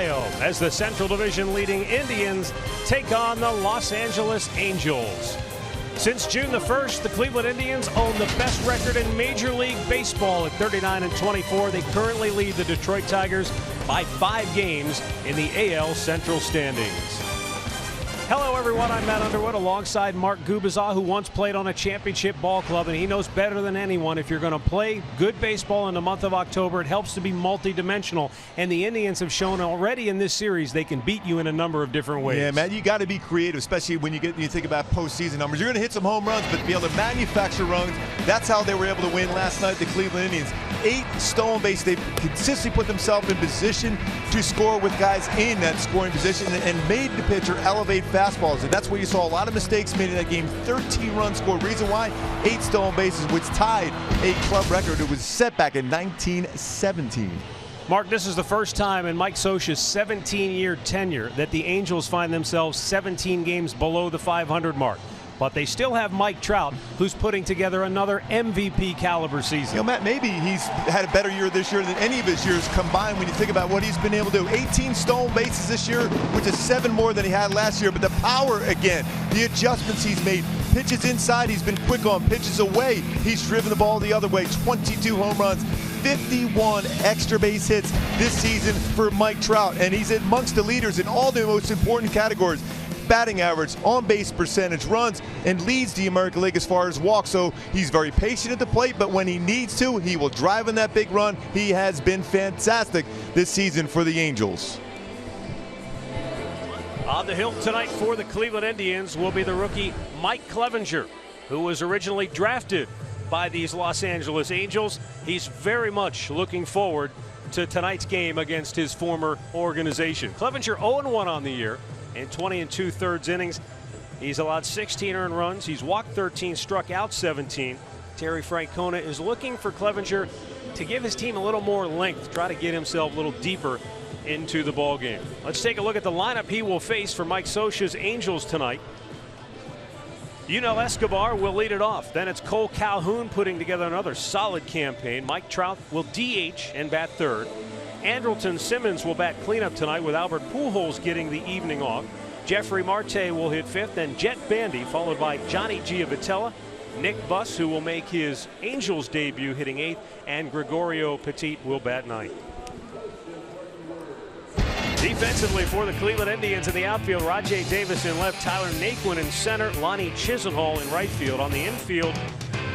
As the Central Division leading Indians take on the Los Angeles Angels. Since June the 1st, the Cleveland Indians own the best record in Major League Baseball at 39-24. They currently lead the Detroit Tigers by 5 games in the AL Central standings. Hello everyone, I'm Matt Underwood alongside Mark Gubicza, who once played on a championship ball club, and he knows better than anyone if you're going to play good baseball in the month of October, it helps to be multi-dimensional, and the Indians have shown already in this series they can beat you in a number of different ways. Yeah, Matt, you got to be creative, especially when you think about postseason numbers. You're going to hit some home runs, but to be able to manufacture runs, that's how they were able to win last night, the Cleveland Indians. 8 stolen bases. They've consistently put themselves in position to score with guys in that scoring position and made the pitcher elevate fastballs. And that's where you saw a lot of mistakes made in that game. 13 runs scored. Reason why? 8 stolen bases, which tied a club record. It was set back in 1917. Mark, this is the first time in Mike Scioscia's 17-year tenure that the Angels find themselves 17 games below the 500 mark. But they still have Mike Trout, who's putting together another MVP caliber season. You know, Matt, maybe he's had a better year this year than any of his years combined when you think about what he's been able to do. 18 stolen bases this year, which is 7 more than he had last year. But the power again, the adjustments he's made. Pitches inside, he's been quick on. Pitches away, he's driven the ball the other way. 22 home runs. 51 extra base hits this season for Mike Trout. And he's amongst the leaders in all the most important categories. Batting average, on-base percentage, runs, and leads the American League as far as walks. So he's very patient at the plate, but when he needs to, he will drive in that big run. He has been fantastic this season for the Angels. On the hill tonight for the Cleveland Indians will be the rookie Mike Clevinger, who was originally drafted by these Los Angeles Angels. He's very much looking forward to tonight's game against his former organization. Clevinger 0-1 on the year. In 20 2/3 innings, he's allowed 16 earned runs. He's walked 13, struck out 17. Terry Francona is looking for Clevinger to give his team a little more length, try to get himself a little deeper into the ball game. Let's take a look at the lineup he will face for Mike Scioscia's Angels tonight. Yunel Escobar will lead it off. Then it's Cole Calhoun putting together another solid campaign. Mike Trout will DH and bat third. Andrelton Simmons will bat cleanup tonight with Albert Pujols getting the evening off. Jeffrey Marte will hit 5th, and Jet Bandy followed by Johnny Giavotella. Nick Buss, who will make his Angels debut, hitting 8th, and Gregorio Petit will bat 9th. Defensively for the Cleveland Indians in the outfield, Rajay Davis in left, Tyler Naquin in center, Lonnie Chisenhall in right field. On the infield,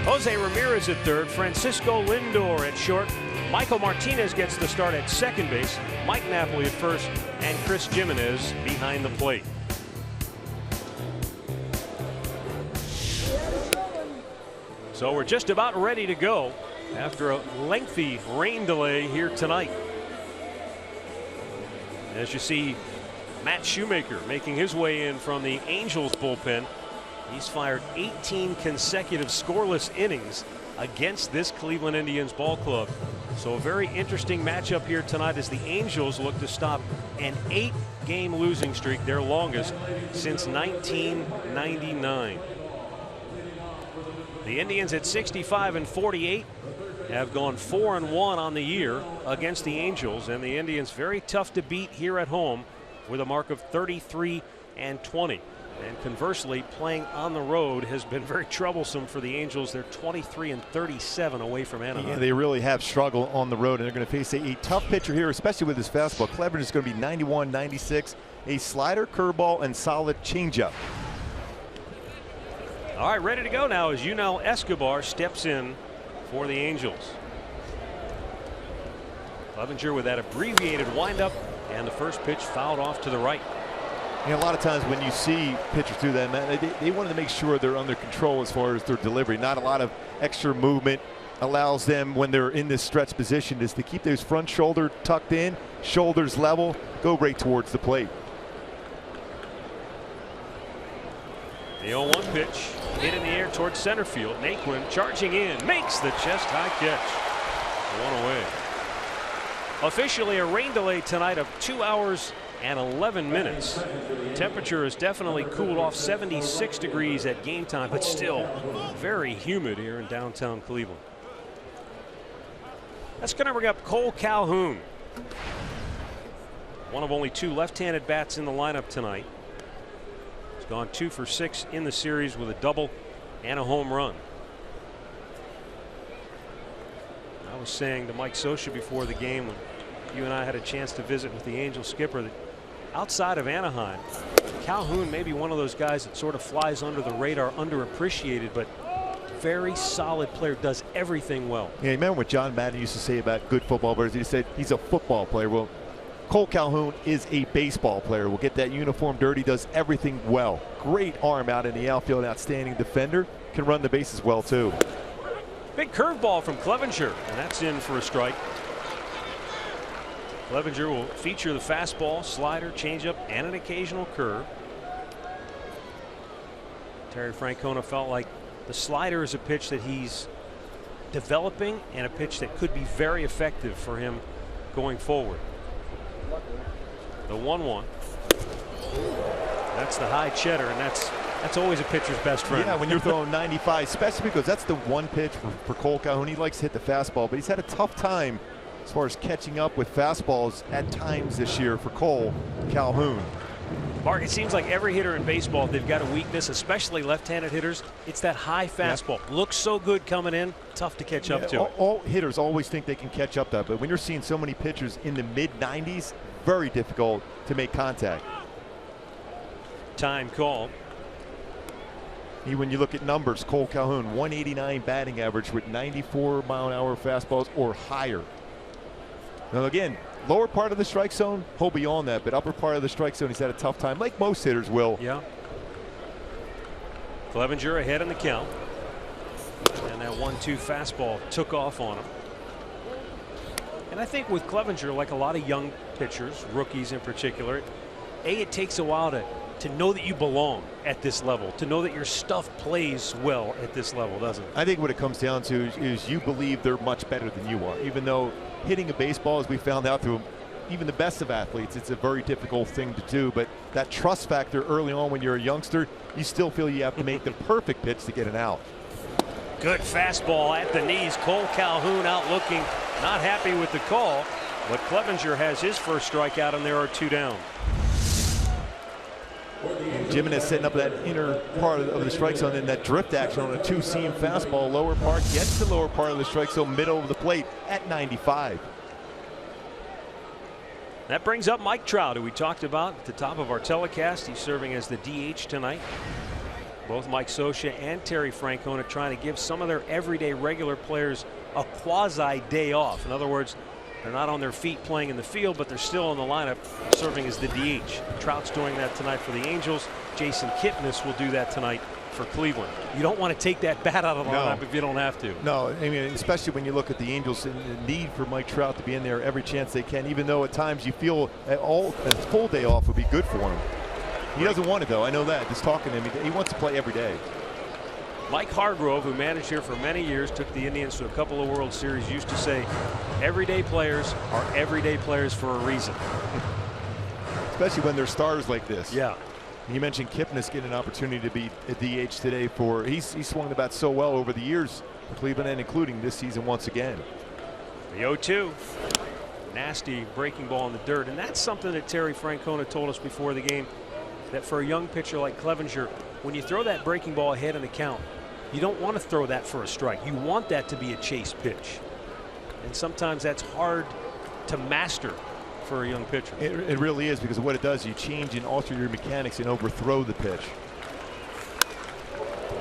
Jose Ramirez at third, Francisco Lindor at short, Michael Martinez gets the start at second base, Mike Napoli at first, and Chris Jimenez behind the plate. So we're just about ready to go after a lengthy rain delay here tonight. As you see, Matt Shoemaker making his way in from the Angels bullpen. He's fired 18 consecutive scoreless innings against this Cleveland Indians ball club. So a very interesting matchup here tonight as the Angels look to stop an 8-game losing streak, their longest since 1999. The Indians at 65-48 have gone 4-1 on the year against the Angels, and the Indians very tough to beat here at home with a mark of 33-20. And conversely, playing on the road has been very troublesome for the Angels. They're 23-37 away from Anaheim. Yeah, they really have struggled on the road, and they're going to face a tough pitcher here, especially with his fastball. Clevinger is going to be 91, 96, a slider, curveball, and solid changeup. All right, ready to go now as Yunel Escobar steps in for the Angels. Clevinger with that abbreviated windup, and the first pitch fouled off to the right. You know, a lot of times when you see pitchers do that, man, they want to make sure they're under control as far as their delivery. Not a lot of extra movement allows them, when they're in this stretch position, is to keep those front shoulder tucked in, shoulders level, go right towards the plate. The 0-1 pitch hit in the air towards center field. Naquin charging in, makes the chest high catch. One away. Officially a rain delay tonight of 2 hours and 11 minutes. Temperature has definitely cooled off, 76 degrees at game time, but still very humid here in downtown Cleveland. That's going to bring up Cole Calhoun. One of only 2 left-handed bats in the lineup tonight. He's gone 2 for 6 in the series with a double and a home run. I was saying to Mike Scioscia before the game, when you and I had a chance to visit with the Angels skipper, that outside of Anaheim, Calhoun may be one of those guys that sort of flies under the radar, underappreciated, but very solid player, does everything well. Yeah, you remember what John Madden used to say about good football players? He said he's a football player. Well, Cole Calhoun is a baseball player. Will get that uniform dirty, does everything well. Great arm out in the outfield, outstanding defender, can run the bases well too. Big curveball from Clevenger, and that's in for a strike. Clevenger will feature the fastball, slider, changeup, and an occasional curve. Terry Francona felt like the slider is a pitch that he's developing and a pitch that could be very effective for him going forward. The 1-1. That's the high cheddar, and that's always a pitcher's best friend. Yeah, when you're throwing 95, especially because that's the one pitch for Cole Calhoun. He likes to hit the fastball, but he's had a tough time as far as catching up with fastballs at times this year for Cole Calhoun. Mark, it seems like every hitter in baseball, they've got a weakness, especially left-handed hitters. It's that high fastball. Yeah. Looks so good coming in, tough to catch up to. All hitters always think they can catch up to that, but when you're seeing so many pitchers in the mid-90s, very difficult to make contact. Time call. When you look at numbers, Cole Calhoun, 189 batting average with 94-mile-an-hour fastballs or higher. Now again, lower part of the strike zone, he'll be on that, but upper part of the strike zone, he's had a tough time, like most hitters will. Yeah. Clevenger ahead in the count. And that 1-2 fastball took off on him. And I think with Clevenger, like a lot of young pitchers, rookies in particular, it takes a while to know that you belong at this level, to know that your stuff plays well at this level, doesn't it? I think what it comes down to is you believe they're much better than you are, even though hitting a baseball, as we found out through even the best of athletes, it's a very difficult thing to do, but that trust factor early on when you're a youngster, you still feel you have to make the perfect pitch to get an out. Good fastball at the knees. Cole Calhoun out looking, not happy with the call, but Clevenger has his first strikeout and there are 2 down. Jimenez setting up that inner part of the strike zone and that drift action on a 2-seam fastball. Lower part gets the lower part of the strike zone, middle of the plate at 95. That brings up Mike Trout, who we talked about at the top of our telecast. He's serving as the DH tonight. Both Mike Scioscia and Terry Francona trying to give some of their everyday regular players a quasi day off. In other words, they're not on their feet playing in the field, but they're still in the lineup serving as the DH. Trout's doing that tonight for the Angels. Jason Kipnis will do that tonight for Cleveland. You don't want to take that bat out of the lineup if you don't have to. No, I mean, especially when you look at the Angels and the need for Mike Trout to be in there every chance they can, even though at times you feel a full day off would be good for him. He doesn't want it, though. I know that. Just talking to him, he wants to play every day. Mike Hargrove, who managed here for many years, took the Indians to a couple of World Series, used to say, everyday players are everyday players for a reason. Especially when they're stars like this. Yeah. You mentioned Kipnis getting an opportunity to be a DH today he's swung the bat so well over the years for Cleveland and including this season once again. The 0-2. Nasty breaking ball in the dirt. And that's something that Terry Francona told us before the game, that for a young pitcher like Clevenger, when you throw that breaking ball ahead in the count, you don't want to throw that for a strike. You want that to be a chase pitch. And sometimes that's hard to master for a young pitcher. It really is, because of what it does. You change and alter your mechanics and overthrow the pitch.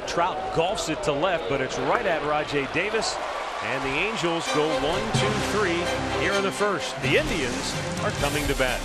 Trout golfs it to left, but it's right at Rajai Davis. And the Angels go 1-2-3 here in the first. The Indians are coming to bat.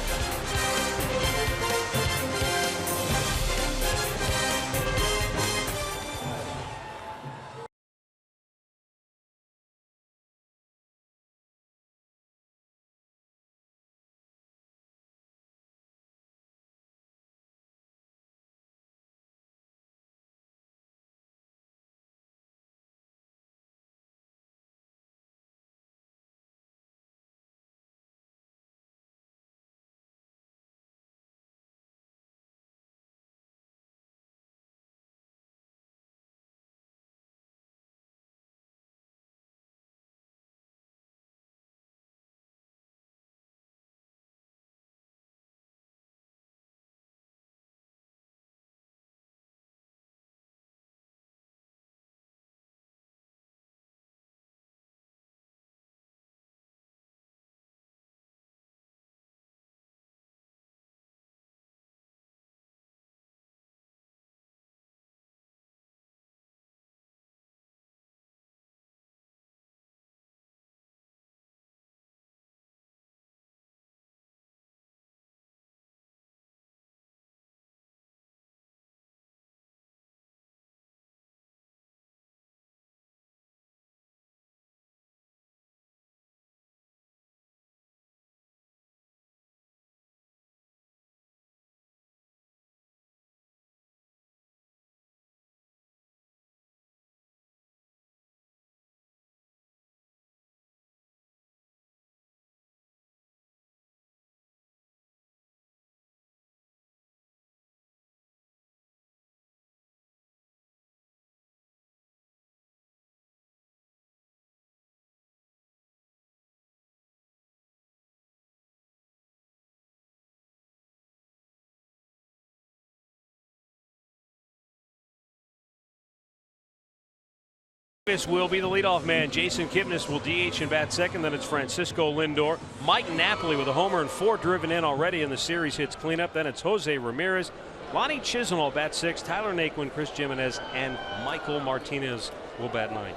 This will be the leadoff man. Jason Kipnis will DH and bat second. Then it's Francisco Lindor. Mike Napoli with a homer and 4 driven in already in the series hits cleanup. Then it's Jose Ramirez. Lonnie Chisenhall bat 6. Tyler Naquin, Chris Jimenez, and Michael Martinez will bat 9.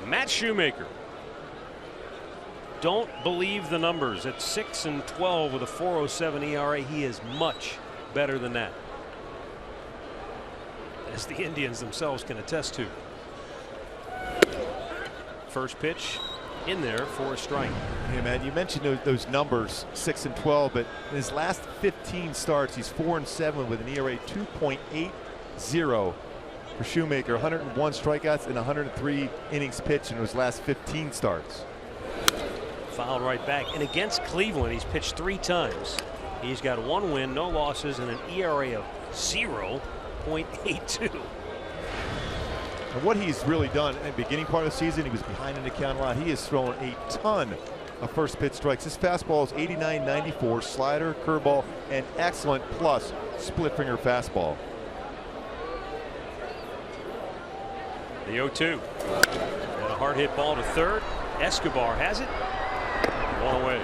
Matt Shoemaker. Don't believe the numbers. At 6-12 with a 4.07 ERA, he is much better than that, as the Indians themselves can attest to. First pitch in there for a strike. Yeah, man, you mentioned those numbers, 6-12, but in his last 15 starts, he's 4-7 with an ERA 2.80 for Shoemaker. 101 strikeouts and 103 innings pitched in his last 15 starts. Fouled right back. And against Cleveland, he's pitched 3 times. He's got 1 win, no losses, and an ERA of 0.82. And what he's really done in the beginning part of the season, he was behind in the count a lot. He has thrown a ton of first pitch strikes. His fastball is 89-94, slider, curveball, and excellent plus split finger fastball. The 0-2. And a hard hit ball to third. Escobar has it. 1 away.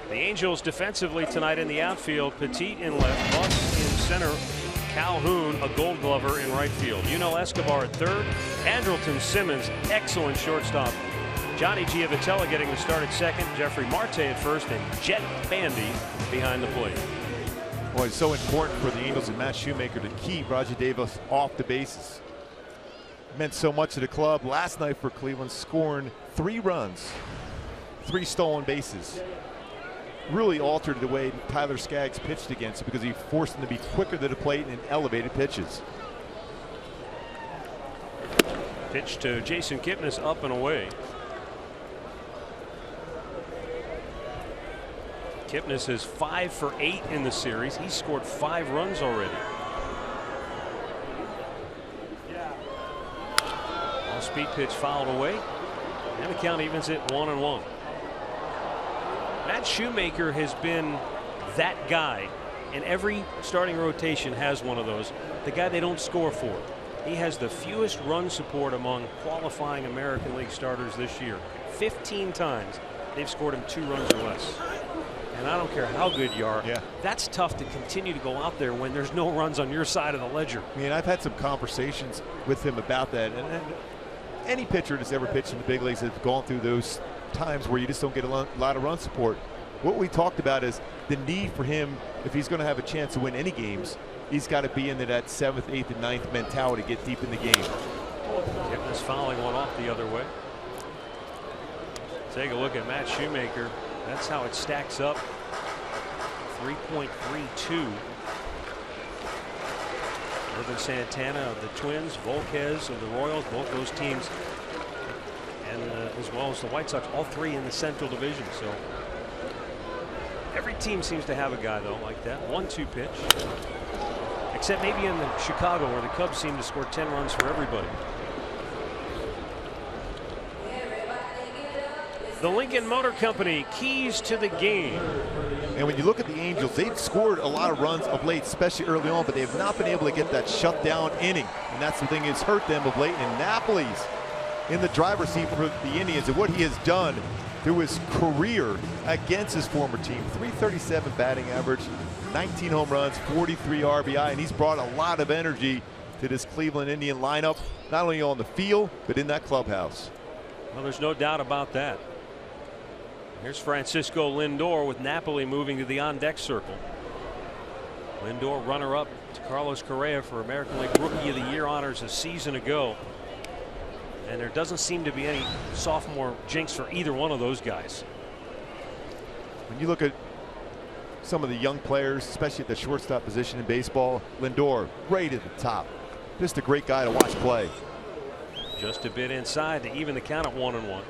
The Angels defensively tonight in the outfield. Petit in left, Buck in center, Calhoun, a Gold Glover, in right field. Escobar at third, Andrelton Simmons, excellent shortstop. Johnny Giavotella getting the start at second, Jeffrey Marte at first, and Jet Bandy behind the plate. Boy, it's so important for the Angels and Matt Shoemaker to keep Roger Davis off the bases. It meant so much to the club last night for Cleveland, scoring 3 runs, 3 stolen bases. Really altered the way Tyler Skaggs pitched against, because he forced him to be quicker to the plate and elevated pitches. Pitch to Jason Kipnis, up and away. Kipnis is 5 for 8 in the series. He's scored 5 runs already. Speed pitch fouled away, and the count evens it 1-1. Matt Shoemaker has been that guy, and every starting rotation has one of those. The guy they don't score for. He has the fewest run support among qualifying American League starters this year. 15 times they've scored him 2 runs or less. And I don't care how good you are, that's tough to continue to go out there when there's no runs on your side of the ledger. I mean, I've had some conversations with him about that, and any pitcher that's ever pitched in the big leagues has gone through those times where you just don't get a lot of run support. What we talked about is the need for him, if he's going to have a chance to win any games, he's got to be into that 7th, 8th, and 9th mentality, get deep in the game. Kipnis fouling one off the other way. Take a look at Matt Shoemaker. That's how it stacks up. 3.32. Irvin Santana of the Twins, Volquez of the Royals, both those teams, and as well as the White Sox, all 3 in the Central Division. So every team seems to have a guy, though, like that. 1-2 pitch. Except maybe in the Chicago, where the Cubs seem to score 10 runs for everybody. The Lincoln Motor Company, keys to the game. And when you look at the Angels, they've scored a lot of runs of late, especially early on, but they have not been able to get that shutdown inning. And that's the thing that's hurt them of late. And Napoli's in the driver's seat for the Indians, and what he has done through his career against his former team. 337 batting average, 19 home runs, 43 RBI, and he's brought a lot of energy to this Cleveland Indian lineup, not only on the field, but in that clubhouse. Well, there's no doubt about that. Here's Francisco Lindor with Napoli moving to the on-deck circle. Lindor, runner-up to Carlos Correa for American League Rookie of the Year honors a season ago. And there doesn't seem to be any sophomore jinx for either one of those guys. When you look at some of the young players, especially at the shortstop position in baseball, Lindor right at the top. Just a great guy to watch play. Just a bit inside to even the count at 1-1.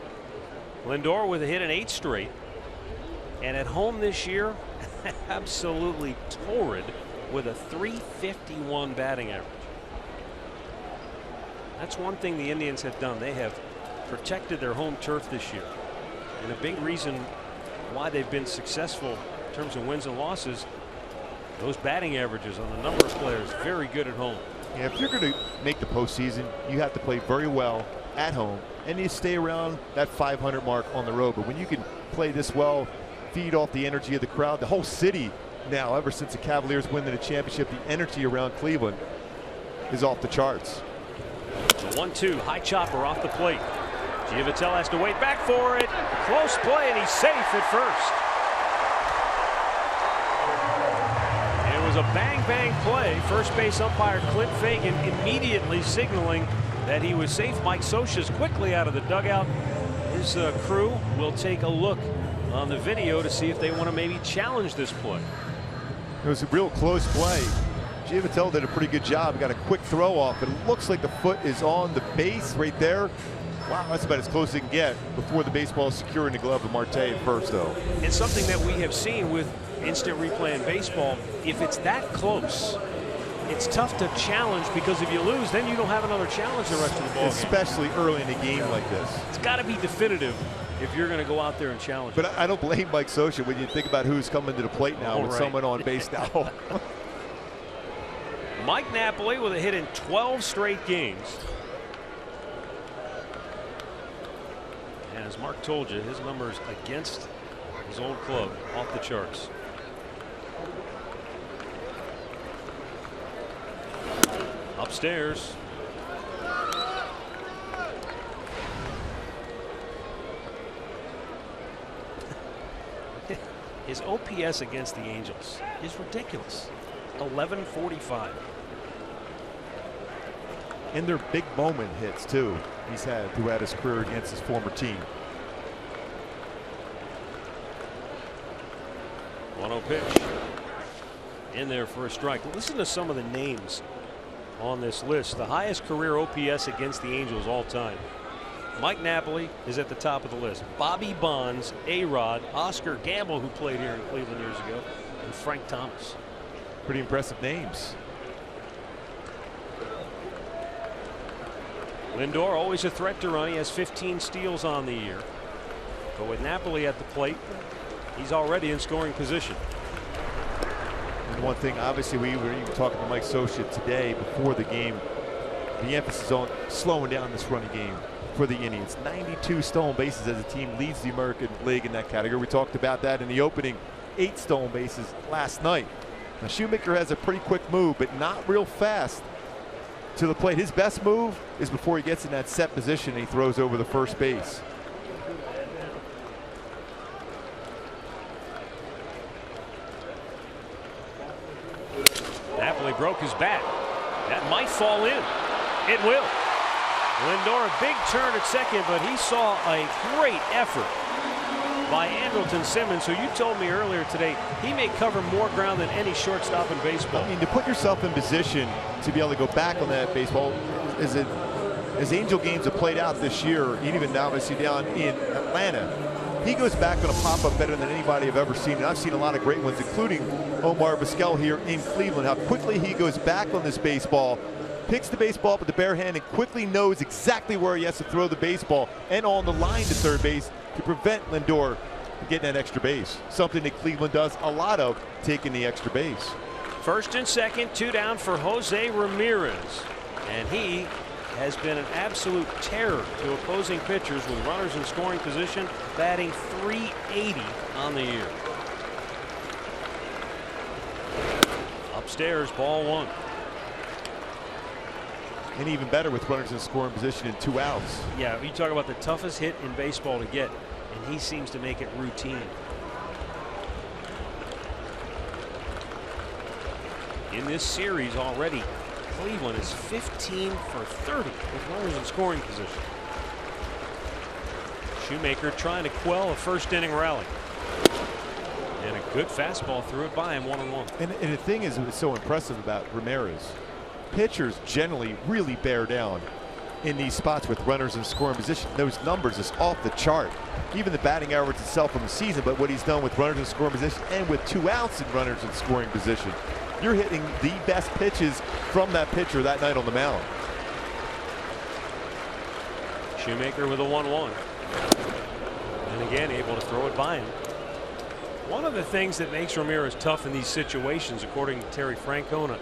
Lindor with a hit in 8 straight, and at home this year, absolutely torrid with a .351 batting average. That's one thing the Indians have done. They have protected their home turf this year, and a big reason why they've been successful in terms of wins and losses, those batting averages on a number of players, very good at home. Yeah, if you're going to make the postseason, you have to play very well at home, and you stay around that 500 mark on the road. But when you can play this well, feed off the energy of the crowd, the whole city now, ever since the Cavaliers win the championship, the energy around Cleveland is off the charts. The 1-2, high chopper off the plate. Giovitello has to wait back for it. Close play, and he's safe at first. It was a bang-bang play. First base umpire Clint Fagan immediately signaling that he was safe. Mike Scioscia's quickly out of the dugout. His crew will take a look on the video to see if they want to maybe challenge this play. It was a real close play. Giovitello did a pretty good job. Got a quick throw off. It looks like the foot is on the base right there. Wow, that's about as close as it can get before the baseball is securing the glove of Marte at first, though. It's something that we have seen with instant replay in baseball. If it's that close, it's tough to challenge, because if you lose, then you don't have another challenge the rest of the ball game. Especially early in a game like this. It's got to be definitive if you're going to go out there and challenge. But I don't blame Mike Scioscia when you think about who's coming to the plate now with someone on base now. Mike Napoli with a hit in 12 straight games. And as Mark told you, his numbers against his old club off the charts. Upstairs. His OPS against the Angels is ridiculous. 1145. And they're big moment hits too he's had throughout his career against his former team. 1-0 pitch in there for a strike. Listen to some of the names on this list. The highest career OPS against the Angels all time. Mike Napoli is at the top of the list. Bobby Bonds, A-Rod, Oscar Gamble, who played here in Cleveland years ago, and Frank Thomas. Pretty impressive names. Lindor always a threat to run. He has 15 steals on the year. But with Napoli at the plate, he's already in scoring position. And one thing, obviously, we were even talking to Mike Scioscia today before the game. The emphasis on slowing down this running game for the Indians. 92 stolen bases as a team leads the American League in that category. We talked about that in the opening. 8 stolen bases last night. Now, Shoemaker has a pretty quick move, but not real fast to the plate. His best move is before he gets in that set position and he throws over the first base. Napoli broke his bat. That might fall in. It will. Lindor, a big turn at second, but he saw a great effort by Andrelton Simmons, who you told me earlier today he may cover more ground than any shortstop in baseball. I mean, to put yourself in position to be able to go back on that baseball, as Angel games have played out this year, even obviously down in Atlanta, he goes back on a pop-up better than anybody I've ever seen. And I've seen a lot of great ones, including Omar Vizquel here in Cleveland. How quickly he goes back on this baseball, picks the baseball up with the bare hand, and quickly knows exactly where he has to throw the baseball and on the line to third base to prevent Lindor from getting that extra base. Something that Cleveland does a lot of, taking the extra base. First and second, 2 down for Jose Ramirez. And he has been an absolute terror to opposing pitchers with runners in scoring position, batting .380 on the year. Upstairs, ball 1. And even better with runners in scoring position and 2 outs. Yeah, you talk about the toughest hit in baseball to get, and he seems to make it routine. In this series already, Cleveland is 15 for 30 with runners in scoring position. Shoemaker trying to quell a first inning rally. And a good fastball threw it by him, 1-1. And the thing is, what's so impressive about Ramirez, pitchers generally really bear down in these spots with runners in scoring position. Those numbers is off the chart. Even the batting average itself from the season, but what he's done with runners in scoring position and with 2 outs in runners in scoring position. You're hitting the best pitches from that pitcher that night on the mound. Shoemaker with a 1-1. And again, able to throw it by him. One of the things that makes Ramirez tough in these situations, according to Terry Francona,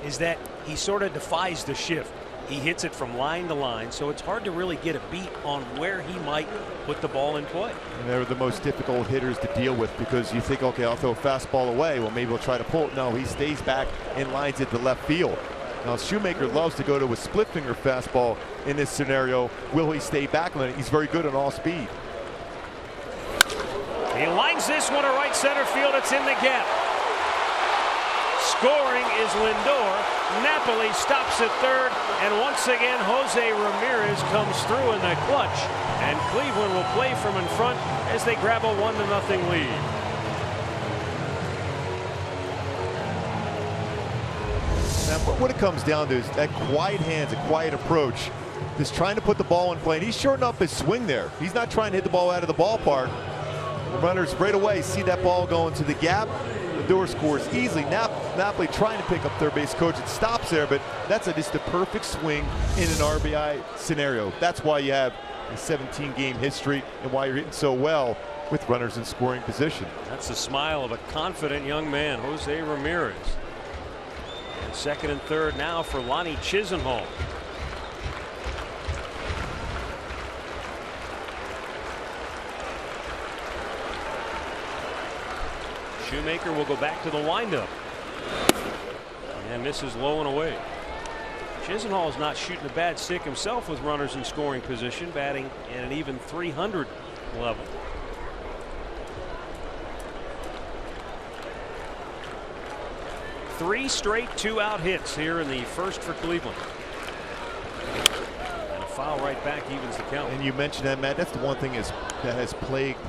is that he sort of defies the shift. He hits it from line to line, so it's hard to really get a beat on where he might put the ball in play. And they're the most difficult hitters to deal with because you think, okay, I'll throw a fastball away. Well, maybe we'll try to pull it. No, he stays back and lines it to left field. Now, Shoemaker loves to go to a split finger fastball in this scenario. Will he stay back on it? He's very good on all speed. He lines this one to right center field. It's in the gap. Scoring is Lindor. Napoli stops at third, and once again Jose Ramirez comes through in the clutch, and Cleveland will play from in front as they grab a 1-0 lead. Now, what it comes down to is that quiet hands, a quiet approach, just trying to put the ball in play. And he's shortened up his swing there. He's not trying to hit the ball out of the ballpark. The runners right away see that ball going to the gap. Lindor scores easily. Napoli trying to pick up third base coach. It stops there, but that's just a perfect swing in an RBI scenario. That's why you have a 17-game history and why you're hitting so well with runners in scoring position. That's the smile of a confident young man, Jose Ramirez. And second and third now for Lonnie Chisenhall. Shoemaker will go back to the windup and misses low and away. Chisenhall is not shooting a bad stick himself with runners in scoring position, batting at an even 300 level. Three straight two-out hits here in the first for Cleveland. And a foul right back evens the count. And you mentioned that, Matt. That's the one thing that has plagued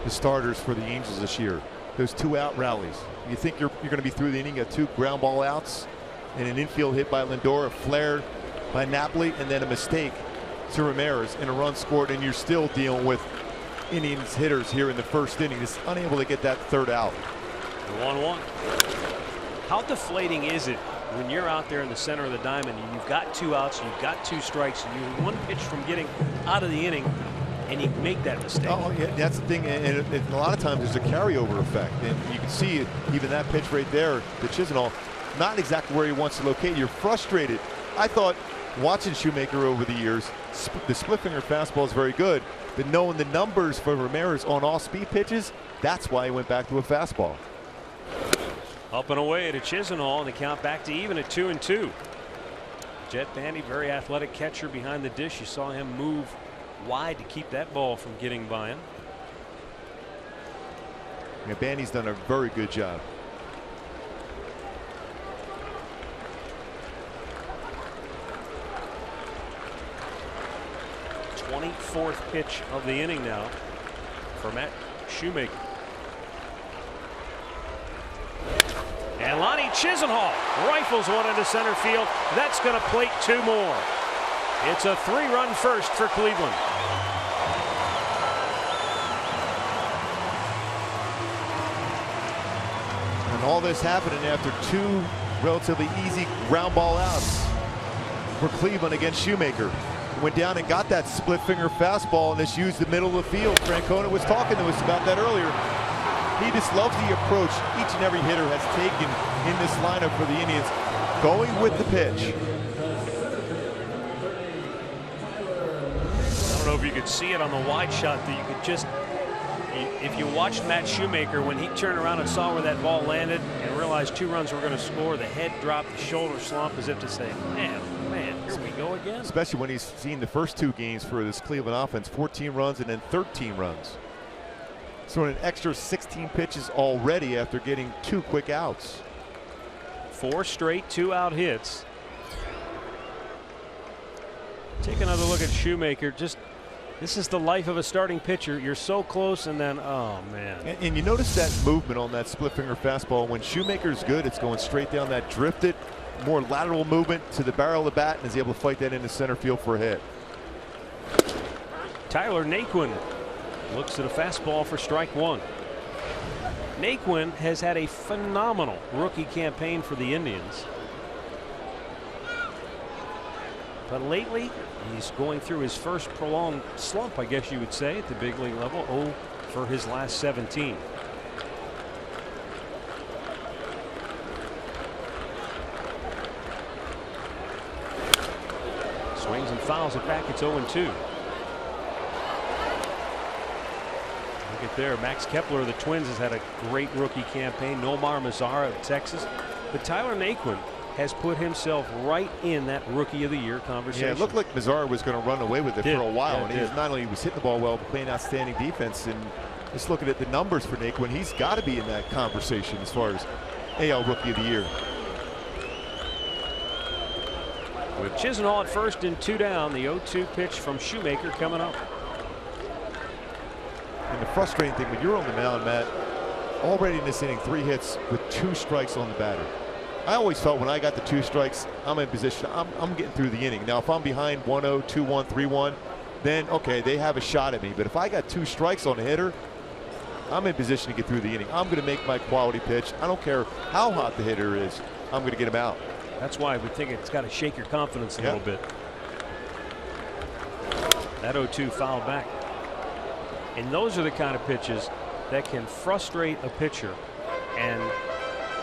the starters for the Angels this year. Those two-out rallies. You think you're going to be through the inning, you got two ground ball outs, and an infield hit by Lindor, a flare by Napoli, and then a mistake to Ramirez, and a run scored, and you're still dealing with Indians hitters here in the first inning, just unable to get that third out. 1-1. How deflating is it when you're out there in the center of the diamond and you've got two outs, you've got two strikes, and you're one pitch from getting out of the inning, and you make that mistake? Oh, yeah, that's the thing, and a lot of times there's a carryover effect, and you can see it, even that pitch right there to Chisenhall, not exactly where he wants to locate. You're frustrated. I thought, watching Shoemaker over the years, the split finger fastball is very good, but knowing the numbers for Ramirez on all speed pitches, that's why he went back to a fastball. Up and away to Chisenhall, and the count back to even at 2-2. Jet Bandy, very athletic catcher behind the dish. You saw him move wide to keep that ball from getting by him. Yeah, Bandy's done a very good job. The 24th pitch of the inning now for Matt Shoemaker. And Lonnie Chisenhall rifles one into center field. That's going to plate two more. It's a 3-run first for Cleveland. And all this happening after two relatively easy ground ball outs for Cleveland against Shoemaker. Went down and got that split finger fastball and just used the middle of the field. Francona was talking to us about that earlier. He just loves the approach each and every hitter has taken in this lineup for the Indians, going with the pitch. I don't know if you could see it on the wide shot, that you could just, if you watched Matt Shoemaker when he turned around and saw where that ball landed and realized 2 runs were going to score, the head dropped, the shoulder slump, as if to say, man, here we go again. Especially when he's seen the first 2 games for this Cleveland offense, 14 runs and then 13 runs. So an extra 16 pitches already after getting 2 quick outs. 4 straight 2-out hits. Take another look at Shoemaker. Just, this is the life of a starting pitcher. You're so close, and then, oh man. And you notice that movement on that split finger fastball. When Shoemaker's good, it's going straight down that drifted, more lateral movement to the barrel of the bat, and is able to fight that into center field for a hit. Tyler Naquin looks at a fastball for strike 1. Naquin has had a phenomenal rookie campaign for the Indians, but lately he's going through his first prolonged slump, I guess you would say, at the big league level. 0 for his last 17. Swings and fouls it back. It's 0-2. Look at there. Max Kepler of the Twins has had a great rookie campaign. Nomar Mazara of Texas. But Tyler Naquin has put himself right in that Rookie of the Year conversation. Yeah, it looked like Mazara was going to run away with it for a while. Yeah, and he was not only was hitting the ball well, but playing outstanding defense. And just looking at the numbers for Naquin, he's got to be in that conversation as far as AL Rookie of the Year. With Chisenhall at first and 2 down, the 0-2 pitch from Shoemaker coming up. And the frustrating thing, when you're on the mound, Matt, already in this inning, 3 hits with 2 strikes on the batter. I always felt when I got the 2 strikes, I'm in position. I'm getting through the inning. Now, if I'm behind 1-0, 2-1, 3-1, then okay, they have a shot at me. But if I got 2 strikes on the hitter, I'm in position to get through the inning. I'm going to make my quality pitch. I don't care how hot the hitter is. I'm going to get him out. That's why we think it's got to shake your confidence a little bit. That 0-2 fouled back. And those are the kind of pitches that can frustrate a pitcher and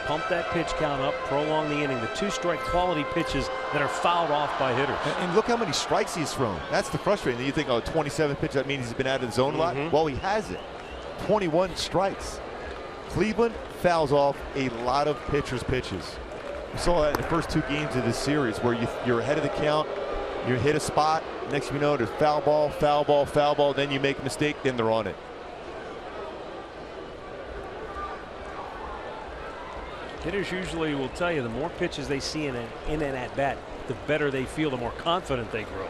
pump that pitch count up, prolong the inning. The 2-strike quality pitches that are fouled off by hitters. And look how many strikes he's thrown. That's the frustrating thing. You think, oh, 27 pitches, that means he's been out of the zone a lot. Well, he hasn't. 21 strikes. Cleveland fouls off a lot of pitchers' pitches. We saw that in the first 2 games of this series where you're ahead of the count, you hit a spot, next thing you know, there's foul ball, foul ball, foul ball, then you make a mistake, then they're on it. Hitters usually will tell you the more pitches they see in an at-bat, the better they feel, the more confident they grow.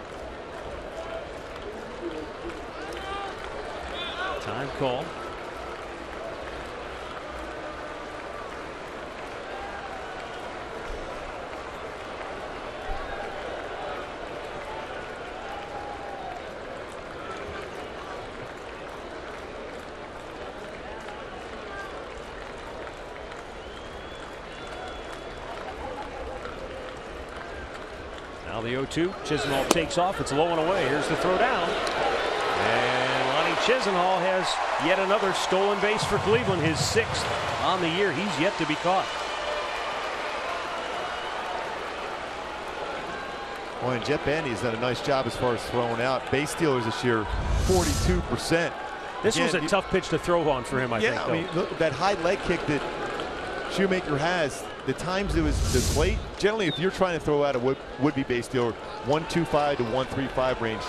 Time call. Now the 0-2. Chisenhall takes off. It's low and away. Here's the throw down. And Lonnie Chisenhall has yet another stolen base for Cleveland, his 6th on the year. He's yet to be caught. Well, and Jet Bandy has done a nice job as far as throwing out. Base stealers this year, 42%. This was a tough pitch to throw on for him, I think. Yeah, I mean, look, that high leg kick that Shoemaker has, the times it was the plate, generally if you're trying to throw out a would-be base stealer, 125 to 135 range.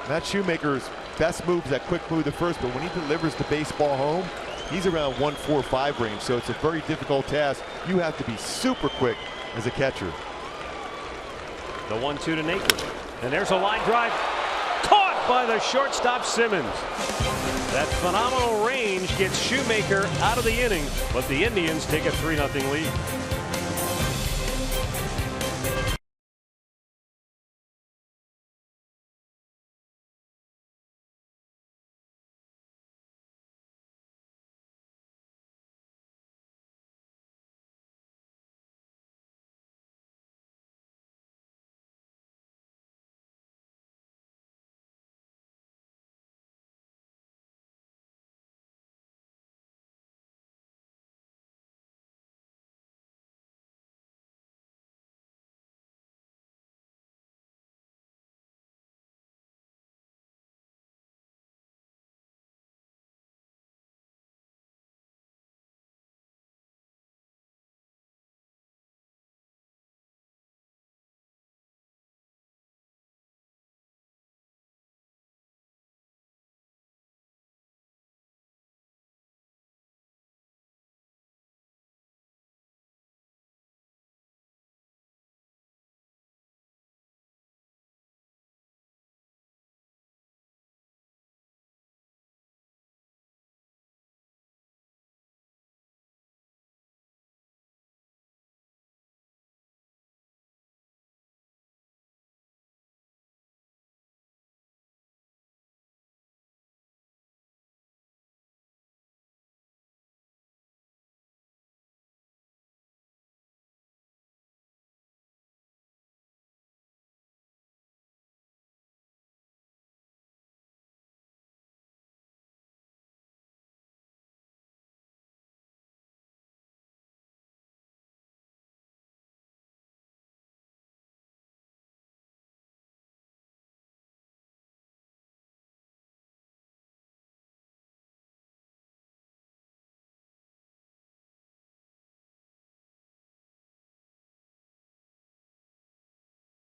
Matt Shoemaker's best move is that quick move to first, but when he delivers the baseball home, he's around 145 range, so it's a very difficult task. You have to be super quick as a catcher. The 1-2 to Naquin. And there's a line drive. Caught by the shortstop Simmons. That phenomenal range gets Shoemaker out of the inning, but the Indians take a 3-0 lead.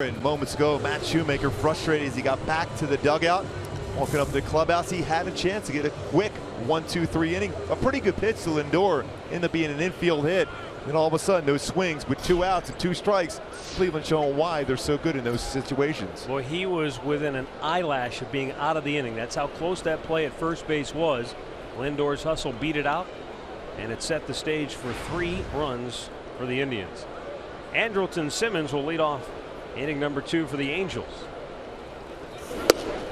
And moments ago, Matt Shoemaker frustrated as he got back to the dugout. Walking up to the clubhouse, he had a chance to get a quick 1-2-3 inning. A pretty good pitch to Lindor, ended up being an infield hit. Then all of a sudden, those swings with 2 outs and 2 strikes, Cleveland showing why they're so good in those situations. Boy, he was within an eyelash of being out of the inning. That's how close that play at first base was. Lindor's hustle beat it out, and it set the stage for 3 runs for the Indians. Andrelton Simmons will lead off inning number 2 for the Angels.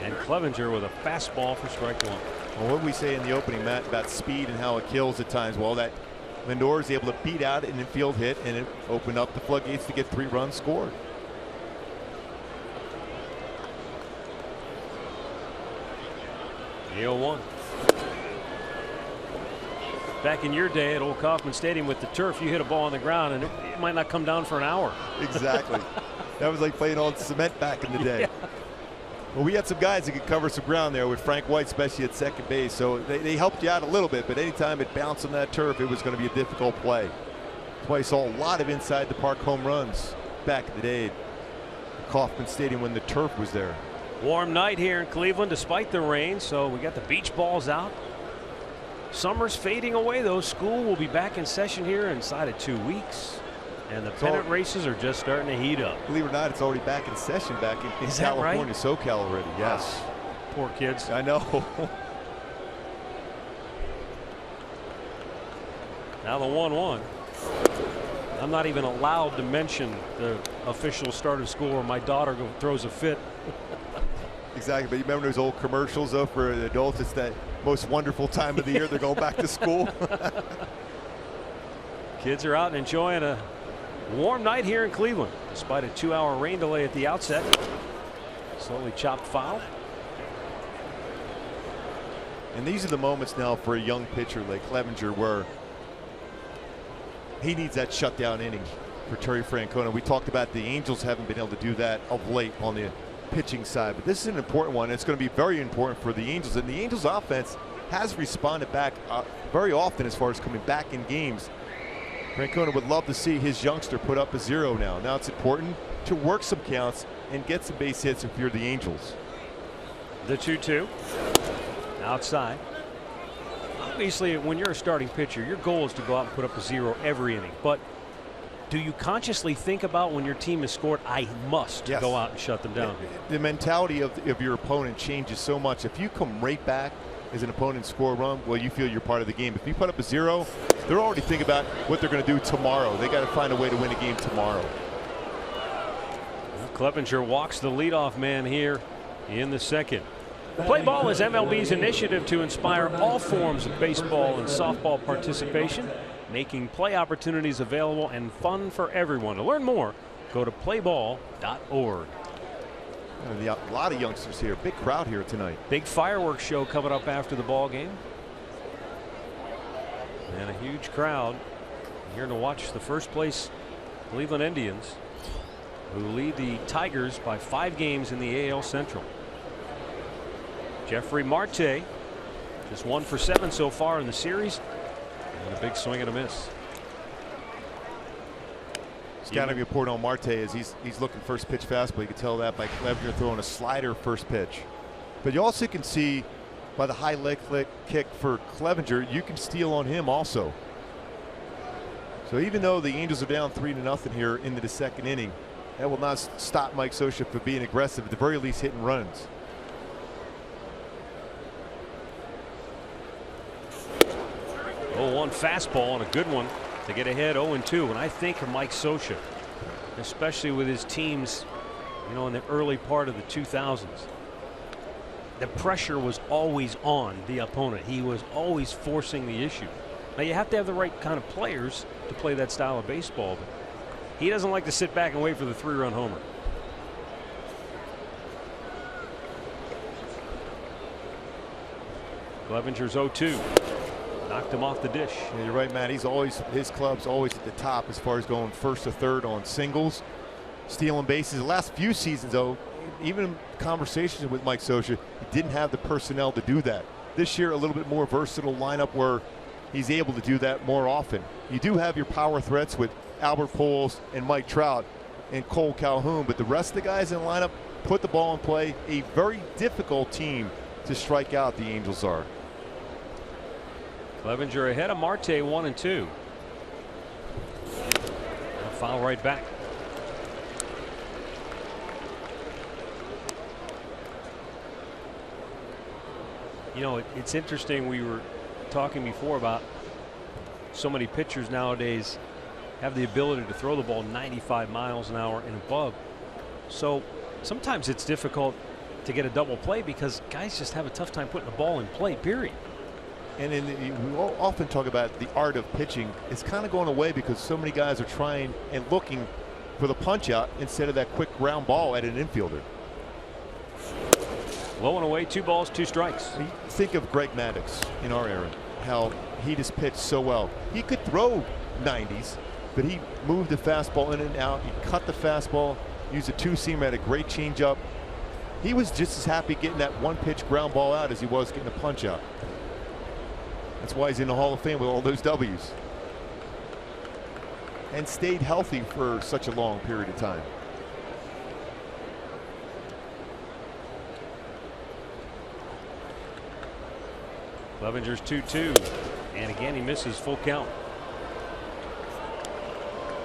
And Clevenger with a fastball for strike 1. Well, what did we say in the opening, Matt, about speed and how it kills at times? Well, that Lindor is able to beat out an infield hit, and it opened up the floodgates to get 3 runs scored. The 0-1. Back in your day at Old Kauffman Stadium with the turf, you hit a ball on the ground and it might not come down for an hour. Exactly. That was like playing on cement back in the day. Yeah. Well, we had some guys that could cover some ground there with Frank White, especially at second base. So they helped you out a little bit, but anytime it bounced on that turf, it was going to be a difficult play. That's why you saw a lot of inside the park home runs back in the day at Kauffman Stadium when the turf was there. Warm night here in Cleveland despite the rain, so we got the beach balls out. Summer's fading away though. School will be back in session here inside of 2 weeks. And the pennant races are just starting to heat up. Believe it or not, it's already back in session back in California, right? SoCal already, yes. Poor kids. I know. Now the 1-1. I'm not even allowed to mention the official start of school or my daughter throws a fit. Exactly, but you remember those old commercials though for the adults? It's that most wonderful time of the year. They're going back to school. Kids are out and enjoying a warm night here in Cleveland despite a 2-hour rain delay at the outset. Slowly chopped foul. And these are the moments now for a young pitcher like Clevenger where he needs that shutdown inning for Terry Francona. We talked about the Angels haven't been able to do that of late on the pitching side, but this is an important one. It's going to be very important for the Angels, and the Angels offense has responded back very often as far as coming back in games. Francona would love to see his youngster put up a 0 now. Now it's important to work some counts and get some base hits if you're the Angels. The 2-2 outside. Obviously, when you're a starting pitcher, your goal is to go out and put up a 0 every inning. But do you consciously think about when your team has scored, I must go out and shut them down? The mentality of your opponent changes so much. If you come right back as an opponent score a run, well, you feel you're part of the game. If you put up a 0, they're already thinking about what they're going to do tomorrow. They got to find a way to win a game tomorrow. Clevenger walks the leadoff man here in the second. Play ball is MLB's initiative to inspire all forms of baseball and softball participation, making play opportunities available and fun for everyone. To learn more, go to playball.org. A lot of youngsters here. Big crowd here tonight. Big fireworks show coming up after the ball game. And a huge crowd here to watch the first place Cleveland Indians, who lead the Tigers by 5 games in the AL Central. Jeffrey Marte just 1 for 7 so far in the series. And a big swing and a miss. Scouting report on Marte is he's looking first pitch fastball. You can tell that by Clevenger throwing a slider first pitch. But you also can see by the high leg kick for Clevenger, you can steal on him also. So even though the Angels are down 3-0 here into the second inning, that will not stop Mike Scioscia from being aggressive, at the very least hitting runs. One fastball and a good one to get ahead 0-2. And I think of Mike Scioscia, especially with his teams, you know, in the early part of the 2000s, the pressure was always on the opponent. He was always forcing the issue. Now you have to have the right kind of players to play that style of baseball, but he doesn't like to sit back and wait for the 3-run homer. Clevenger's 0-2. Knocked him off the dish. Yeah, you're right, Matt. His club's always at the top as far as going first to third on singles, stealing bases. The last few seasons, though, even in conversations with Mike Scioscia, he didn't have the personnel to do that. This year, a little bit more versatile lineup where he's able to do that more often. You do have your power threats with Albert Pujols and Mike Trout, and Cole Calhoun, but the rest of the guys in the lineup put the ball in play. A very difficult team to strike out, the Angels are. Clevenger ahead of Marte 1-2. Foul right back. You know, it's interesting. We were talking before about so many pitchers nowadays have the ability to throw the ball 95 miles an hour and above. So sometimes it's difficult to get a double play because guys just have a tough time putting the ball in play, period. And we often talk about the art of pitching. It's kind of going away because so many guys are trying and looking for the punch out instead of that quick ground ball at an infielder. Low and away, 2 balls, 2 strikes. Think of Greg Maddux in our era, how he just pitched so well. He could throw 90s, but he moved the fastball in and out. He cut the fastball, used a 2-seamer, had a great changeup. He was just as happy getting that 1-pitch ground ball out as he was getting a punch out. That's why he's in the Hall of Fame with all those W's. And stayed healthy for such a long period of time. Clevenger's 2-2, and again he misses full count.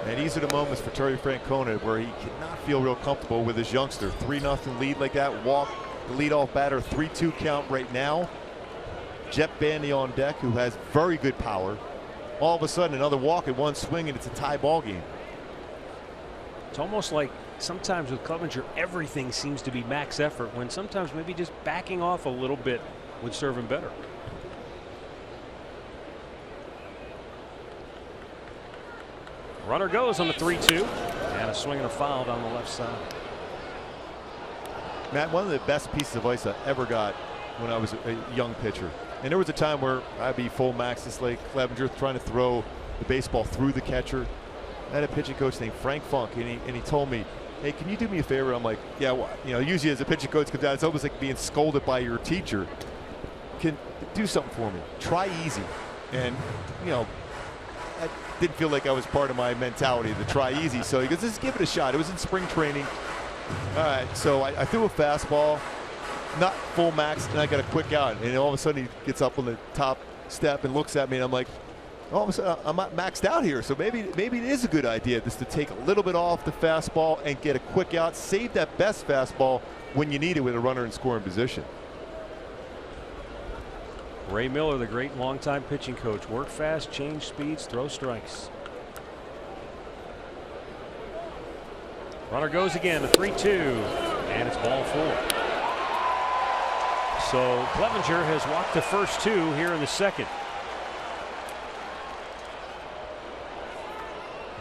And these are the moments for Terry Francona where he cannot feel real comfortable with his youngster. 3-0 lead like that, walk the leadoff batter, 3-2 count right now. Jett Bandy on deck, who has very good power. All of a sudden another walk at 1 swing and it's a tie ball game. It's almost like sometimes with Clevenger everything seems to be max effort when sometimes maybe just backing off a little bit would serve him better. Runner goes on the 3-2, and a swing and a foul down the left side. Matt, one of the best pieces of advice I ever got when I was a young pitcher. And there was a time where I'd be full max this like Clevenger trying to throw the baseball through the catcher. I had a pitching coach named Frank Funk, and he told me, hey, can you do me a favor? I'm like, yeah, well, you know, usually as a pitching coach comes out, it's almost like being scolded by your teacher. Can do something for me. Try easy. And, you know, I didn't feel like I was part of my mentality to try easy. So he goes, just give it a shot. It was in spring training. All right, so I threw a fastball, not full max, and I got a quick out. And all of a sudden he gets up on the top step and looks at me, and I'm like, all of a sudden I'm not maxed out here. So maybe it is a good idea just to take a little bit off the fastball and get a quick out. Save that best fastball when you need it with a runner in scoring position. Ray Miller, the great longtime pitching coach. Work fast, change speeds, throw strikes. Runner goes again, the 3-2, and it's ball 4. So Clevenger has walked the first 2 here in the second.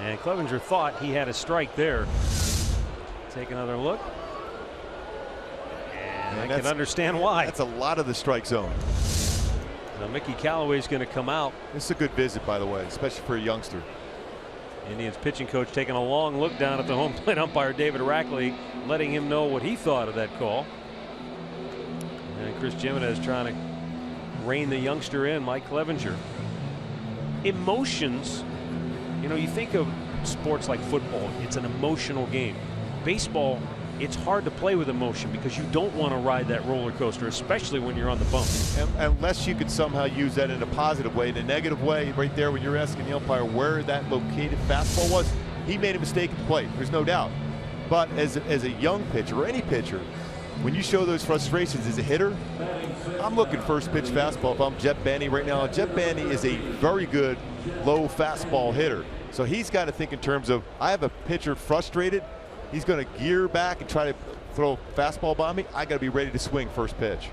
And Clevenger thought he had a strike there. Take another look. And I can understand why. That's a lot of the strike zone. Now Mickey Callaway's going to come out. This is a good visit, by the way, especially for a youngster. Indians pitching coach taking a long look down at the home plate umpire David Rackley, letting him know what he thought of that call. And Chris Jimenez trying to rein the youngster in, Mike Clevenger. Emotions, you know, you think of sports like football, it's an emotional game. Baseball, it's hard to play with emotion because you don't want to ride that roller coaster, especially when you're on the bump. Unless you could somehow use that in a positive way. In a negative way, right there when you're asking the umpire where that located fastball was, he made a mistake at the plate. There's no doubt. But as a young pitcher or any pitcher, when you show those frustrations as a hitter, I'm looking first pitch fastball if I'm Jett Bandy right now. Jett Bandy is a very good low fastball hitter. So he's got to think in terms of, I have a pitcher frustrated. He's going to gear back and try to throw fastball by me. I got to be ready to swing first pitch.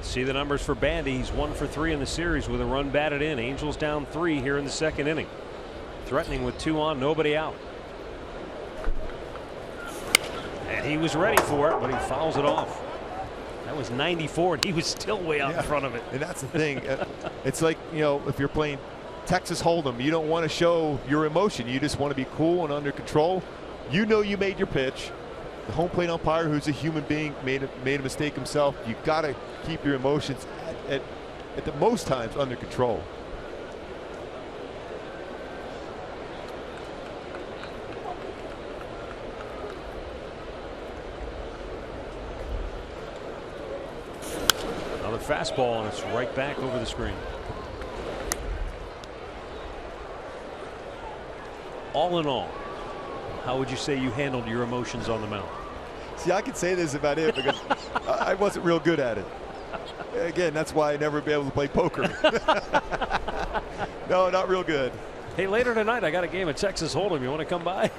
See the numbers for Bandy. He's 1 for 3 in the series with a run batted in. Angels down 3 here in the second inning. Threatening with 2 on, nobody out. And he was ready for it, but he fouls it off. That was 94, and he was still way out in front of it. And that's the thing. It's like, you know, if you're playing Texas Hold'em, you don't want to show your emotion. You just want to be cool and under control. You know you made your pitch. The home plate umpire, who's a human being, made a mistake himself. You got to keep your emotions at the most times under control. fastball, and it's right back over the screen. All in all, how would you say you handled your emotions on the mound? See, I could say this about it because I wasn't real good at it. Again, that's why I never be able to play poker. No, not real good. Hey, later tonight I got a game of Texas Hold'em. You want to come by?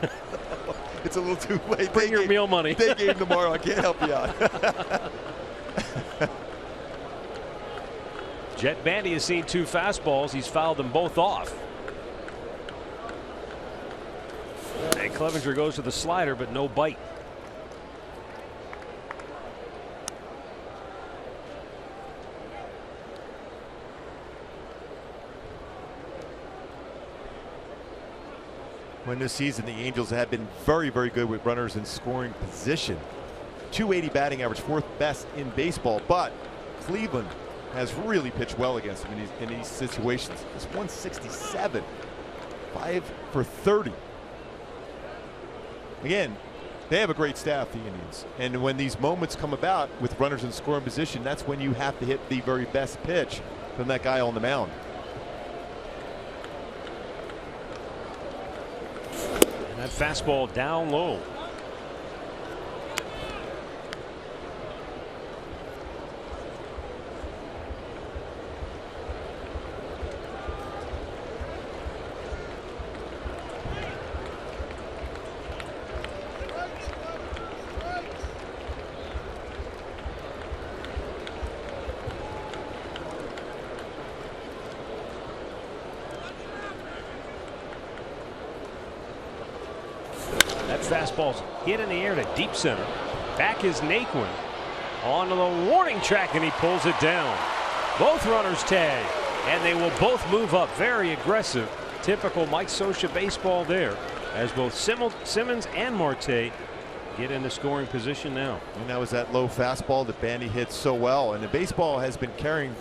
It's a little too late. Bring your meal money. Day game tomorrow. I can't help you out. Jet Bandy has seen 2 fastballs. He's fouled them both off. And Clevenger goes to the slider, but no bite. When this season, the Angels have been very, very good with runners in scoring position. 280 batting average, 4th best in baseball. But Cleveland has really pitched well against them in these situations. It's 167, 5 for 30. Again, they have a great staff, the Indians. And when these moments come about with runners in scoring position, that's when you have to hit the very best pitch from that guy on the mound. That fastball down low. Fastball's hit in the air to deep center. Back is Naquin onto the warning track, and he pulls it down. Both runners tag, and they will both move up. Very aggressive, typical Mike Scioscia baseball there, as both Simmons and Marte get into scoring position now. And that was that low fastball that Bandy hit so well, and the baseball has been carrying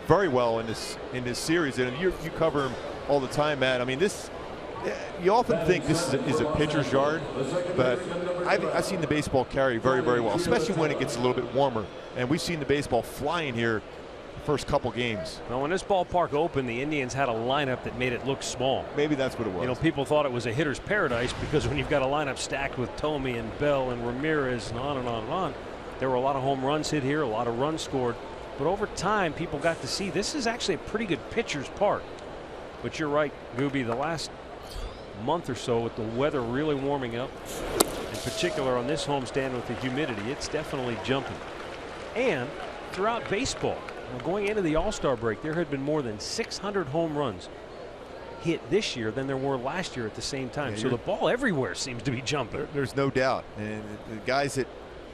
very well in this series. And you cover him all the time, Matt. I mean, this. You often think this is a pitcher's yard, but I've seen the baseball carry very, very well, especially when it gets a little bit warmer. And we've seen the baseball flying here the first couple games. Well, when this ballpark opened, the Indians had a lineup that made it look small. Maybe that's what it was. You know, people thought it was a hitter's paradise because when you've got a lineup stacked with Thome and Bell and Ramirez and on and on and on, there were a lot of home runs hit here, a lot of runs scored. But over time, people got to see this is actually a pretty good pitcher's park. But you're right, Gooby, the last month or so with the weather really warming up, in particular on this homestand with the humidity, it's definitely jumping. And throughout baseball, going into the All-Star break, there had been more than 600 home runs hit this year than there were last year at the same time. So the ball everywhere seems to be jumping. There's no doubt. And the guys that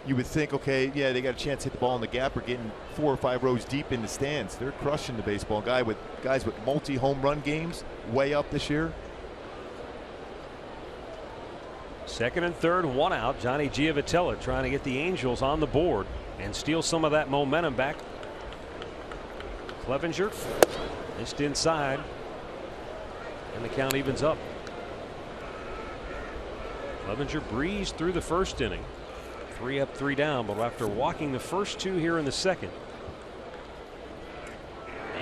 you would think, okay, yeah, they got a chance to hit the ball in the gap, are getting 4 or 5 rows deep in the stands. They're crushing the baseball. Guys with multi-home run games way up this year. Second and third, 1 out. Johnny Giavotella trying to get the Angels on the board and steal some of that momentum back. Clevenger missed inside, and the count evens up. Clevenger breezed through the first inning. 3 up, 3 down, but after walking the first 2 here in the second,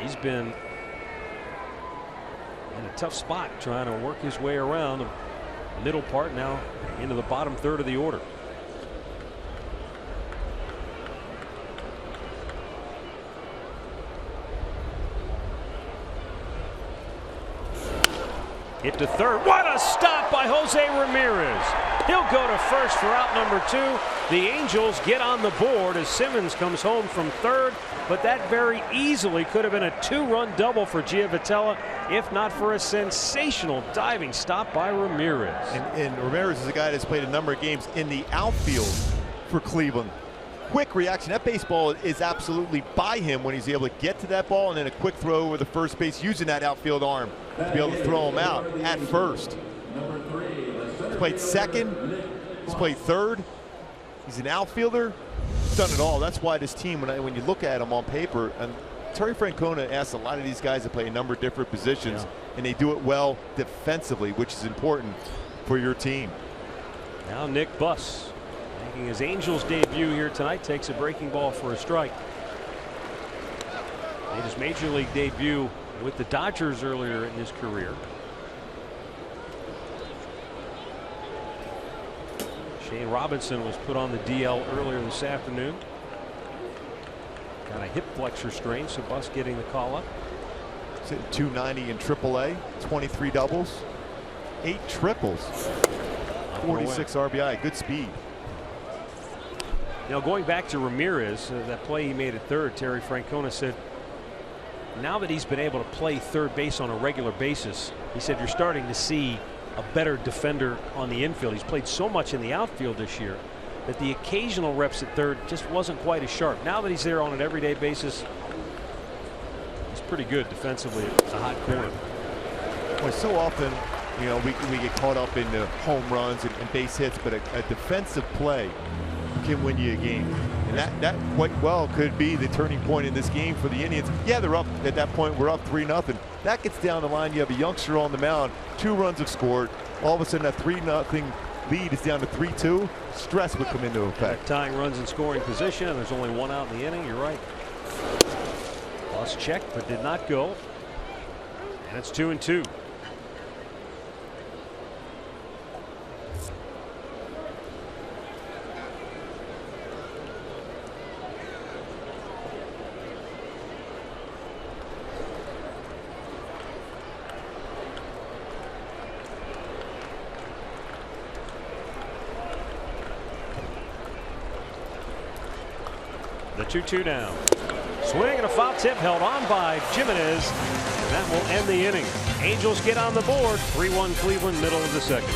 he's been in a tough spot trying to work his way around the middle part, now into the bottom third of the order. Hit to third. What a stop by Jose Ramirez. He'll go to first for out number 2. The Angels get on the board as Simmons comes home from third, but that very easily could have been a 2-run double for Giavotella if not for a sensational diving stop by Ramirez. And Ramirez is a guy that's played a number of games in the outfield for Cleveland. Quick reaction. That baseball is absolutely by him when he's able to get to that ball, and then a quick throw over the first base using that outfield arm to be able to throw him out at first. He's played second. He's played third. He's an outfielder. He's done it all. That's why this team, when you look at him on paper, and Terry Francona asks a lot of these guys to play a number of different positions, and they do it well defensively, which is important for your team. Now Nick Buss, making his Angels debut here tonight, takes a breaking ball for a strike. Made his major league debut with the Dodgers earlier in his career. Shane Robinson was put on the DL earlier this afternoon. Got a hip flexor strain, so Buss getting the call up. He's hitting 290 in AAA, 23 doubles, 8 triples, 46 RBI, good speed. Now going back to Ramirez, that play he made at third, Terry Francona said now that he's been able to play third base on a regular basis, he said you're starting to see a better defender on the infield. He's played so much in the outfield this year that the occasional reps at third just wasn't quite as sharp. Now that he's there on an everyday basis, he's pretty good defensively at the hot corner. Well, so often, you know, we get caught up in the home runs and base hits, but a defensive play can win you a game. And that quite well could be the turning point in this game for the Indians. Yeah, they're up at that point. We're up 3-0. That gets down the line. You have a youngster on the mound. 2 runs have scored. All of a sudden, that 3-0 lead is down to 3-2. Stress would come into effect. Tying runs in scoring position, and there's only 1 out in the inning. You're right. Buss checked, but did not go. And it's 2-2. The 2-2 down. Swing and a foul tip held on by Jimenez. And that will end the inning. Angels get on the board. 3-1 Cleveland, middle of the second.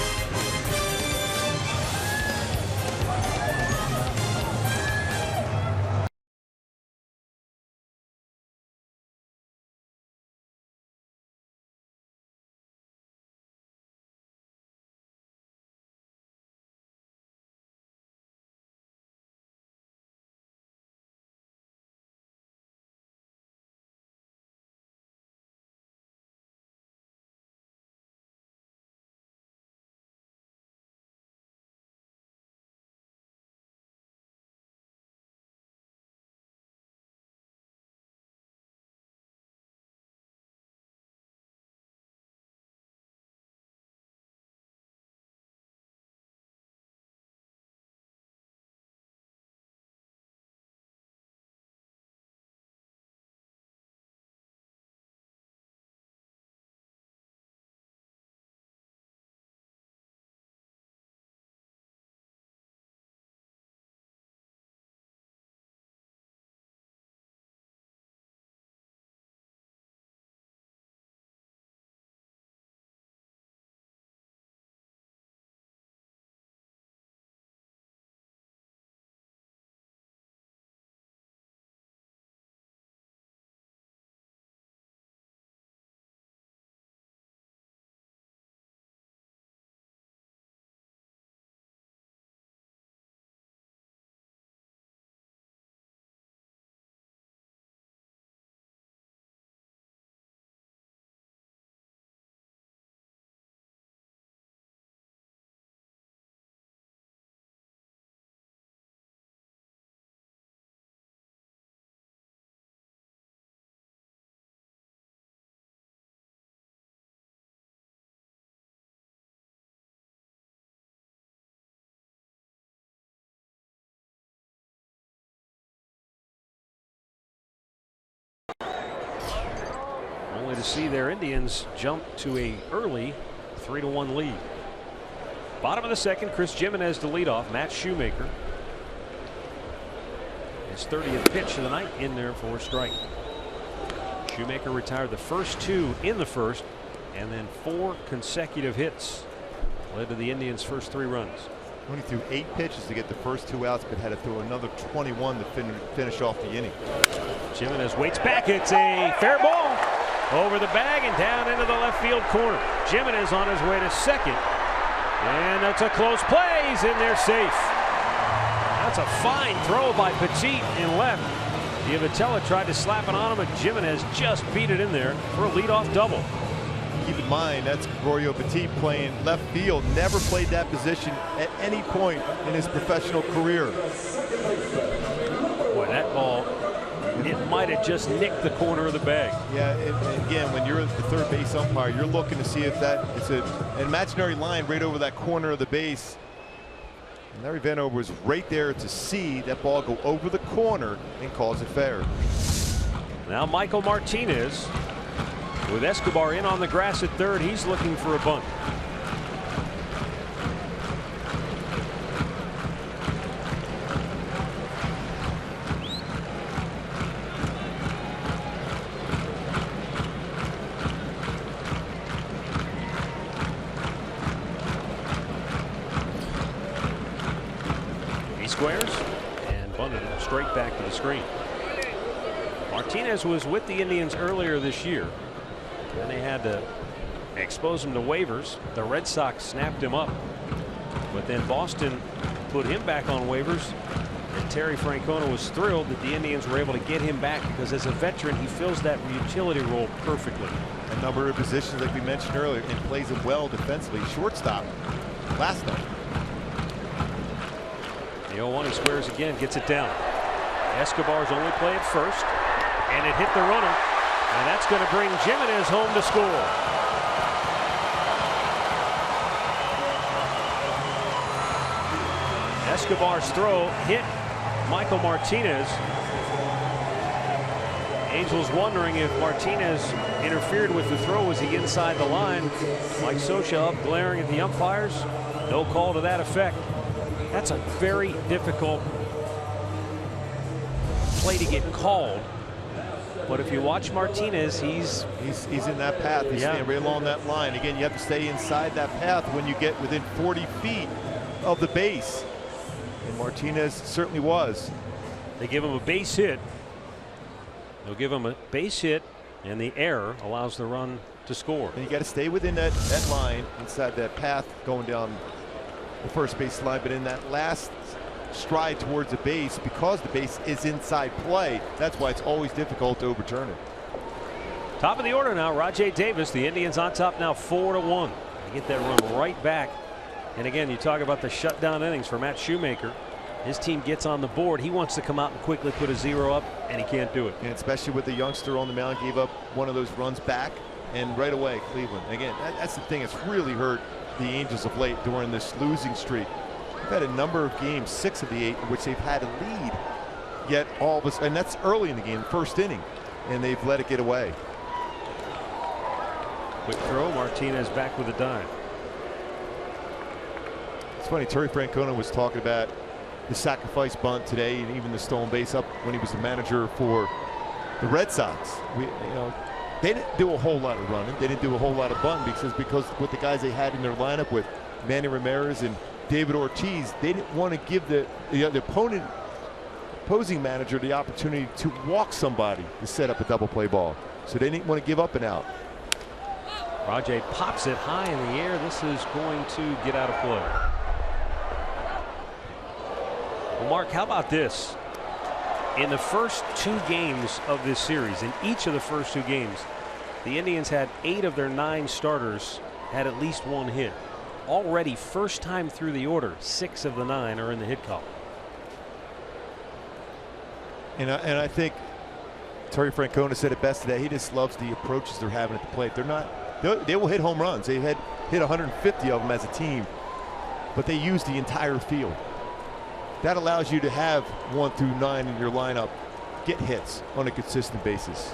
Only to see their Indians jump to a early 3-1 lead. Bottom of the second, Chris Jimenez to lead off. Matt Shoemaker, his 30th pitch of the night, in there for a strike. Shoemaker retired the first 2 in the first, and then 4 consecutive hits led to the Indians' first 3 runs. Only threw 8 pitches to get the first 2 outs, but had to throw another 21 to finish off the inning. Jimenez waits back. It's a fair ball over the bag and down into the left field corner. Jimenez on his way to second, and that's a close play. He's in there safe. That's a fine throw by Petit in left. Diavitella tried to slap it on him, but Jimenez just beat it in there for a leadoff double. Keep in mind, that's Gregorio Petit playing left field. Never played that position at any point in his professional career. Boy, that ball it might have just nicked the corner of the bag. Yeah, and again, when you're the third base umpire, you're looking to see if that it's an imaginary line right over that corner of the base. And Larry Vanover was right there to see that ball go over the corner and calls it fair. Now Michael Martinez with Escobar in on the grass at third. He's looking for a bunt. Squares and bunted it straight back to the screen. Martinez was with the Indians earlier this year. Then they had to expose him to waivers. The Red Sox snapped him up, but then Boston put him back on waivers. And Terry Francona was thrilled that the Indians were able to get him back because as a veteran he fills that utility role perfectly. A number of positions like we mentioned earlier and plays it well defensively. Shortstop last night. The 0-1, he squares again, gets it down. Escobar's only play at first, and it hit the runner, and that's going to bring Jimenez home to score. Escobar's throw hit Michael Martinez. Angels wondering if Martinez interfered with the throw. Was he inside the line? Mike Scioscia up glaring at the umpires. No call to that effect. That's a very difficult play to get called. But if you watch Martinez, he's in that path. He's staying right along that line. Again, you have to stay inside that path when you get within 40 feet of the base. And Martinez certainly was. They give him a base hit. They'll give him a base hit, and the error allows the run to score. And you got to stay within that line, inside that path going down the first base line, but in that last stride towards the base, because the base is inside play, that's why it's always difficult to overturn it. Top of the order now, Rajai Davis. The Indians on top now 4-1. They get that run right back. And again, you talk about the shutdown innings for Matt Shoemaker. His team gets on the board. He wants to come out and quickly put a 0 up, and he can't do it. And especially with the youngster on the mound, gave up one of those runs back, and right away Cleveland. Again, that's the thing that's really hurt the Angels of late during this losing streak. They've had a number of games, 6 of the 8, in which they've had a lead, yet all of us, and that's early in the game, first inning, and they've let it get away. Quick throw, Martinez back with a dive. It's funny, Terry Francona was talking about the sacrifice bunt today, and even the stolen base up when he was the manager for the Red Sox. They didn't do a whole lot of running. They didn't do a whole lot of bunting because with the guys they had in their lineup with Manny Ramirez and David Ortiz, they didn't want to give the opposing manager the opportunity to walk somebody to set up a double play ball. So they didn't want to give up and out. Rajai pops it high in the air. This is going to get out of play. Well, Mark, how about this? In the first 2 games of this series, in each of the first 2 games, the Indians had 8 of their 9 starters had at least 1 hit. Already, first time through the order, 6 of the 9 are in the hit column. And I think Terry Francona said it best today. He just loves the approaches they're having at the plate. They will hit home runs. They had hit 150 of them as a team, but they use the entire field. That allows you to have 1 through 9 in your lineup get hits on a consistent basis.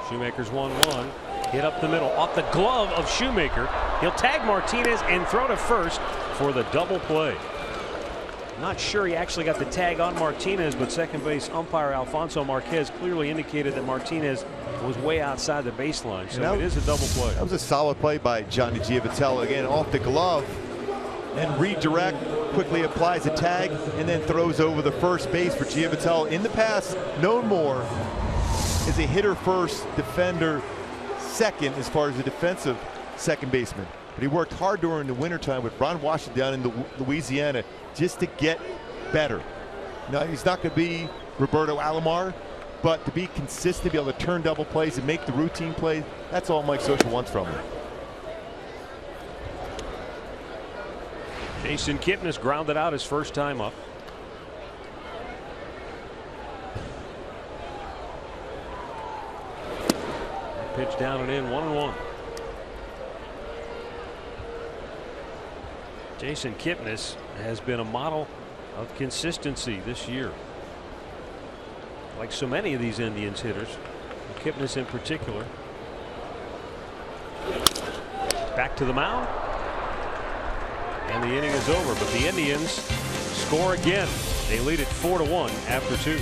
Shoemaker's 1-1. Hit up the middle off the glove of Shoemaker. He'll tag Martinez and throw to first for the double play. Not sure he actually got the tag on Martinez, but second base umpire Alfonso Marquez clearly indicated that Martinez was way outside the baseline. So it is a double play. That was a solid play by Johnny Giavitello. Again, off the glove and redirect, quickly applies a tag, and then throws over the first base for Giavitello. In the past, known more as a hitter first, defender second as far as a defensive second baseman. But he worked hard during the wintertime with Ron Washington down in Louisiana just to get better. Now, he's not going to be Roberto Alomar, but to be consistent, be able to turn double plays and make the routine plays, that's all Mike Scioscia wants from him. Jason Kipnis grounded out his first time up. pitch down and in, 1-1. Jason Kipnis has been a model of consistency this year. Like so many of these Indians hitters, Kipnis in particular. Back to the mound. And the inning is over, but the Indians score again. They lead it 4-1 after 2.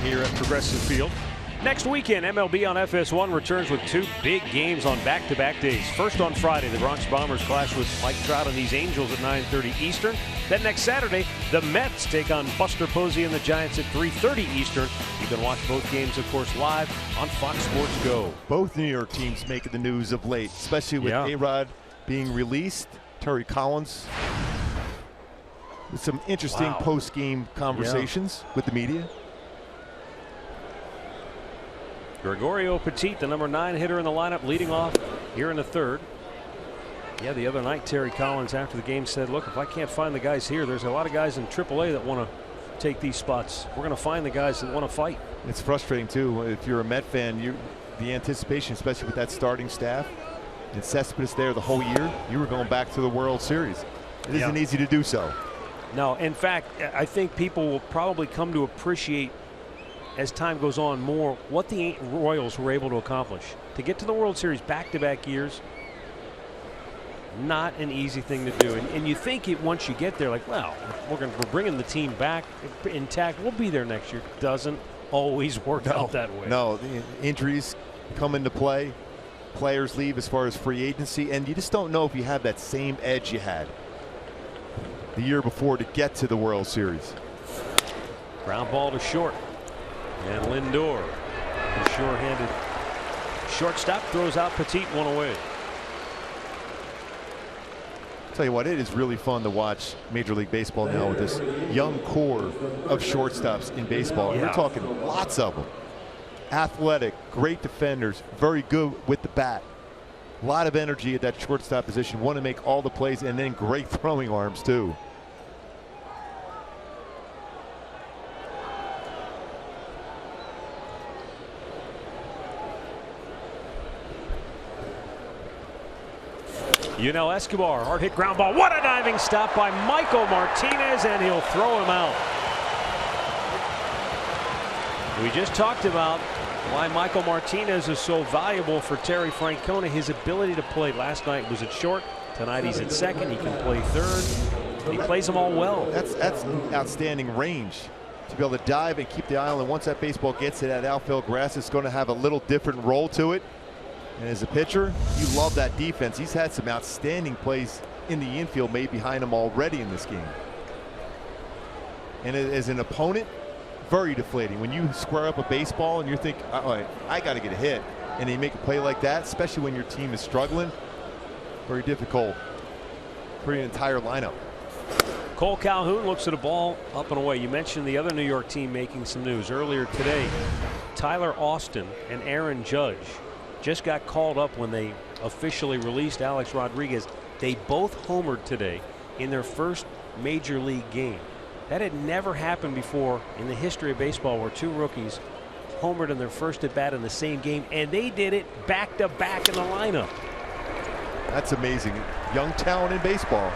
Here at Progressive Field. Next weekend, MLB on FS1 returns with 2 big games on back-to-back days. First on Friday, the Bronx Bombers clash with Mike Trout and these Angels at 9:30 Eastern. Then next Saturday, the Mets take on Buster Posey and the Giants at 3:30 Eastern. You can watch both games, of course, live on Fox Sports Go. Both New York teams making the news of late, especially with A-Rod being released. Terry Collins with some interesting post-game conversations with the media. Gregorio Petit, the number 9 hitter in the lineup, leading off here in the 3rd. Yeah, the other night, Terry Collins, after the game, said, look, if I can't find the guys here, there's a lot of guys in AAA that want to take these spots. We're going to find the guys that want to fight. It's frustrating, too. If you're a Met fan, the anticipation, especially with that starting staff, and Cespedes there the whole year, you were going back to the World Series. It isn't easy to do so. No, in fact, I think people will probably come to appreciate as time goes on more what the Royals were able to accomplish. To get to the World Series back-to-back years, not an easy thing to do. And you think it once you get there, like, well, we're bringing the team back intact. We'll be there next year. Doesn't always work out that way. No, the injuries come into play. Players leave as far as free agency, and you just don't know if you have that same edge you had the year before to get to the World Series. Ground ball to short. And Lindor, the sure-handed shortstop, throws out Petit, 1 away. Tell you what, it is really fun to watch Major League Baseball now with this young core of shortstops in baseball. We're talking lots of them. Athletic, great defenders, very good with the bat. A lot of energy at that shortstop position. Want to make all the plays, and then great throwing arms too. Yunel Escobar, hard hit ground ball. What a diving stop by Michael Martinez, and he'll throw him out. We just talked about why Michael Martinez is so valuable for Terry Francona. His ability to play last night was at short. Tonight he's at second. He can play third. He plays them all well. That's outstanding range to be able to dive and keep the eye on. And once that baseball gets to that outfield grass, it's going to have a little different roll to it. And as a pitcher, you love that defense. He's had some outstanding plays in the infield made behind him already in this game. And as an opponent, very deflating. When you square up a baseball and you're thinking, all right, I got to get a hit, and you make a play like that, especially when your team is struggling, very difficult for your entire lineup. Cole Calhoun looks at a ball up and away. You mentioned the other New York team making some news earlier today. Tyler Austin and Aaron Judge just got called up when they officially released Alex Rodriguez. They both homered today in their first major league game. That had never happened before in the history of baseball, where two rookies homered in their first at bat in the same game, and they did it back to back in the lineup. That's amazing. Young talent in baseball.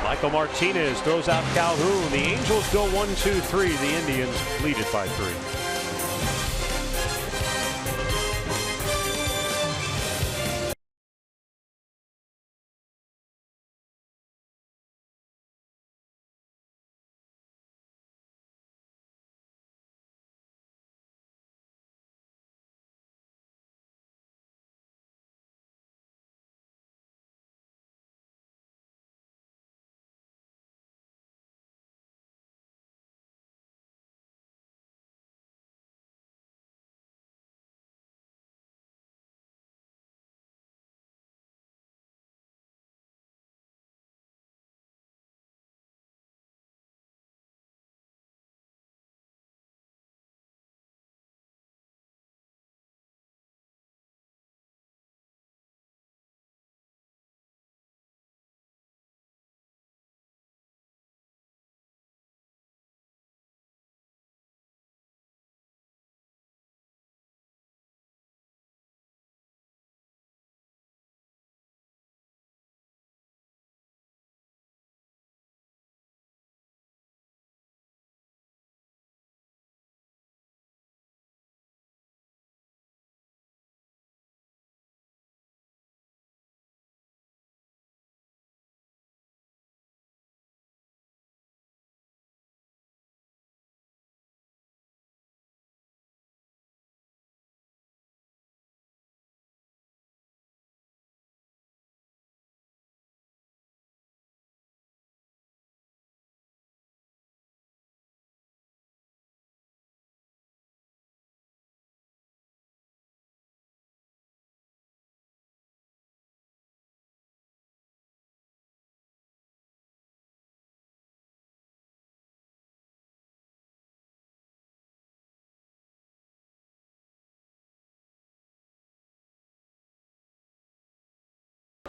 Michael Martinez throws out Calhoun. The Angels go 1-2-3. The Indians lead it by 3.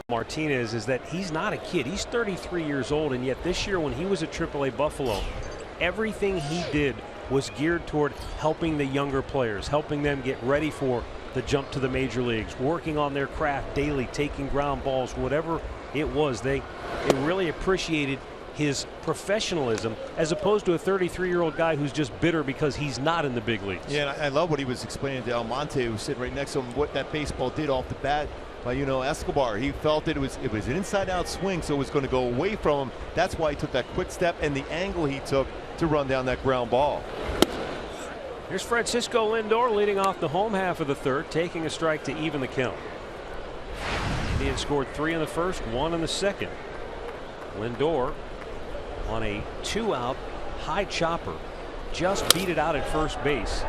Martinez is that he's not a kid. He's 33 years old, and yet this year when he was at AAA Buffalo, everything he did was geared toward helping the younger players, helping them get ready for the jump to the major leagues, working on their craft daily, taking ground balls, whatever it was. They really appreciated his professionalism as opposed to a 33-year-old guy who's just bitter because he's not in the big leagues. Yeah, and I love what he was explaining to Almonte, who was sitting right next to him, what that baseball did off the bat. But, Escobar, he felt it was an inside-out swing, so it was going to go away from him. That's why he took that quick step and the angle he took to run down that ground ball. Here's Francisco Lindor leading off the home half of the third, taking a strike to even the count. Indians scored 3 in the first, 1 in the second. Lindor on a 2-out high chopper just beat it out at first base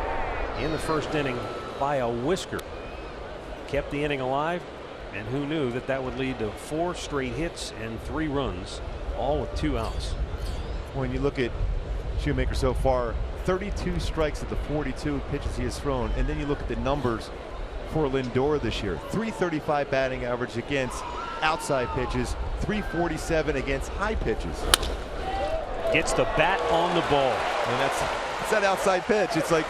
in the first inning by a whisker. Kept the inning alive, and who knew that that would lead to 4 straight hits and 3 runs, all with 2 outs. When you look at Shoemaker so far, 32 strikes at the 42 pitches he has thrown, and then you look at the numbers for Lindor this year. 335 batting average against outside pitches, 347 against high pitches. Gets the bat on the ball. And it's that outside pitch. It's like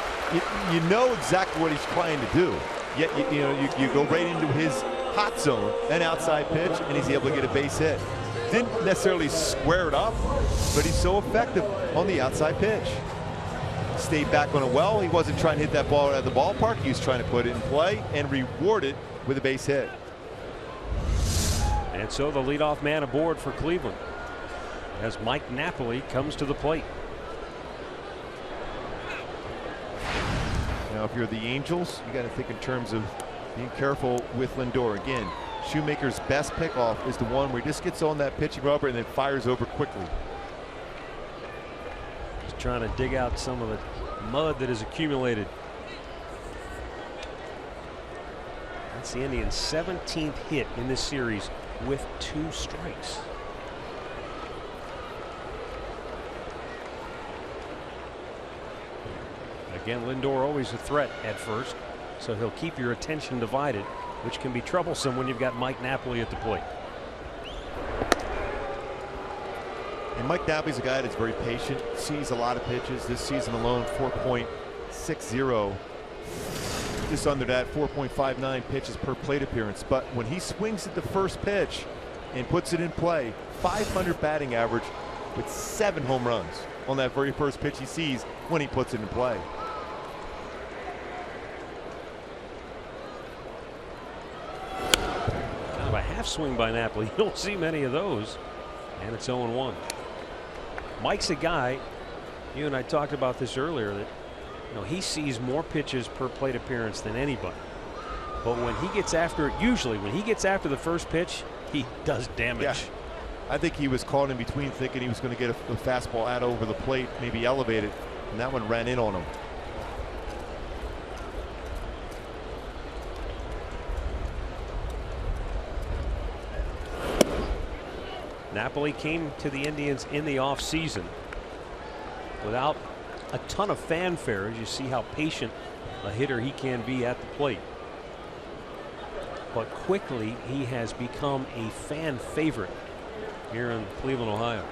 you know exactly what he's trying to do. Yet you go right into his hot zone, an outside pitch, and he's able to get a base hit. Didn't necessarily square it up, but he's so effective on the outside pitch. Stayed back on it well. He wasn't trying to hit that ball out of the ballpark. He was trying to put it in play and reward it with a base hit. And so the leadoff man aboard for Cleveland. as Mike Napoli comes to the plate. Now, if you're the Angels, you got to think in terms of being careful with Lindor. Again, Shoemaker's best pickoff is the one where he just gets on that pitching rubber and then fires over quickly. Just trying to dig out some of the mud that has accumulated. That's the Indians' 17th hit in this series with 2 strikes. Again, Lindor always a threat at first, so he'll keep your attention divided, which can be troublesome when you've got Mike Napoli at the plate. And Mike Napoli's a guy that's very patient, sees a lot of pitches. This season alone, 4.60, just under that, 4.59 pitches per plate appearance. But when he swings at the first pitch and puts it in play, 500 batting average with 7 home runs on that very first pitch he sees when he puts it in play. Kind of a half swing by Napoli. You don't see many of those. And it's 0-1. Mike's a guy, you and I talked about this earlier, that he sees more pitches per plate appearance than anybody. But when he gets after it, usually when he gets after the first pitch, he does damage. Yeah. I think he was caught in between, thinking he was going to get a fastball out over the plate, maybe elevate it, and that one ran in on him. Napoli came to the Indians in the offseason without a ton of fanfare, as you see how patient a hitter he can be at the plate. But quickly he has become a fan favorite here in Cleveland, Ohio.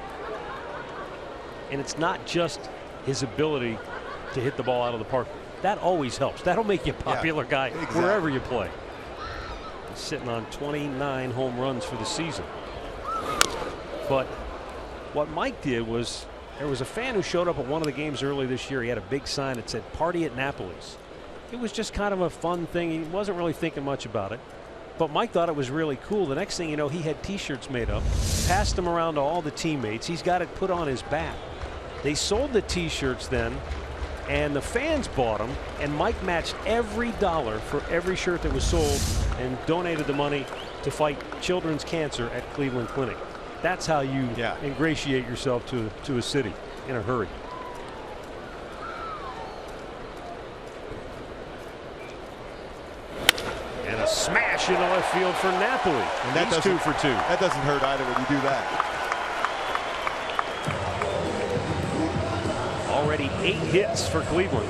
And it's not just his ability to hit the ball out of the park. That always helps. That'll make you a popular guy wherever you play. He's sitting on 29 home runs for the season. But what Mike did was, there was a fan who showed up at one of the games early this year. He had a big sign that said "Party at Napoli's." It was just kind of a fun thing. He wasn't really thinking much about it. But Mike thought it was really cool. The next thing you know, he had T-shirts made up, passed them around to all the teammates. He's got it put on his back. They sold the T-shirts then, and the fans bought them, and Mike matched every dollar for every shirt that was sold and donated the money to fight children's cancer at Cleveland Clinic. That's how you ingratiate yourself to a city in a hurry. And a smash into left field for Napoli. And that's 2 for 2. That doesn't hurt either when you do that. Already 8 hits for Cleveland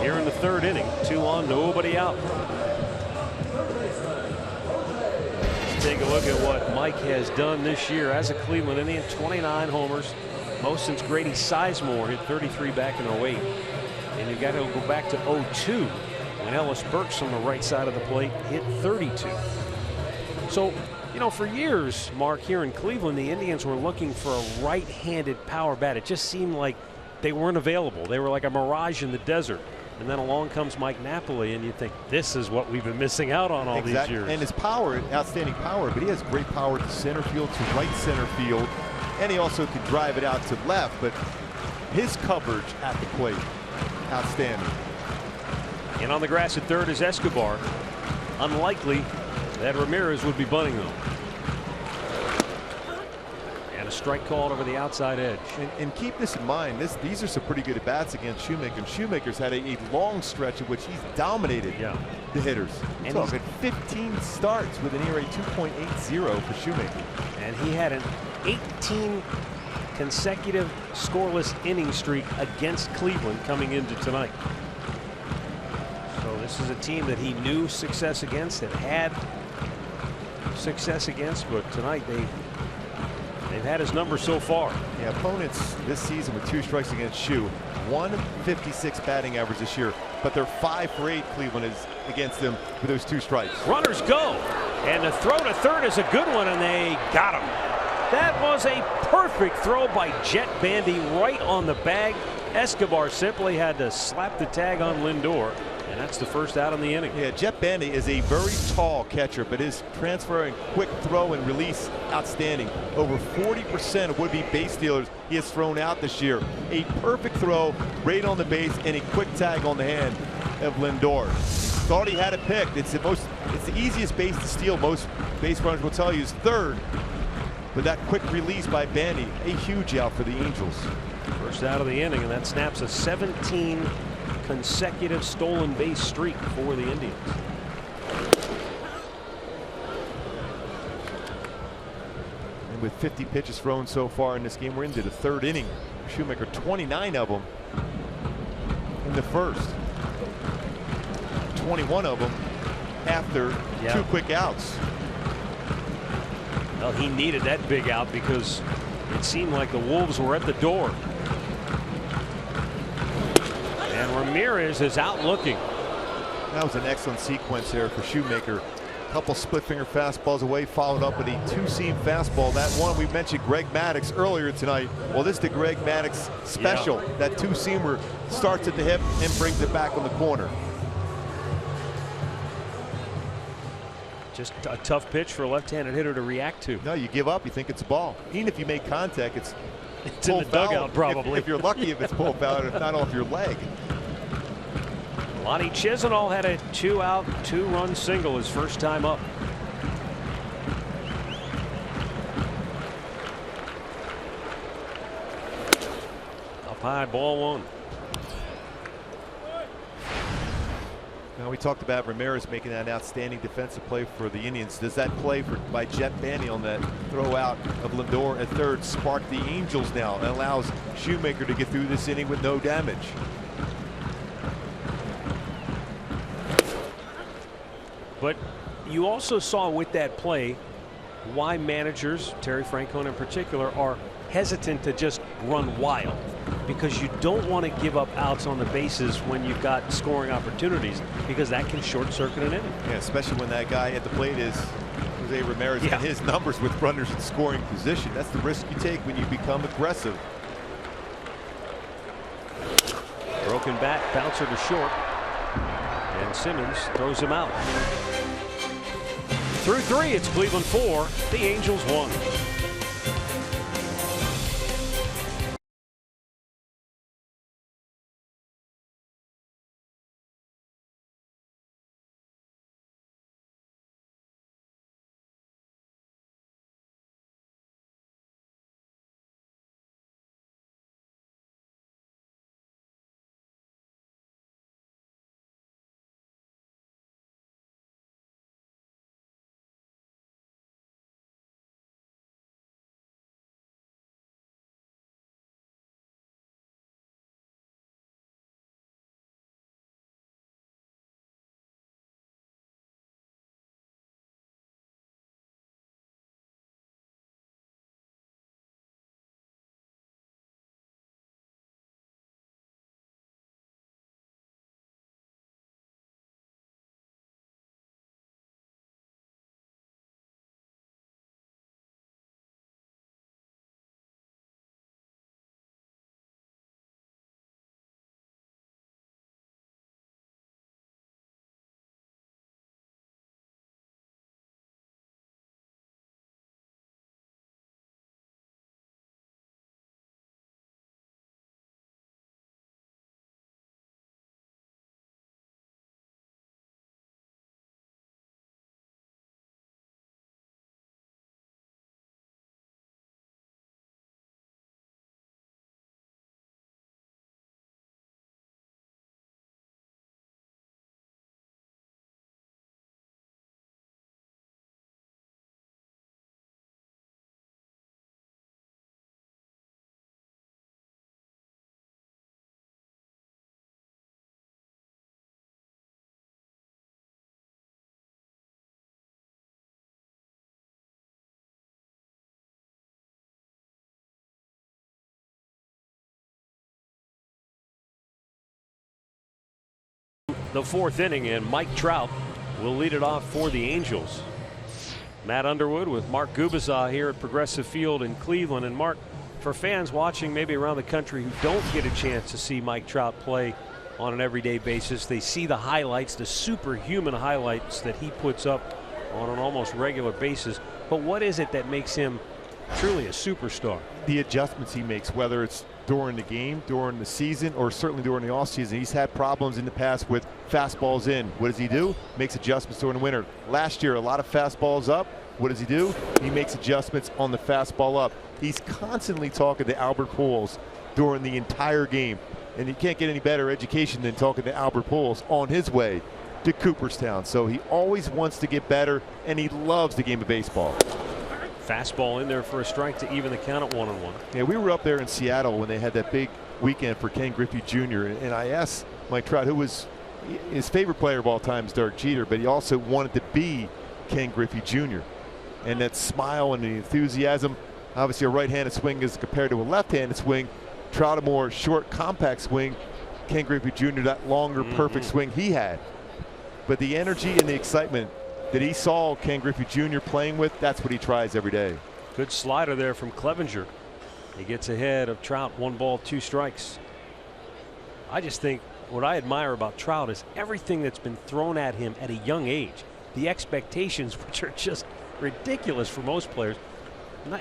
here in the 3rd inning. 2 on, nobody out. Take a look at what Mike has done this year as a Cleveland Indian. 29 homers, most since Grady Sizemore hit 33 back in 08. And you've got to go back to 02 when Ellis Burks on the right side of the plate hit 32. So, for years, Mark, here in Cleveland, the Indians were looking for a right-handed power bat. It just seemed like they weren't available. They were like a mirage in the desert. And then along comes Mike Napoli, and you think, this is what we've been missing out on all these years. And his power, outstanding power, but he has great power to center field, to right center field, and he also could drive it out to left. But his coverage at the plate, outstanding. And on the grass at 3rd is Escobar. Unlikely that Ramirez would be bunting though. A strike called over the outside edge. And keep this in mind, these are some pretty good at-bats against Shoemaker. And Shoemaker's had a long stretch in which he's dominated the hitters. And he's had 15 starts with an ERA 2.80 for Shoemaker. And he had an 18 consecutive scoreless inning streak against Cleveland coming into tonight. So this is a team that he knew success against, that had success against, but tonight they've had his number so far. Yeah, opponents this season with 2 strikes against Shoe, 156 batting average this year, but they're 5 for 8. Cleveland is against them with those 2 strikes. Runners go, and the throw to 3rd is a good one, and they got him. That was a perfect throw by Jet Bandy right on the bag. Escobar simply had to slap the tag on Lindor, And that's the first out in the inning. Yeah, Jett Bandy is a very tall catcher, but his transfer and quick throw and release outstanding. Over 40% of would-be base stealers he has thrown out this year. A perfect throw right on the base and a quick tag on the hand of Lindor. Thought he had it picked. It's the easiest base to steal. Most base runners will tell you is third. But that quick release by Bandy, a huge out for the Angels. First out of the inning, and that snaps a 17 consecutive stolen base streak for the Indians. And with 50 pitches thrown so far in this game, we're into the third inning. Shoemaker, 29 of them in the first. 21 of them after two quick outs. Well, he needed that big out because it seemed like the Wolves were at the door. And Ramirez is out looking. That was an excellent sequence there for Shoemaker. A couple split finger fastballs away, followed up with a two-seam fastball. That one we mentioned Greg Maddux earlier tonight. Well, this is the Greg Maddux special. That two-seamer starts at the hip and brings it back on the corner. Just a tough pitch for a left-handed hitter to react to. No, you give up, you think it's a ball. Even if you make contact, it's in the dugout probably. If you're lucky, if it's pulled foul, if not off your leg. Lonnie Chisenhall had a 2-out, 2-run single his first time up. Up high, ball one. Now, we talked about Ramirez making that outstanding defensive play for the Indians. Does that play by Jett Bandy on that throw out of Lindor at third spark the Angels now and allows Shoemaker to get through this inning with no damage? But you also saw with that play why managers, Terry Francona in particular, are hesitant to just run wild, because you don't want to give up outs on the bases when you've got scoring opportunities, because that can short circuit an inning. Yeah, especially when that guy at the plate is Jose Ramirez and his numbers with runners in scoring position. That's the risk you take when you become aggressive. Broken bat, bouncer to short, and Simmons throws him out. Through 3, it's Cleveland 4, the Angels 1. The 4th inning, and Mike Trout will lead it off for the Angels. Matt Underwood with Mark Gubicza here at Progressive Field in Cleveland. And Mark, for fans watching maybe around the country who don't get a chance to see Mike Trout play on an everyday basis. They see the highlights, the superhuman highlights that he puts up on an almost regular basis. But what is it that makes him truly a superstar? The adjustments he makes, whether it's during the game, during the season, or certainly during the offseason. He's had problems in the past with fastballs in. What does he do? Makes adjustments during the winter. Last year, a lot of fastballs up. What does he do? He makes adjustments on the fastball up. He's constantly talking to Albert Pujols during the entire game. And you can't get any better education than talking to Albert Pujols on his way to Cooperstown. So he always wants to get better, and he loves the game of baseball. Fastball in there for a strike to even the count at 1-1. Yeah, we were up there in Seattle when they had that big weekend for Ken Griffey Jr. And I asked Mike Trout, who was his favorite player of all time is Derek Jeter, but he also wanted to be Ken Griffey Jr. And that smile and the enthusiasm, obviously a right-handed swing as compared to a left-handed swing. Trout a more short, compact swing. Ken Griffey Jr. that longer, perfect swing he had. But the energy and the excitement that he saw Ken Griffey Jr. playing with, that's what he tries every day. Good slider there from Clevenger. He gets ahead of Trout, 1 ball, 2 strikes. I just think what I admire about Trout is everything that's been thrown at him at a young age. The expectations, which are just ridiculous for most players.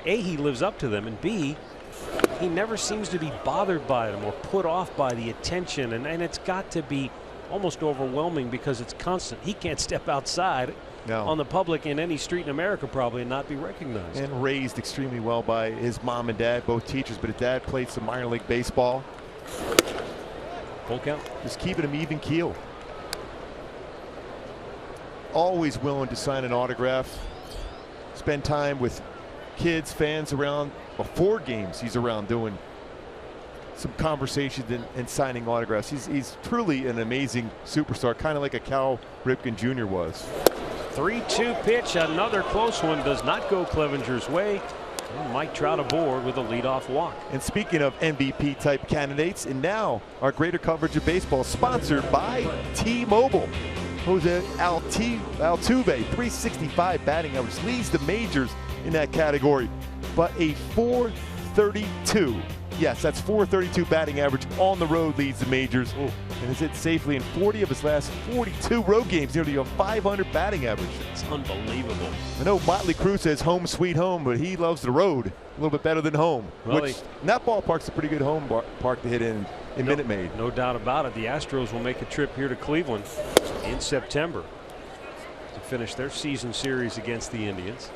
A, he lives up to them, and B, he never seems to be bothered by them or put off by the attention, and it's got to be almost overwhelming because it's constant. He can't step outside on the public in any street in America probably and not be recognized. And raised extremely well by his mom and dad, both teachers, but his dad played some minor league baseball. Full count. Just keeping him even keel. Always willing to sign an autograph. Spend time with kids, fans around. Before games, he's around doing some conversations and signing autographs. He's truly an amazing superstar, kind of like a Cal Ripken Jr. was. 3-2 pitch, another close one, does not go Clevenger's way. And Mike Trout aboard with a leadoff walk. And speaking of MVP type candidates, and now our greater coverage of baseball sponsored by T-Mobile. Jose Altuve, 365 batting average, leads the majors in that category, but a 432. Yes, that's 432 batting average on the road leads the majors. And has hit safely in 40 of his last 42 road games, nearly a 500 batting average. It's unbelievable. I know Motley Crue says home sweet home, but he loves the road a little bit better than home. Well, which that ballpark's a pretty good home park to hit in Minute Maid. No doubt about it. The Astros will make a trip here to Cleveland in September to finish their season series against the Indians.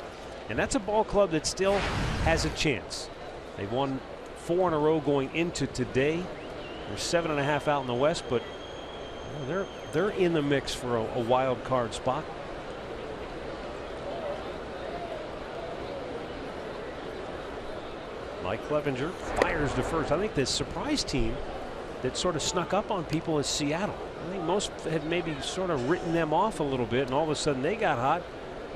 And that's a ball club that still has a chance. They've won 4 in a row going into today. They're 7.5 out in the West, but they're in the mix for a wild card spot. Mike Clevenger fires to first. I think the surprise team that sort of snuck up on people is Seattle. I think most had maybe sort of written them off a little bit, and all of a sudden they got hot.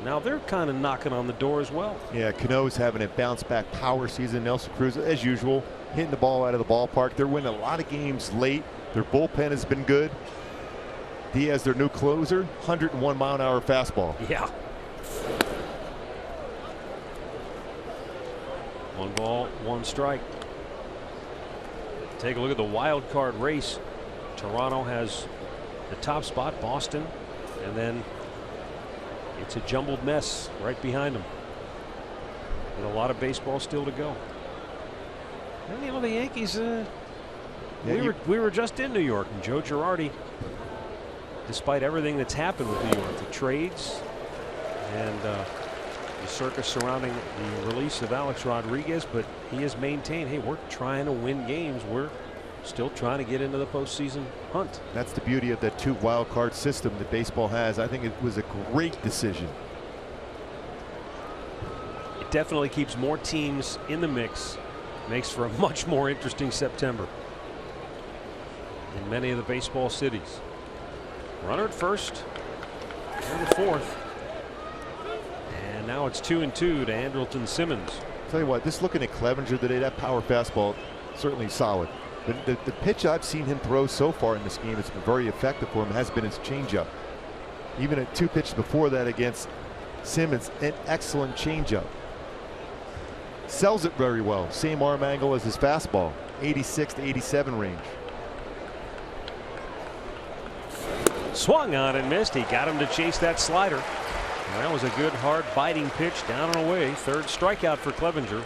Now they're kind of knocking on the door as well. Yeah, Cano's having a bounce back power season. Nelson Cruz, as usual, hitting the ball out of the ballpark. They're winning a lot of games late. Their bullpen has been good. Diaz, their new closer, 101 mile an hour fastball. Yeah. 1 ball, 1 strike. Take a look at the wild card race. Toronto has the top spot, Boston, and then it's a jumbled mess right behind them. And a lot of baseball still to go. And you know, the Yankees, we were just in New York, and Joe Girardi, despite everything that's happened with New York, the trades and the circus surrounding the release of Alex Rodriguez, but he has maintained, hey, we're trying to win games. We're still trying to get into the postseason hunt. That's the beauty of that 2 wild card system that baseball has. I think it was a great decision. It definitely keeps more teams in the mix. Makes for a much more interesting September in many of the baseball cities. Runner at first, and the 4th. And now it's 2-2 to Andrelton Simmons. Tell you what, just looking at Clevenger today, that power fastball certainly solid. But the pitch I've seen him throw so far in this game, it's been very effective for him, has been his changeup. Even at 2 pitches before that against Simmons, an excellent changeup. Sells it very well. Same arm angle as his fastball, 86 to 87 range. Swung on and missed. He got him to chase that slider. And that was a good, hard, biting pitch down and away. Third strikeout for Clevenger.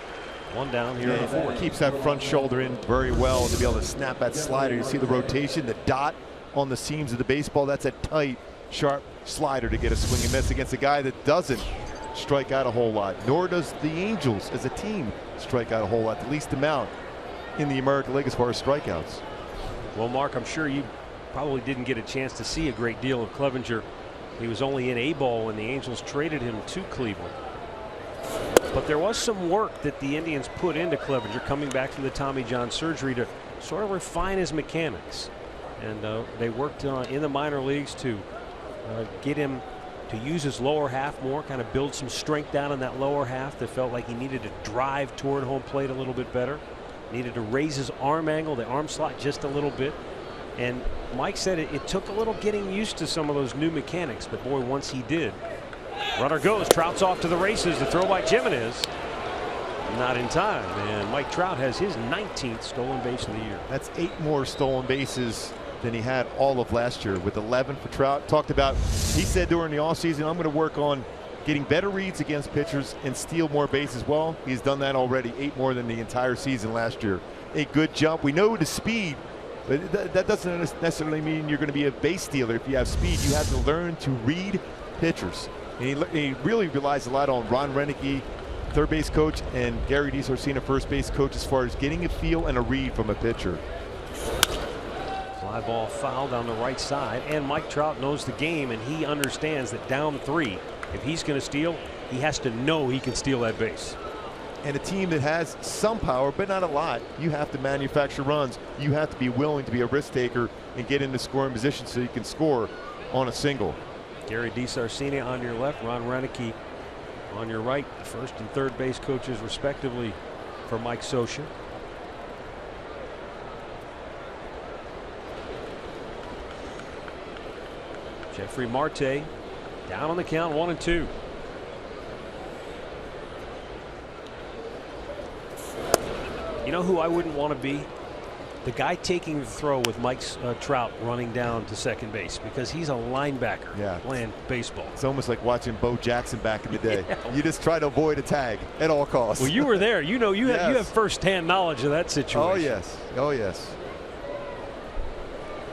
One down here in the fourth. Keeps that front shoulder in very well to be able to snap that slider. You see the rotation, the dot on the seams of the baseball. That's a tight, sharp slider to get a swing and miss against a guy that doesn't strike out a whole lot. Nor does the Angels as a team strike out a whole lot. The least amount in the American League as far as strikeouts. Well, Mark, I'm sure you probably didn't get a chance to see a great deal of Clevenger. He was only in A-ball when the Angels traded him to Cleveland. But there was some work that the Indians put into Clevenger coming back from the Tommy John surgery to sort of refine his mechanics. And they worked in the minor leagues to get him to use his lower half more, kind of build some strength down in that lower half. That felt like he needed to drive toward home plate a little bit better. Needed to raise his arm angle, the arm slot just a little bit. And Mike said it took a little getting used to some of those new mechanics, but boy, once he did. Runner goes, Trout's off to the races. The throw by Jimenez. Not in time, and Mike Trout has his 19th stolen base of the year. That's 8 more stolen bases than he had all of last year, with 11 for Trout. Talked about, he said during the offseason, I'm going to work on getting better reads against pitchers and steal more bases. Well, he's done that already, 8 more than the entire season last year. A good jump. We know the speed, but that doesn't necessarily mean you're going to be a base stealer. If you have speed, you have to learn to read pitchers. And he really relies a lot on Ron Renicky, third base coach, and Gary DiSorcina, first base coach, as far as getting a feel and a read from a pitcher. Fly ball fouled on the right side, and Mike Trout knows the game, and he understands that down 3, if he's going to steal, he has to know he can steal that base. And a team that has some power, but not a lot, you have to manufacture runs. You have to be willing to be a risk taker and get into scoring position so you can score on a single. Gary DiSorcina on your left, Ron Renicky on your right, the first and third base coaches respectively for Mike Scioscia. Jeffrey Marte down on the count, 1-2. You know who I wouldn't want to be? The guy taking the throw with Mike Trout running down to second base, because he's a linebacker playing baseball. It's almost like watching Bo Jackson back in the day. You just try to avoid a tag at all costs. Well, you were there. You know, you have firsthand knowledge of that situation. Oh, yes. Oh, yes.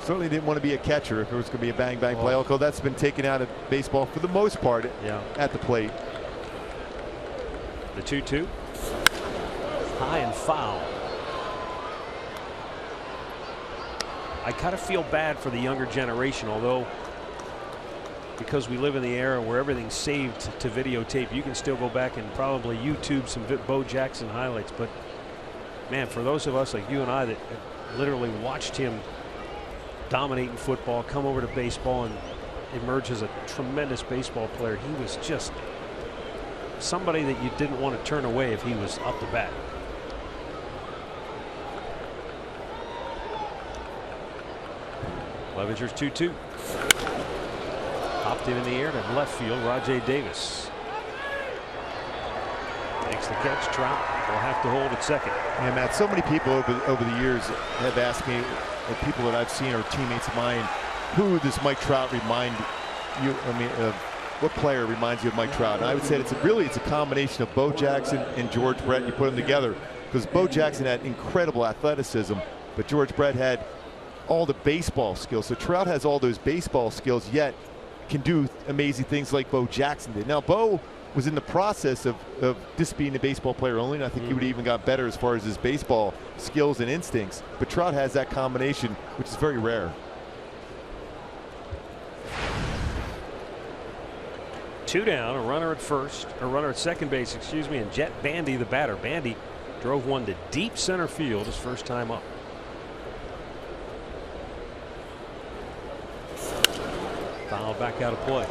Certainly didn't want to be a catcher if it was going to be a bang-bang play, although that's been taken out of baseball for the most part at the plate. The 2-2. High and foul. I kind of feel bad for the younger generation, although because we live in the era where everything's saved to videotape, you can still go back and probably YouTube some Bo Jackson highlights. But man, for those of us like you and I that literally watched him dominate in football, come over to baseball and emerge as a tremendous baseball player, he was just somebody that you didn't want to turn away if he was up to bat. Clevenger's 2-2. Popped it in the air to left field. Rajai Davis makes the catch. Trout will have to hold at second. Yeah, Matt, so many people over the years have asked me, the people that I've seen are teammates of mine, who does Mike Trout remind you, what player reminds you of Mike Trout? And I would say it's a combination of Bo Jackson and George Brett. You put them together because Bo Jackson had incredible athleticism, but George Brett had all the baseball skills. So Trout has all those baseball skills, yet can do amazing things like Bo Jackson did. Now, Bo was in the process of just being a baseball player only, and I think he would have even got better as far as his baseball skills and instincts. But Trout has that combination, which is very rare. 2 down, a runner at second base, excuse me, and Jet Bandy, the batter. Bandy drove one to deep center field his first time up. Foul back out of play.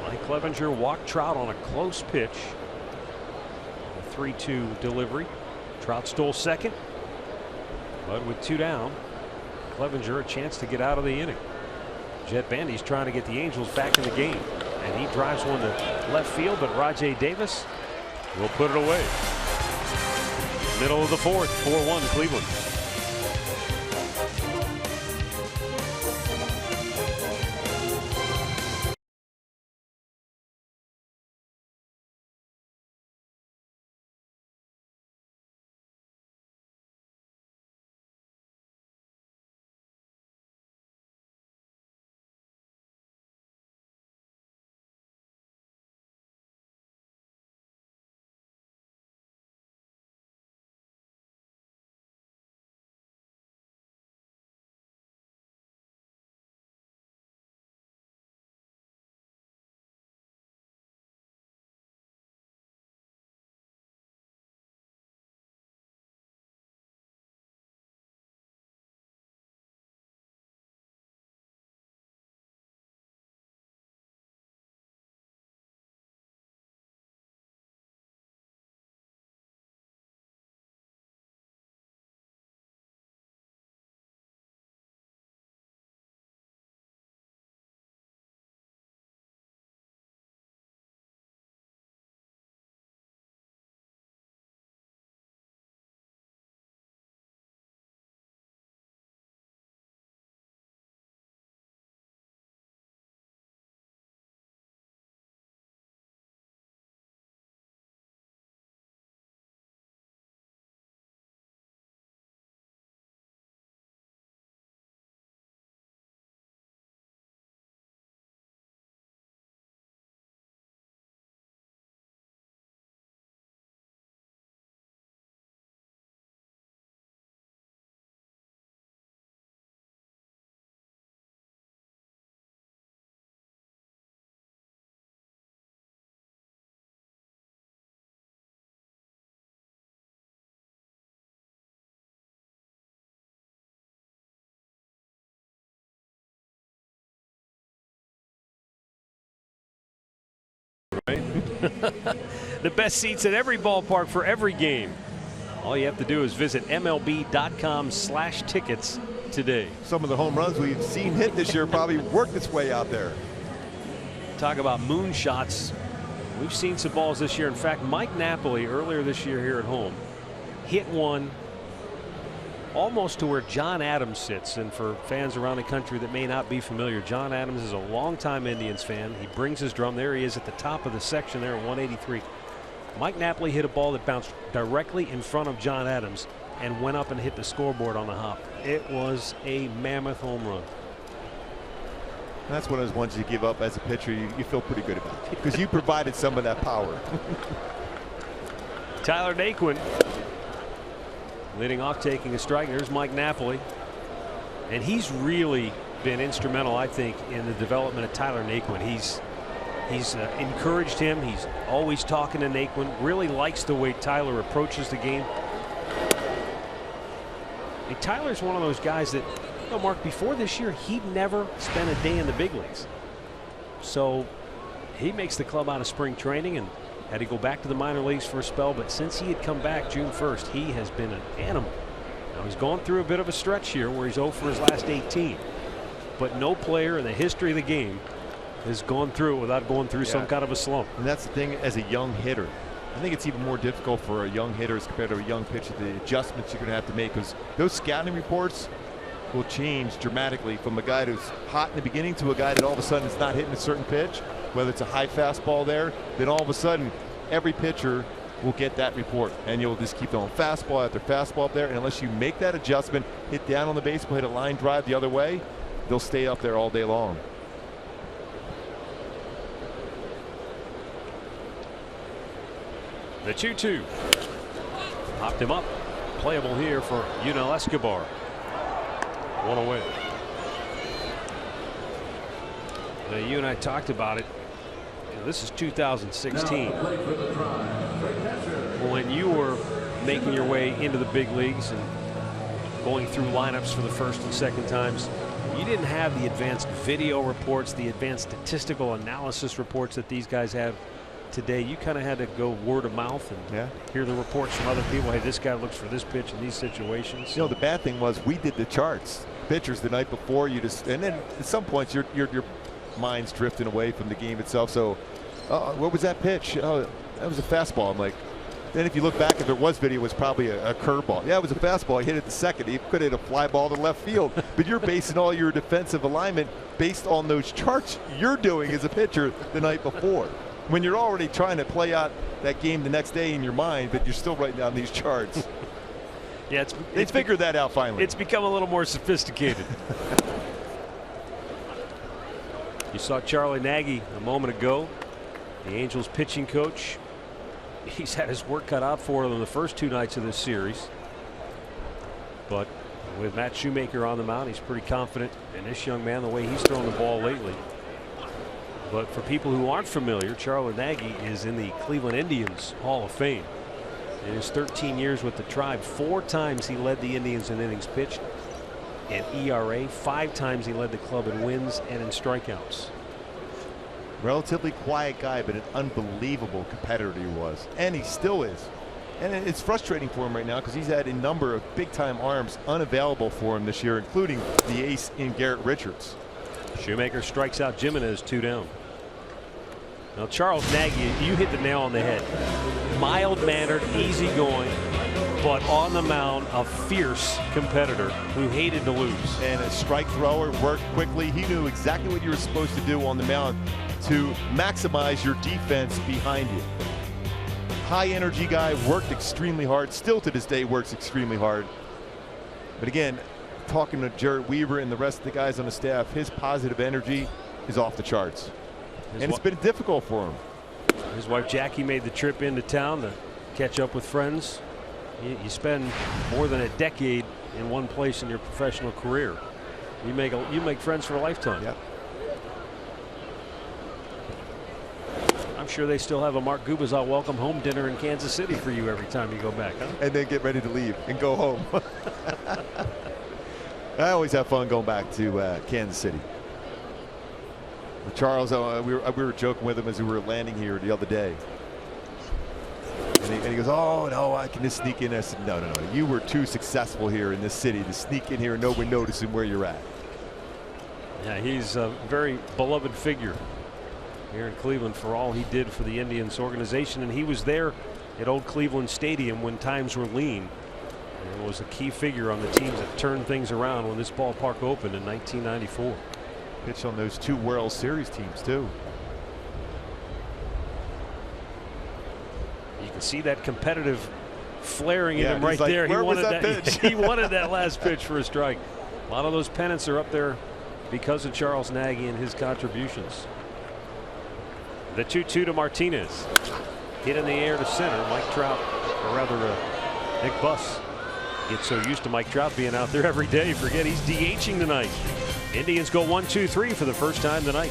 Mike Clevenger walked Trout on a close pitch. A 3-2 delivery. Trout stole second, but with 2 down, Clevenger a chance to get out of the inning. Jett Bandy's trying to get the Angels back in the game, and he drives one to left field, but Rajai Davis will put it away. Middle of the fourth, 4-1 Cleveland. The best seats at every ballpark for every game. All you have to do is visit MLB.com/tickets today. Some of the home runs we've seen hit this year probably worked its way out there. Talk about moonshots. We've seen some balls this year. In fact, Mike Napoli earlier this year here at home hit one almost to where John Adams sits. And for fans around the country that may not be familiar, John Adams is a longtime Indians fan. He brings his drum. There he is at the top of the section there at 183. Mike Napoli hit a ball that bounced directly in front of John Adams and went up and hit the scoreboard on the hop. It was a mammoth home run. That's one of those ones you give up as a pitcher. You feel pretty good about because you provided some of that power. Tyler Naquin leading off, taking a strike. There's Mike Napoli, and he's really been instrumental, I think, in the development of Tyler Naquin. He's encouraged him. He's always talking to Naquin. Really likes the way Tyler approaches the game. And Tyler's one of those guys that, you know, Mark, before this year, he'd never spent a day in the big leagues. So he makes the club out of spring training and had to go back to the minor leagues for a spell. But since he had come back June 1st, he has been an animal. Now he's gone through a bit of a stretch here where he's 0 for his last 18. But no player in the history of the game has gone through it without going through some kind of a slump. And that's the thing, as a young hitter, I think it's even more difficult for a young hitter as compared to a young pitcher, the adjustments you're going to have to make, because those scouting reports will change dramatically from a guy who's hot in the beginning to a guy that all of a sudden is not hitting a certain pitch, whether it's a high fastball there, then all of a sudden every pitcher will get that report, and you'll just keep throwing fastball after fastball up there, and unless you make that adjustment, hit down on the baseball, hit a line drive the other way, they'll stay up there all day long. The 2-2. Hopped him up. Playable here for Yunel Escobar. One away. Now, you and I talked about it. You know, this is 2016. When you were making your way into the big leagues and going through lineups for the first and second times, you didn't have the advanced video reports, the advanced statistical analysis reports that these guys have today, you kind of had to go word of mouth and hear the reports from other people. Hey, this guy looks for this pitch in these situations. You know, the bad thing was we did the charts, pitchers the night before. You just, and then at some points your mind's drifting away from the game itself. So, what was that pitch? Oh, that was a fastball. I'm like. Then if you look back, if there was video, it was probably a curveball. Yeah, it was a fastball. He hit it the second. He could have hit a fly ball to left field. But you're basing all your defensive alignment based on those charts you're doing as a pitcher the night before. When you're already trying to play out that game the next day in your mind, but you're still writing down these charts. Yeah, it's figured that out finally. It's become a little more sophisticated. You saw Charlie Nagy a moment ago, the Angels pitching coach. He's had his work cut out for him in the first 2 nights of this series. But with Matt Shoemaker on the mound, he's pretty confident in this young man, the way he's thrown the ball lately. But for people who aren't familiar, Charlie Nagy is in the Cleveland Indians Hall of Fame. In his 13 years with the Tribe, 4 times he led the Indians in innings pitched and ERA. 5 times he led the club in wins and in strikeouts. Relatively quiet guy, but an unbelievable competitor he was, and he still is. And it's frustrating for him right now because he's had a number of big-time arms unavailable for him this year, including the ace in Garrett Richards. Shoemaker strikes out Jimenez, 2 down. Now Charles Nagy, you hit the nail on the head. Mild-mannered, easygoing, but on the mound a fierce competitor who hated to lose. And a strike thrower, worked quickly. He knew exactly what you were supposed to do on the mound to maximize your defense behind you. High energy guy, worked extremely hard, still to this day works extremely hard. But again, talking to Jared Weaver and the rest of the guys on the staff, his positive energy is off the charts. And it's been difficult for him. His wife Jackie made the trip into town to catch up with friends. You spend more than a decade in one place in your professional career. You make friends for a lifetime. Yep. I'm sure they still have a Mark Gubicza welcome home dinner in Kansas City for you every time you go back, huh? And then get ready to leave and go home. I always have fun going back to Kansas City. Charles, we were joking with him as we were landing here the other day. And he goes, oh, no, I can just sneak in. I said, no. You were too successful here in this city to sneak in here and no one noticing where you're at. Yeah, he's a very beloved figure here in Cleveland for all he did for the Indians organization. And he was there at Old Cleveland Stadium when times were lean. And was a key figure on the teams that turned things around when this ballpark opened in 1994. Pitched on those 2 World Series teams, too. You can see that competitive flaring in him right like, there. He wanted that pitch. He wanted that last pitch for a strike. A lot of those pennants are up there because of Charles Nagy and his contributions. The 2-2 to Martinez. Hit in the air to center. Mike Trout, or rather Nick Buss, gets so used to Mike Trout being out there every day, forget he's DHing tonight. Indians go 1-2-3 for the first time tonight.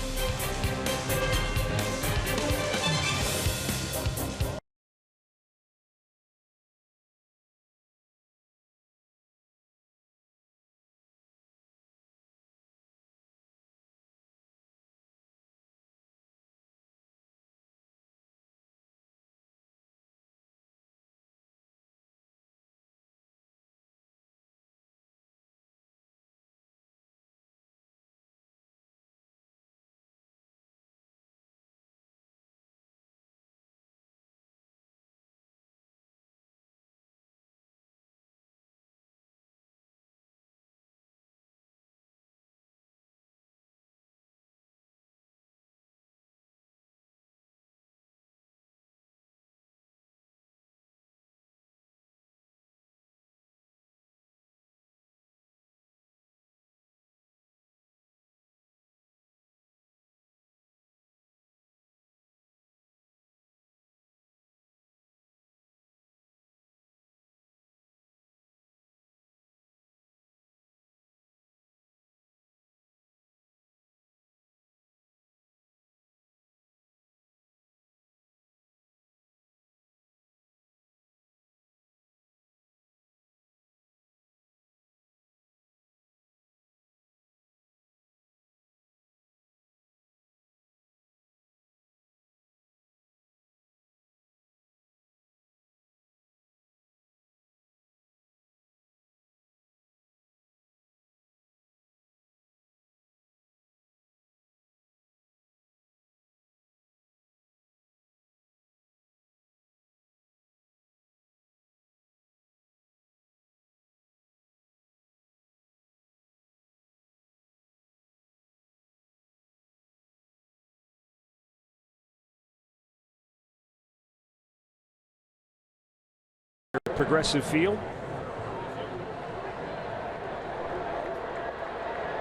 at Progressive Field.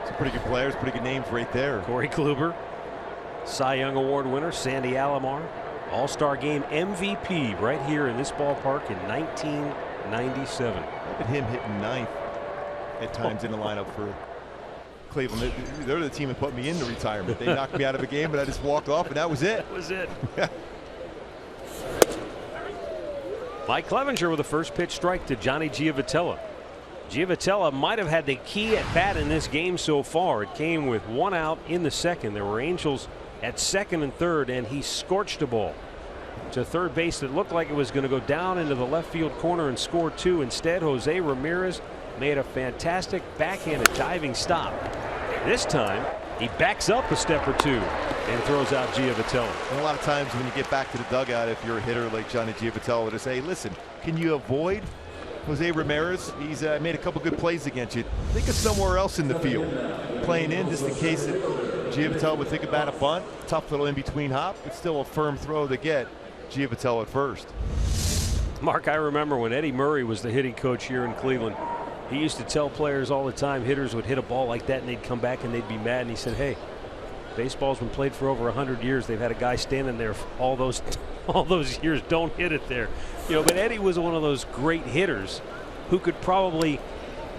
Some pretty good players, pretty good names right there. Corey Kluber, Cy Young Award winner Sandy Alomar, All-Star Game MVP right here in this ballpark in 1997. Look at him hitting ninth at times in the lineup for Cleveland. They're the team that put me into retirement. They knocked me out of a game, but I just walked off, and that was it. That was it. Mike Clevenger with a first pitch strike to Johnny Giavotella. Giavotella might have had the key at bat in this game so far. It came with one out in the second. There were Angels at second and third, and he scorched a ball to third base that looked like it was going to go down into the left field corner and score two. Instead, Jose Ramirez made a fantastic backhanded diving stop. This time, he backs up a step or two and throws out Giavotella. And a lot of times when you get back to the dugout, if you're a hitter like Johnny Giavotella, to say, listen, can you avoid Jose Ramirez? He's made a couple good plays against you. Think of somewhere else in the field playing in, just in case that Giavotella would think about a bunt. Tough little in-between hop, but still a firm throw to get Giavotella at first. Mark, I remember when Eddie Murray was the hitting coach here in Cleveland. He used to tell players all the time, hitters would hit a ball like that and they'd come back and they'd be mad. And he said, hey, baseball's been played for over 100 years. They've had a guy standing there all those years. Don't hit it there. You know, but Eddie was one of those great hitters who could probably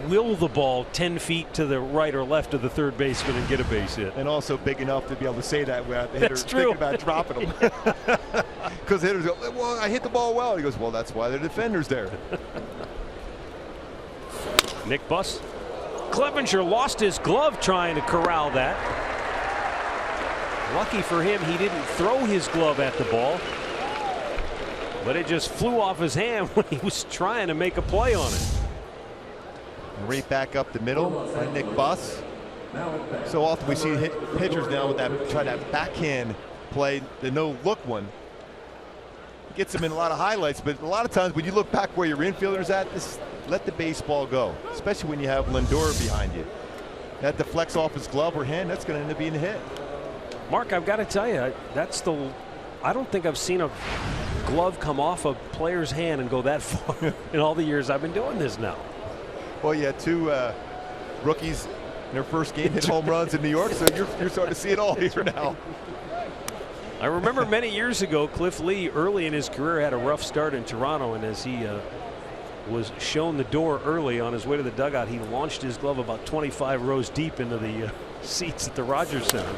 will the ball 10 feet to the right or left of the third baseman and get a base hit. And also big enough to be able to say that without the hitter true. thinking about dropping them. Because the hitters go, well, I hit the ball well. He goes, well, that's why the defender's there. Nick Buss. Clevenger lost his glove trying to corral that. Lucky for him, he didn't throw his glove at the ball, but it just flew off his hand when he was trying to make a play on it. And right back up the middle by Nick Buss. So often we see pitchers now with that try that backhand play, the no look one. Gets them in a lot of highlights, but a lot of times when you look back where your infielder's at, just let the baseball go, especially when you have Lindor behind you. That deflects off his glove or hand, that's going to end up being a hit. Mark, I've got to tell you, I don't think I've seen a glove come off a player's hand and go that far in all the years I've been doing this now. Well, you had two rookies in their first game hit home runs in New York, so you're starting to see it all here now. I remember many years ago, Cliff Lee, early in his career, had a rough start in Toronto, and as he was shown the door early on his way to the dugout, he launched his glove about 25 rows deep into the seats at the Rogers Center.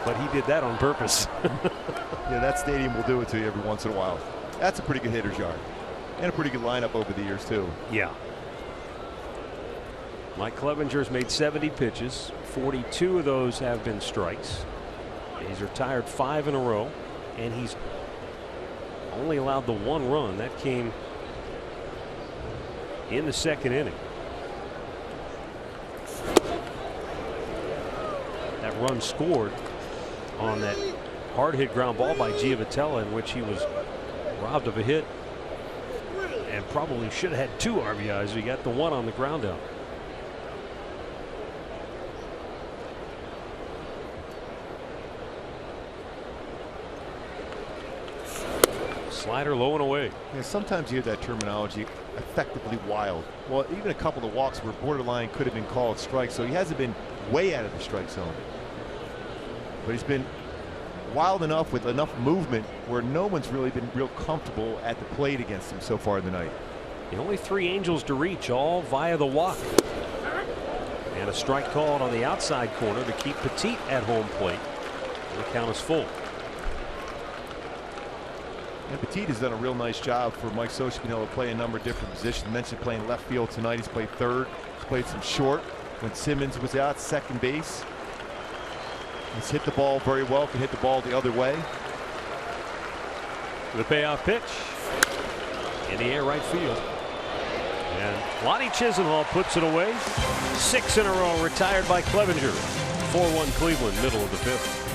But he did that on purpose. Yeah, that stadium will do it to you every once in a while. That's a pretty good hitter's yard. And a pretty good lineup over the years, too. Yeah. Mike Clevenger's made 70 pitches. 42 of those have been strikes. He's retired 5 in a row, and he's only allowed the one run. That came in the second inning. That run scored on that hard hit ground ball by Giavotella, in which he was robbed of a hit and probably should have had 2 RBIs. He got the one on the ground out. Slider low and away. Yeah, sometimes you hear that terminology, effectively wild. Well, even a couple of walks were borderline could have been called strikes, so he hasn't been way out of the strike zone. But he's been wild enough with enough movement where no one's really been real comfortable at the plate against him so far in the night. The only 3 Angels to reach, all via the walk. And a strike called on the outside corner to keep Petit at home plate. The count is full. And Petit has done a real nice job for Mike Scioscia being able to play a number of different positions. I mentioned playing left field tonight. He's played third. He's played some short when Simmons was out, second base. He's hit the ball very well. Can hit the ball the other way. The payoff pitch in the air right field. And Lonnie Chisenhall puts it away. 6 in a row retired by Clevenger. 4-1 Cleveland, middle of the 5th.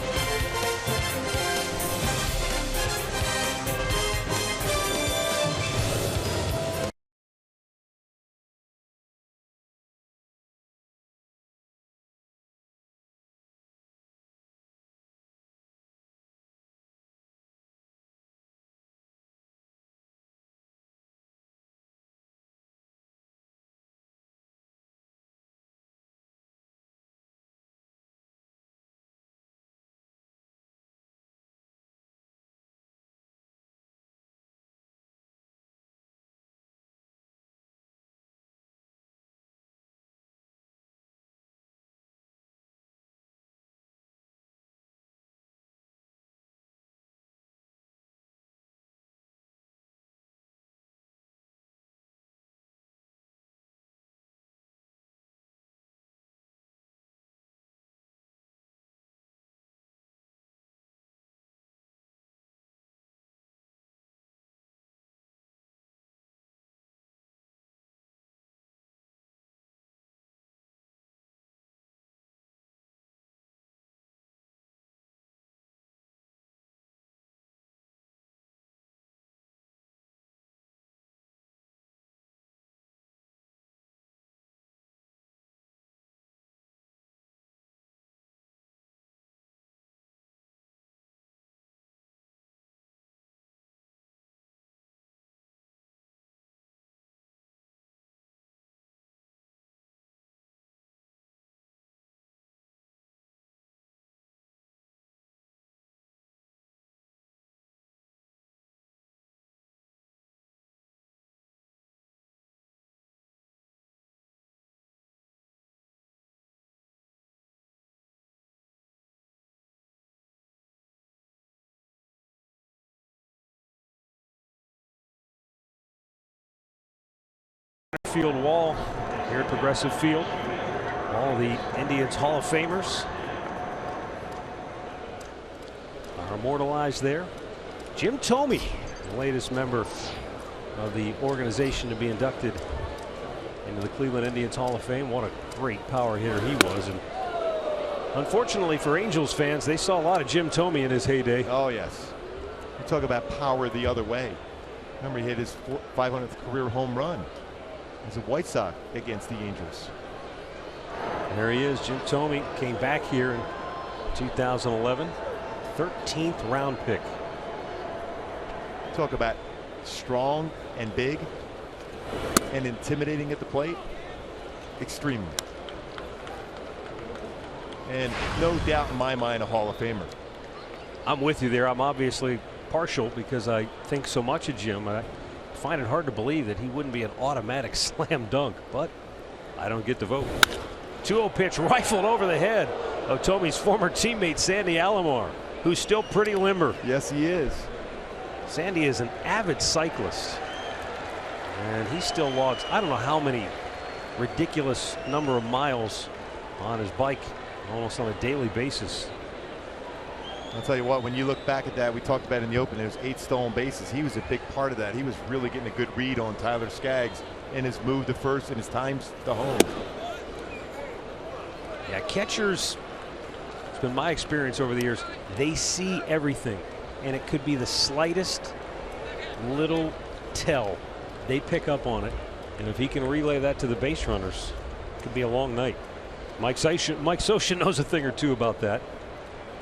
infield wall here at Progressive Field. All the Indians Hall of Famers are immortalized there. Jim Thome, the latest member of the organization to be inducted into the Cleveland Indians Hall of Fame. What a great power hitter he was. And unfortunately for Angels fans, they saw a lot of Jim Thome in his heyday. Oh, yes. You talk about power the other way. Remember, he hit his 500th career home run as a White Sox against the Angels. There he is. Jim Thome came back here in 2011. 13th round pick. Talk about strong and big and intimidating at the plate. Extremely. And no doubt in my mind, a Hall of Famer. I'm with you there. I'm obviously partial because I think so much of Jim. I find it hard to believe that he wouldn't be an automatic slam dunk, but I don't get the vote. 2-0 pitch rifled over the head of Thome's former teammate Sandy Alomar, who's still pretty limber. Yes, he is. Sandy is an avid cyclist, and he still logs I don't know how many ridiculous number of miles on his bike almost on a daily basis. I'll tell you what, when you look back at that, we talked about in the open, there's 8 stolen bases. He was a big part of that. He was really getting a good read on Tyler Skaggs and his move to first and his times to home. Yeah, catchers, it's been my experience over the years, they see everything, and it could be the slightest little tell. They pick up on it, and if he can relay that to the base runners, it could be a long night. Mike Scioscia knows a thing or two about that.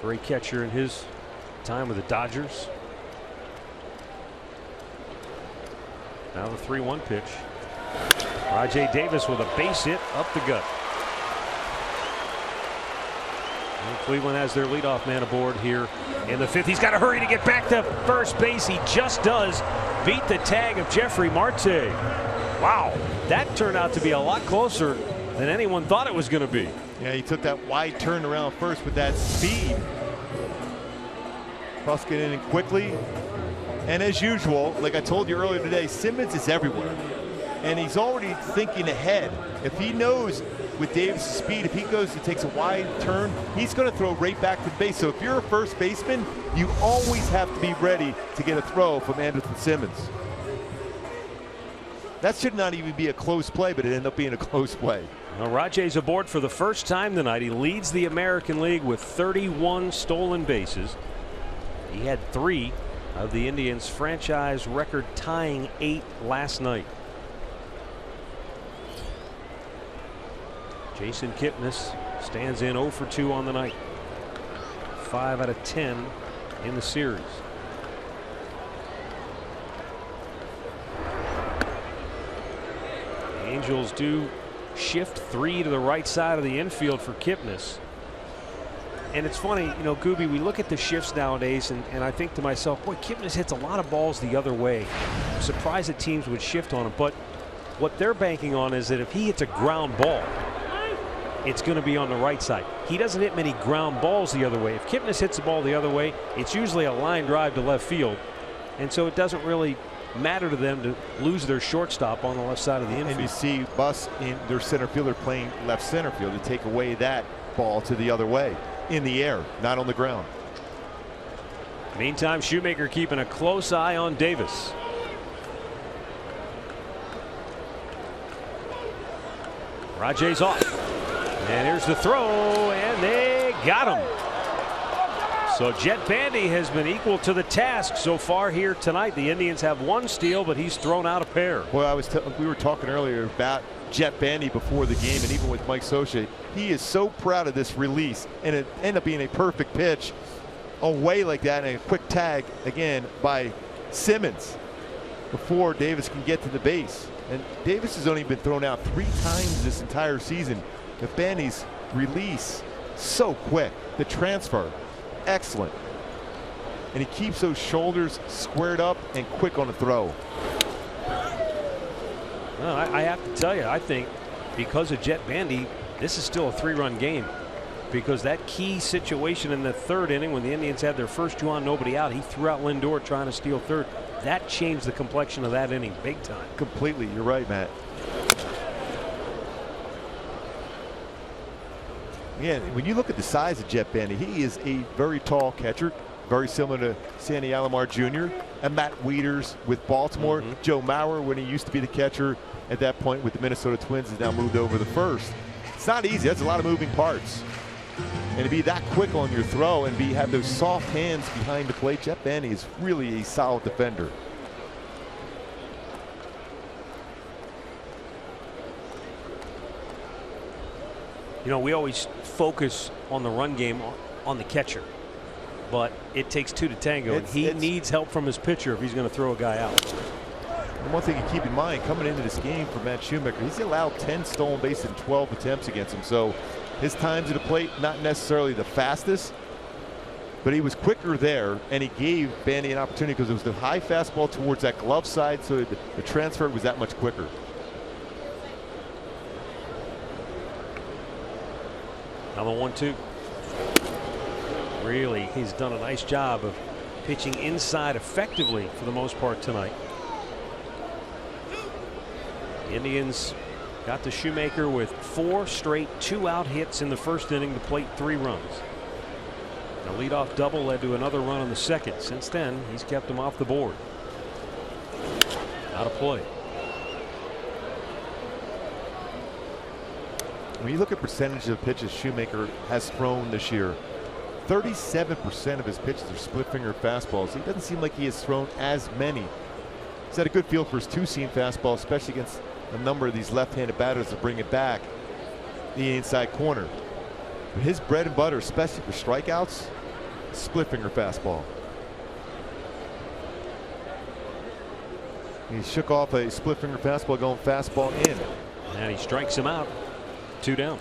Great catcher in his time with the Dodgers. Now the 3-1 pitch. Rajai Davis with a base hit up the gut. And Cleveland has their leadoff man aboard here in the 5th. He's got to hurry to get back to first base. He just does beat the tag of Jeffrey Marte. Wow, that turned out to be a lot closer than anyone thought it was going to be. Yeah, he took that wide turn around first with that speed. Buss getting in quickly. And as usual, like I told you earlier today, Simmons is everywhere. And he's already thinking ahead. If he knows with Davis' speed, if he goes and takes a wide turn, he's going to throw right back to base. So if you're a first baseman, you always have to be ready to get a throw from Andrelton Simmons. That should not even be a close play, but it ended up being a close play. Well, Rajai's aboard for the first time tonight. He leads the American League with 31 stolen bases. He had 3 of the Indians' franchise record tying 8 last night. Jason Kipnis stands in 0 for 2 on the night. 5 out of 10 in the series. The Angels do shift 3 to the right side of the infield for Kipnis. And it's funny, you know, Gooby, we look at the shifts nowadays, and I think to myself, boy, Kipnis hits a lot of balls the other way. I'm surprised that teams would shift on him, but what they're banking on is that if he hits a ground ball, it's going to be on the right side. He doesn't hit many ground balls the other way. If Kipnis hits the ball the other way, it's usually a line drive to left field, and so it doesn't really matter to them to lose their shortstop on the left side of the infield. And you see Buss in their center fielder playing left center field to take away that ball to the other way in the air, not on the ground. Meantime, Shoemaker keeping a close eye on Davis. Rajai's off, and here's the throw, and they got him. So Jet Bandy has been equal to the task so far here tonight. The Indians have 1 steal, but he's thrown out a pair. Well, we were talking earlier about Jet Bandy before the game, and even with Mike Scioscia, he is so proud of this release, and it ended up being a perfect pitch away like that, and a quick tag again by Simmons before Davis can get to the base. And Davis has only been thrown out 3 times this entire season. But Bandy's release so quick, the transfer excellent, and he keeps those shoulders squared up and quick on the throw. Well, I have to tell you, I think because of Jet Bandy, this is still a 3-run game, because that key situation in the 3rd inning when the Indians had their first 2 on, nobody out, he threw out Lindor trying to steal 3rd. That changed the complexion of that inning big time. Completely, you're right, Matt. Yeah, when you look at the size of Jett Bandy, he is a very tall catcher, very similar to Sandy Alomar Jr. and Matt Wieters with Baltimore. Joe Mauer, when he used to be the catcher at that point with the Minnesota Twins, has now moved over to the first. It's not easy. That's a lot of moving parts. And to be that quick on your throw and have those soft hands behind the plate, Jett Bandy is really a solid defender. You know, we always focus on the run game on the catcher, but it takes two to tango, and he needs help from his pitcher if he's going to throw a guy out. And one thing to keep in mind, coming into this game for Matt Shoemaker, he's allowed 10 stolen bases in 12 attempts against him. So his times at the plate, not necessarily the fastest, but he was quicker there, and he gave Bandy an opportunity because it was the high fastball towards that glove side, so the transfer was that much quicker. Now the 1-2. Really, he's done a nice job of pitching inside effectively for the most part tonight. The Indians got to Shoemaker with 4 straight 2-out hits in the first inning to plate 3 runs. A leadoff double led to another run in the second. Since then, he's kept them off the board. Out of play. When you look at percentage of pitches Shoemaker has thrown this year, 37% of his pitches are split finger fastballs. He doesn't seem like he has thrown as many. He's had a good feel for his two-seam fastball, especially against a number of these left-handed batters to bring it back the inside corner. But his bread and butter, especially for strikeouts, split finger fastball. He shook off a split finger fastball going fastball in. And he strikes him out. 2 down.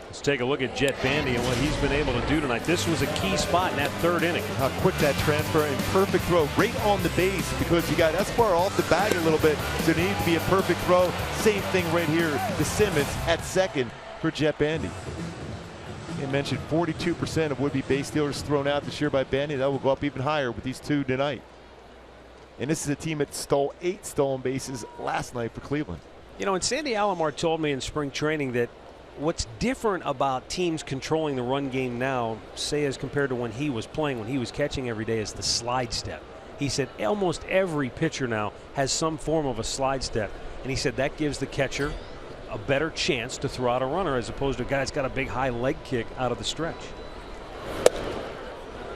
Let's take a look at Jett Bandy and what he's been able to do tonight. This was a key spot in that 3rd inning. How quick that transfer and perfect throw right on the base, because you got Escobar off the bag a little bit, so there needs to be a perfect throw. Same thing right here to Simmons at second for Jett Bandy. You mentioned 42% of would-be base stealers thrown out this year by Bandy. That will go up even higher with these 2 tonight. And this is a team that stole 8 stolen bases last night for Cleveland. You know, and Sandy Alomar told me in spring training that what's different about teams controlling the run game now, say as compared to when he was playing, when he was catching every day, is the slide step. He said almost every pitcher now has some form of a slide step, and he said that gives the catcher a better chance to throw out a runner as opposed to a guy that's got a big high leg kick out of the stretch.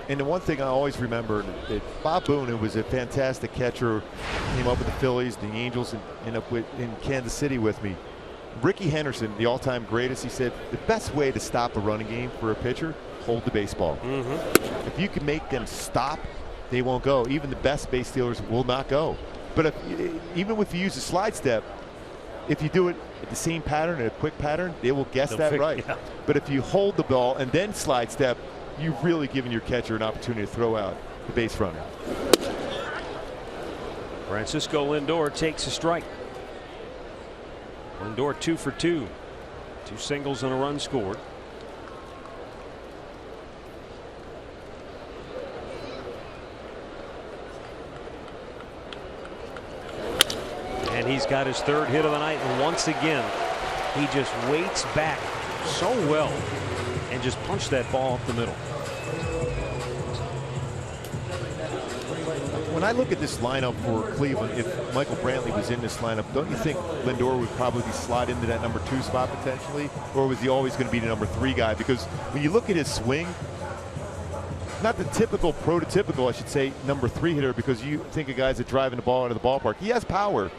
And the one thing I always remember, that Bob Boone, who was a fantastic catcher, came up with the Phillies, the Angels, and ended up in Kansas City with me. Ricky Henderson, the all-time greatest, he said the best way to stop a running game for a pitcher, hold the baseball. If you can make them stop, they won't go. Even the best base stealers will not go. But even if you use a slide step, if you do it at the same pattern, a quick pattern, they will guess that right. Yeah. But if you hold the ball and then slide step, you've really given your catcher an opportunity to throw out the base runner. Francisco Lindor takes a strike. Lindor 2 for 2. 2 singles and a run scored. And he's got his 3rd hit of the night, and once again he just waits back so well and just punched that ball up the middle. When I look at this lineup for Cleveland, if Michael Brantley was in this lineup, don't you think Lindor would probably slide into that number 2 spot potentially? Or was he always going to be the number 3 guy? Because when you look at his swing, not the typical, prototypical, I should say, number 3 hitter, because you think of guys that driving the ball out of the ballpark. He has power,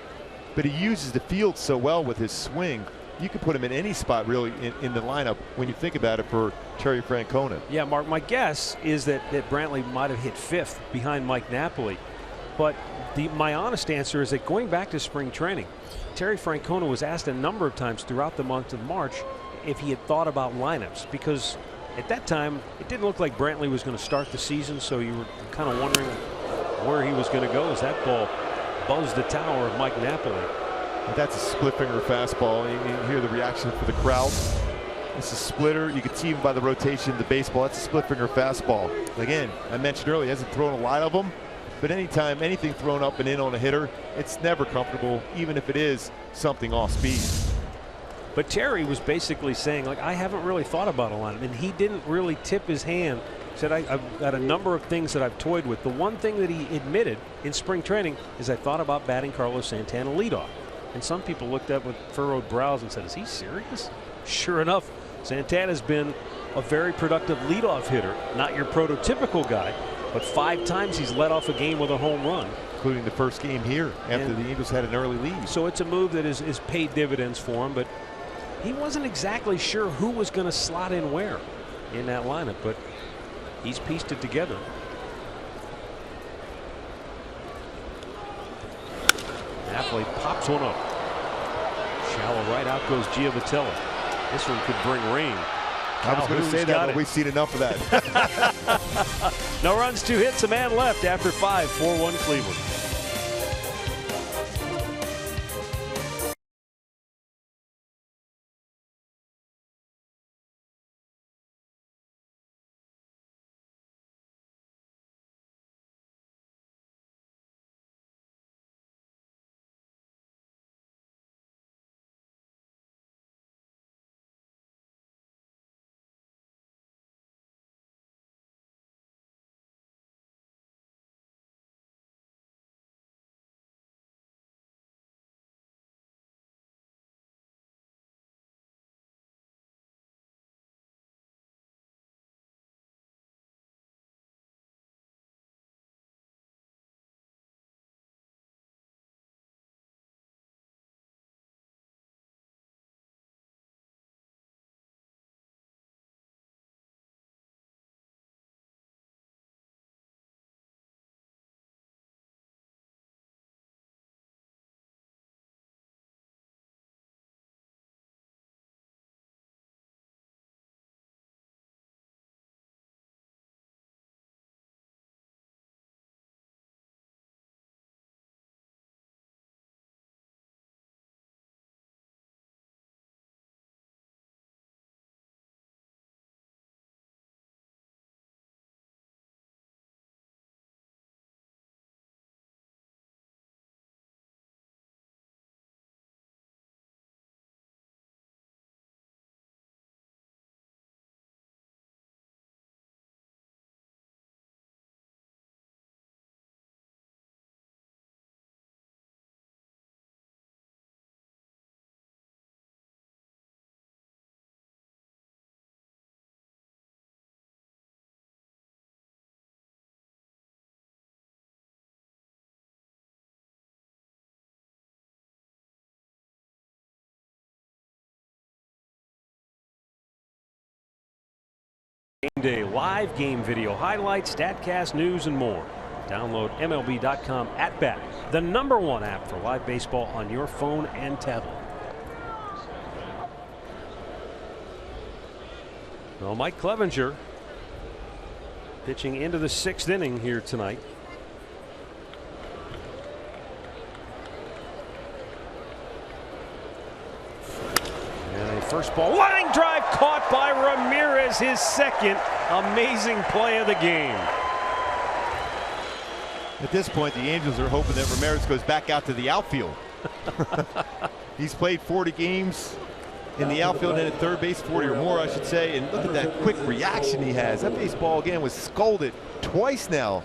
but he uses the field so well with his swing. You can put him in any spot really in the lineup when you think about it for Terry Francona. Yeah, Mark, my guess is that Brantley might have hit 5th behind Mike Napoli. But my honest answer is that going back to spring training, Terry Francona was asked a number of times throughout the month of March if he had thought about lineups, because at that time it didn't look like Brantley was going to start the season, so you were kind of wondering where he was going to go as that ball buzzed the tower of Mike Napoli. That's a split finger fastball. You hear the reaction for the crowd. It's a splitter. You can see even by the rotation of the baseball, that's a split finger fastball. Again, I mentioned earlier, he hasn't thrown a lot of them, but anytime anything thrown up and in on a hitter, it's never comfortable, even if it is something off speed. But Terry was basically saying, like, I haven't really thought about a lineup, and he didn't really tip his hand. He said, I've got a number of things that I've toyed with. The one thing that he admitted in spring training is I thought about batting Carlos Santana leadoff. And some people looked up with furrowed brows and said, is he serious? Sure enough, Santana's been a very productive leadoff hitter, not your prototypical guy, but 5 times he's led off a game with a home run. Including the first game here after the Angels had an early lead. So it's a move that is paid dividends for him, but he wasn't exactly sure who was going to slot in where in that lineup, but he's pieced it together. Napoli pops one up. Shallow right, out goes Giovatello. This one could bring rain. I was going to say that, but we've seen enough of that. No runs, 2 hits, a man left after 5, 4-1 Cleveland. Game Day live game video highlights, StatCast news, and more. Download MLB.com @bat, the #1 app for live baseball on your phone and tablet. Well, Mike Clevenger pitching into the 6th inning here tonight. And a first ball line drive caught by Ramirez, his 2nd. Amazing play of the game. At this point, the Angels are hoping that Ramirez goes back out to the outfield. He's played 40 games in the outfield and at third base, 40 or more, I should say. And look at that quick reaction he has. That baseball again was scolded twice now.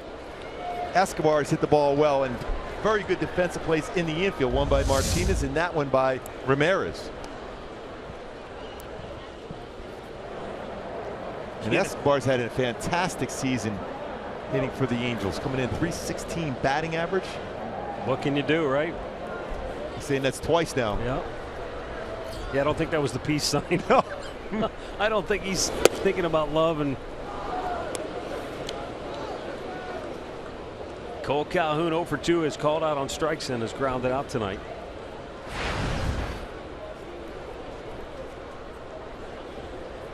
Escobar has hit the ball well, and very good defensive plays in the infield. One by Martinez and that one by Ramirez. And Escobar's had a fantastic season hitting for the Angels, coming in .316 batting average. What can you do, right? He's saying that's twice now. Yeah. Yeah, I don't think that was the peace sign. No. I don't think he's thinking about love. And Cole Calhoun 0 for 2 is called out on strikes and is grounded out tonight.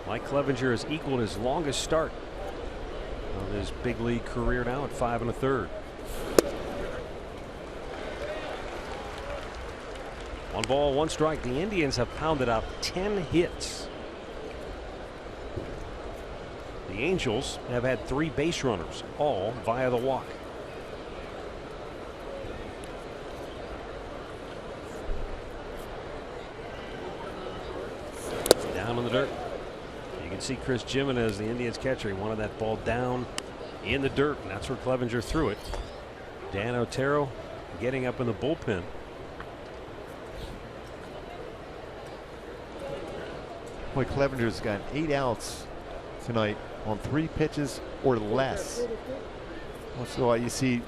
Mike Clevenger has equaled his longest start of his big league career now at 5 1/3. 1 ball, 1 strike. The Indians have pounded out 10 hits. The Angels have had 3 base runners, all via the walk. can see Chris Jimenez, the Indians catcher, he wanted that ball down in the dirt, and that's where Clevenger threw it. Dan Otero getting up in the bullpen. Boy, Clevenger's got 8 outs tonight on 3 pitches or less. So you see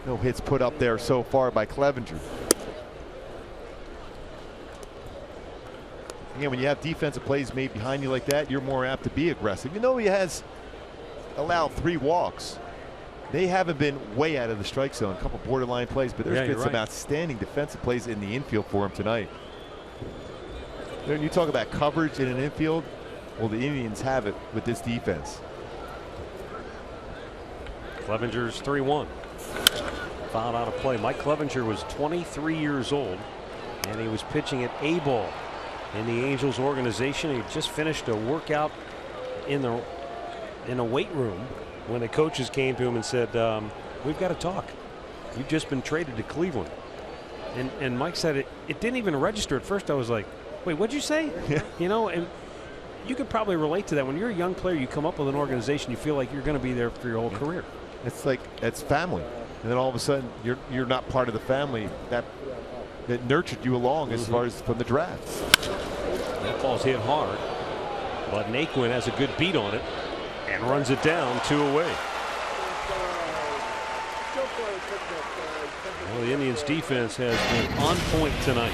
no hits put up there so far by Clevenger. Again, when you have defensive plays made behind you like that, you're more apt to be aggressive. You know, he has allowed 3 walks. They haven't been way out of the strike zone. A couple borderline plays, but there's been some outstanding defensive plays in the infield for him tonight. When you talk about coverage in an infield, well, the Indians have it with this defense. Clevenger's 3-1. Fouled out of play. Mike Clevenger was 23 years old, and he was pitching at A-ball in the Angels organization. He just finished a workout in a weight room when the coaches came to him and said, we've got to talk. You've just been traded to Cleveland. And Mike said it didn't even register at first. I was like, wait, what'd you say? Yeah. You know, and you could probably relate to that. When you're a young player, you come up with an organization, you feel like you're going to be there for your whole career. It's like, it's family. And then all of a sudden, you're not part of the family that nurtured you along as far as from the draft. That ball's hit hard, but Naquin has a good beat on it and runs it down 2 away. Well, the Indians defense has been on point tonight.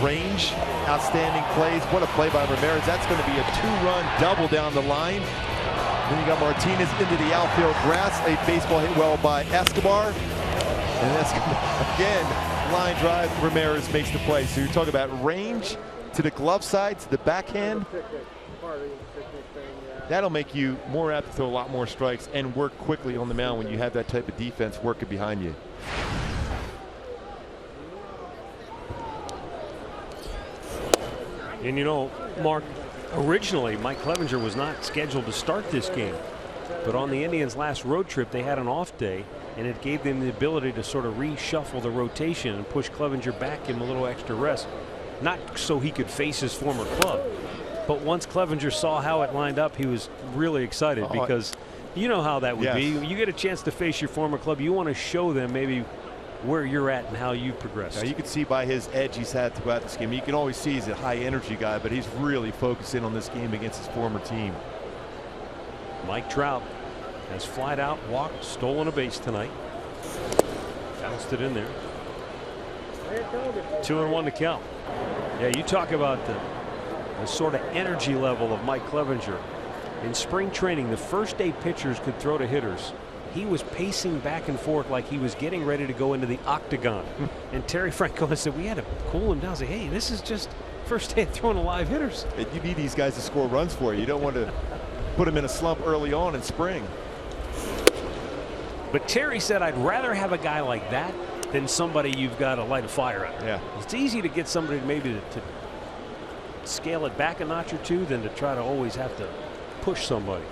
Range, outstanding plays. What a play by Ramirez. That's going to be a 2-run double down the line. Then you got Martinez into the outfield grass. A baseball hit well by Escobar. And that's again, line drive. Ramirez makes the play. So you're talking about range to the glove side, to the backhand. That'll make you more apt to throw a lot more strikes and work quickly on the mound when you have that type of defense working behind you. And you know, Mark, originally Mike Clevenger was not scheduled to start this game, but on the Indians' last road trip they had an off day, and it gave them the ability to sort of reshuffle the rotation and push Clevenger back, give him a little extra rest, not so he could face his former club, but once Clevenger saw how it lined up, he was really excited because you know how that would be. You get a chance to face your former club, you want to show them maybe where you're at and how you progressed. Now you can see by his edge he's had throughout this game. You can always see he's a high energy guy, but he's really focusing on this game against his former team. Mike Trout has flied out, walked, stolen a base tonight. Bounced it in there. 2-1 to count. Yeah, you talk about the sort of energy level of Mike Clevenger. In spring training, the first day pitchers could throw to hitters, he was pacing back and forth like he was getting ready to go into the octagon. And Terry Francona said we had to cool him down. Say, hey, this is just first day of throwing to live hitters. You need these guys to score runs for you. You don't want to put them in a slump early on in spring. But Terry said, I'd rather have a guy like that than somebody you've got to light a fire under. Yeah. It's easy to get somebody maybe to scale it back a notch or two than to try to always have to push somebody.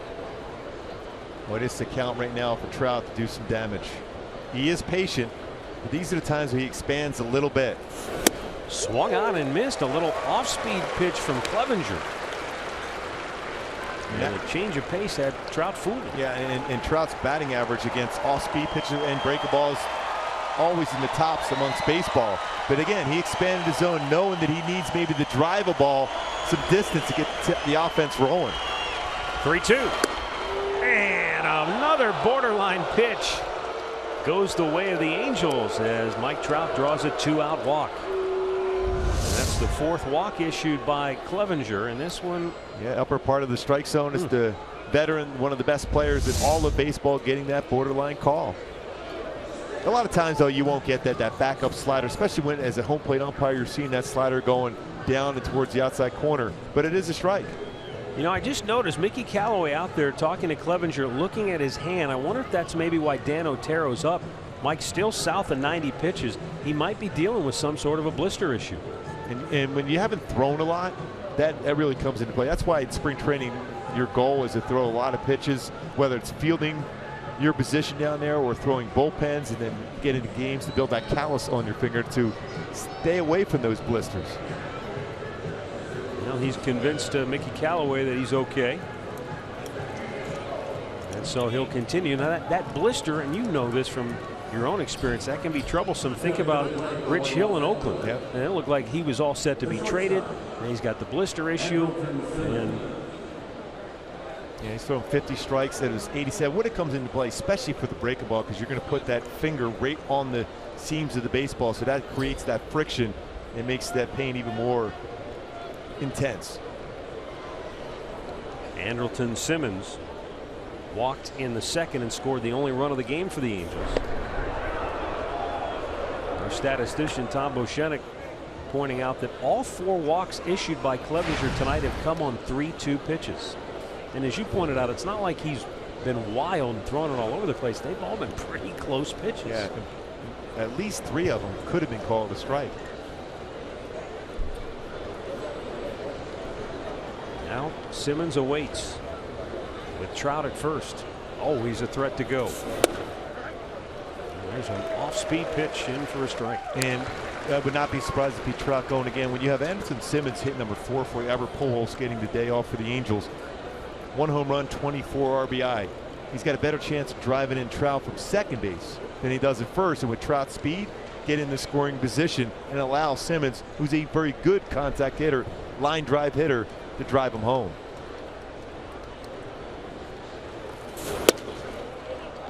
Well, it's the count right now for Trout to do some damage. He is patient, but these are the times where he expands a little bit. Swung on and missed. A little off-speed pitch from Clevenger. And a change of pace had Trout fooled. Yeah, and Trout's batting average against off-speed pitches and breaking balls always in the tops amongst baseball. But again, he expanded his zone knowing that he needs maybe to drive a ball some distance to get the offense rolling. 3-2. And another borderline pitch goes the way of the Angels as Mike Trout draws a 2-out walk. And that's the 4th walk issued by Clevenger, and this one, yeah, upper part of the strike zone is the veteran, one of the best players in all of baseball, getting that borderline call. A lot of times though you won't get that backup slider, especially when as a home plate umpire you're seeing that slider going down and towards the outside corner, but it is a strike. You know, I just noticed Mickey Callaway out there talking to Clevenger, looking at his hand. I wonder if that's maybe why Dan Otero's up. Mike's still south of 90 pitches. He might be dealing with some sort of a blister issue. And when you haven't thrown a lot, that really comes into play. That's why in spring training your goal is to throw a lot of pitches, whether it's fielding your position down there or throwing bullpens and then get into games to build that callus on your finger to stay away from those blisters. Well, he's convinced Mickey Callaway that he's okay. And so he'll continue. Now that blister, and you know this from your own experience, that can be troublesome. Think about Rich Hill in Oakland. Yep. And it looked like he was all set to be traded. And he's got the blister issue. And yeah, he's throwing 50 strikes at his 87. When it comes into play, especially for the breaking ball, because you're going to put that finger right on the seams of the baseball, so that creates that friction and makes that pain even more intense. Andrelton Simmons walked in the second and scored the only run of the game for the Angels. Our statistician Tom Bochenek pointing out that all 4 walks issued by Clevenger tonight have come on 3-2 pitches. And as you pointed out, it's not like he's been wild and throwing it all over the place. They've all been pretty close pitches. Yeah, at least 3 of them could have been called a strike. Now Simmons awaits with Trout at first. Oh, he's a threat to go. There's an off-speed pitch in for a strike. And I would not be surprised if he Trout going again. When you have Andrelton Simmons hit number 4 for Albert Pujols getting the day off for the Angels, 1 home run, 24 RBI. He's got a better chance of driving in Trout from second base than he does at first. And with Trout's speed, get in the scoring position and allow Simmons, who's a very good contact hitter, line drive hitter, to drive him home.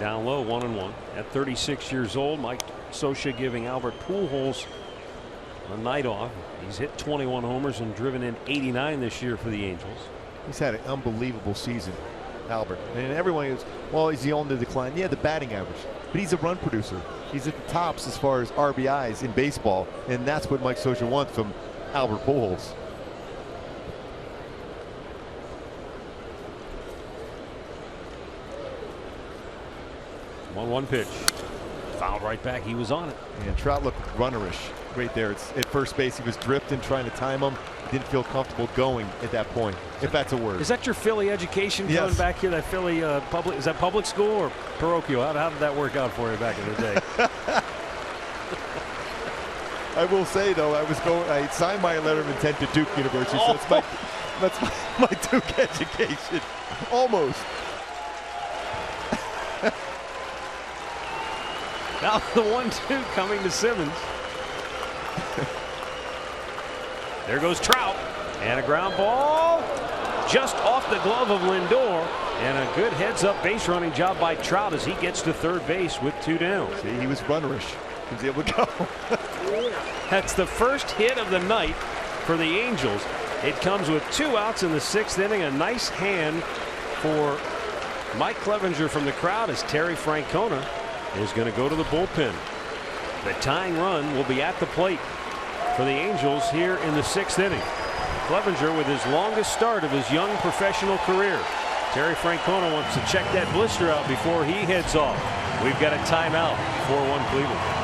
Down low, 1-1. At 36 years old, Mike Scioscia giving Albert Pujols a night off. He's hit 21 homers and driven in 89 this year for the Angels. He's had an unbelievable season, Albert. And everyone is, well, is he on the decline? Yeah, the batting average. But he's a run producer. He's at the tops as far as RBIs in baseball. And that's what Mike Scioscia wants from Albert Pujols. One pitch. Fouled right back. He was on it. And Trout looked runnerish right there. It's at first base. He was drifting, trying to time him. Didn't feel comfortable going at that point, if that's a word. Is that your Philly education coming Yes. back here? That Philly public, is that public school or parochial? How did that work out for you back in the day? I will say though, I signed my letter of intent to Duke University, so that's my Duke education, almost. Now the 1-2 coming to Simmons. There goes Trout, and a ground ball just off the glove of Lindor, and a good heads-up base running job by Trout as he gets to third base with 2 down. See, he was runnerish. He was able to go. That's the first hit of the night for the Angels. It comes with 2 outs in the 6th inning. A nice hand for Mike Clevenger from the crowd as Terry Francona is going to go to the bullpen. The tying run will be at the plate for the Angels here in the 6th inning. Clevenger with his longest start of his young professional career. Terry Francona wants to check that blister out before he heads off. We've got a timeout. 4-1 Cleveland.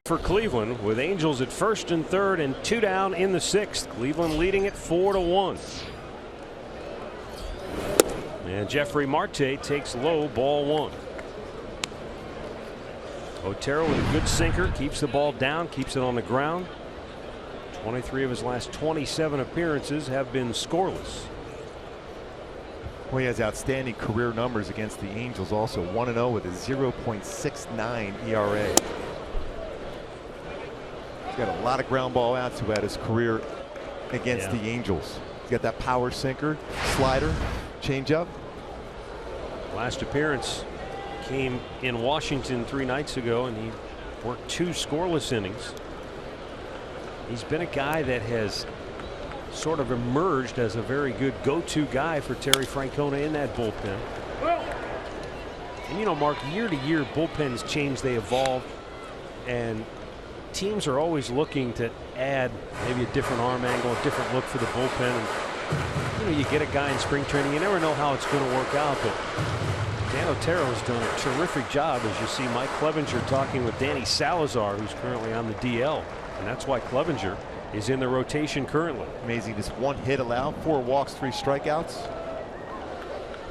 For Cleveland, with Angels at first and third and 2 down in the 6th. Cleveland leading it 4-1. And Jeffrey Marte takes low, ball 1. Otero with a good sinker, keeps the ball down, keeps it on the ground. 23 of his last 27 appearances have been scoreless. Well, he has outstanding career numbers against the Angels, also 1-0 with a 0.69 ERA. He's got a lot of ground ball outs throughout his career against the Angels. He's got that power sinker, slider, changeup. Last appearance came in Washington 3 nights ago, and he worked 2 scoreless innings. He's been a guy that has sort of emerged as a very good go-to guy for Terry Francona in that bullpen. And you know, Mark, year to year bullpens change, they evolve, and teams are always looking to add maybe a different arm angle, a different look for the bullpen. And, you know, you get a guy in spring training, you never know how it's going to work out, but Dan Otero has done a terrific job, as you see Mike Clevenger talking with Danny Salazar, who's currently on the DL, and that's why Clevenger is in the rotation currently. Amazing, just 1 hit allowed, 4 walks, 3 strikeouts.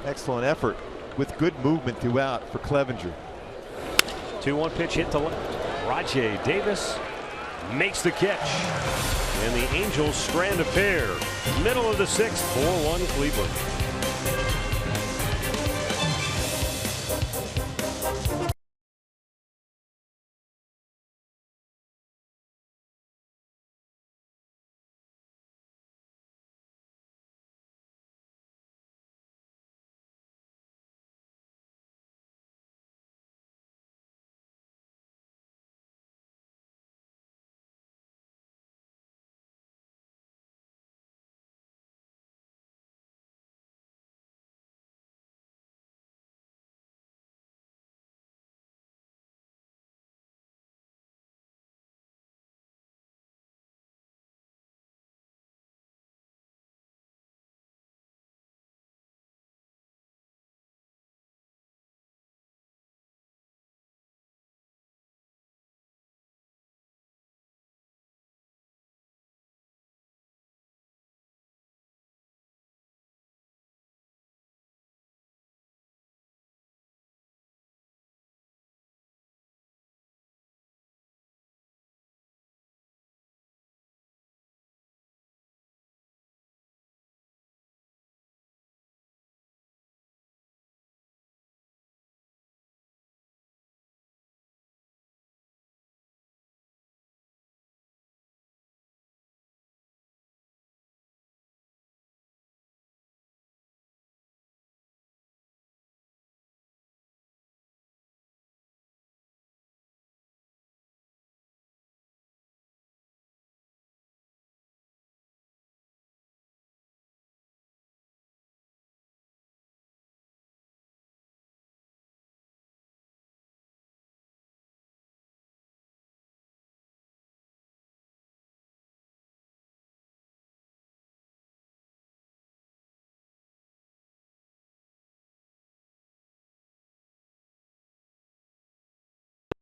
Excellent effort with good movement throughout for Clevenger. 2-1 pitch hit to left. Rajai Davis makes the catch, and the Angels strand a pair. Middle of the 6th, 4-1 Cleveland.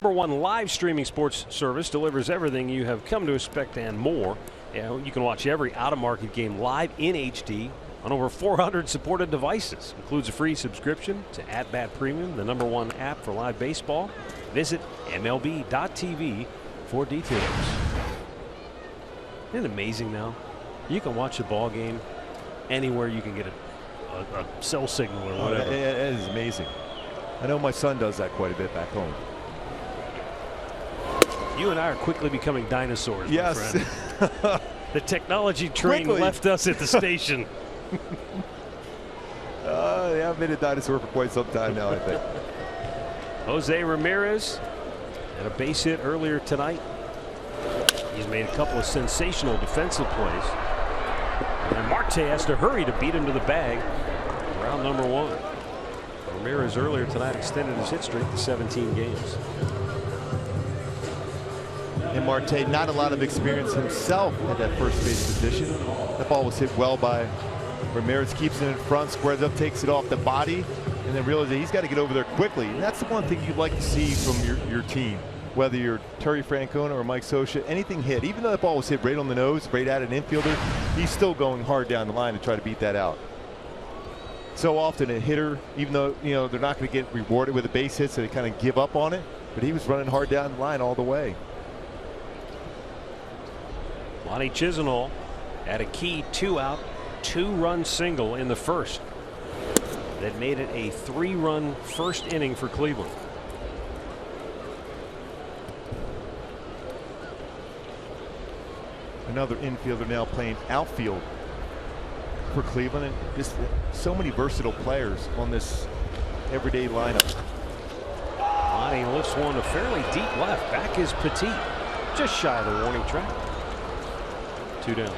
#1 live streaming sports service delivers everything you have come to expect and more. You can watch every out-of-market game live in HD on over 400 supported devices. Includes a free subscription to At-Bat Premium, the #1 app for live baseball. Visit MLB.tv for details. Isn't it amazing now? You can watch a ball game anywhere you can get a cell signal or whatever. It is amazing. I know my son does that quite a bit back home. You and I are quickly becoming dinosaurs, my yes. friend. The technology train left us at the station. Yeah, I've been a dinosaur for quite some time now, I think. Jose Ramirez had a base hit earlier tonight. He's made a couple of sensational defensive plays. And Marte has to hurry to beat him to the bag. Round #1. Ramirez earlier tonight extended his hit streak to 17 games. And Marte, not a lot of experience himself at that first base position. That ball was hit well by Ramirez, keeps it in front, squares up, takes it off the body, and then realizes he's got to get over there quickly. And that's the one thing you'd like to see from your team. whether you're Terry Francona or Mike Scioscia, anything hit, even though that ball was hit right on the nose, right at an infielder, he's still going hard down the line to try to beat that out. So often a hitter, even though they're not going to get rewarded with a base hit, so they kind of give up on it, but he was running hard down the line all the way. Lonnie Chisenhall had a key 2-out, 2-run single in the first that made it a 3-run first inning for Cleveland. Another infielder now playing outfield for Cleveland, and just so many versatile players on this everyday lineup. Lonnie lifts one to fairly deep left. Back is Petit, just shy of the warning track. 2 down.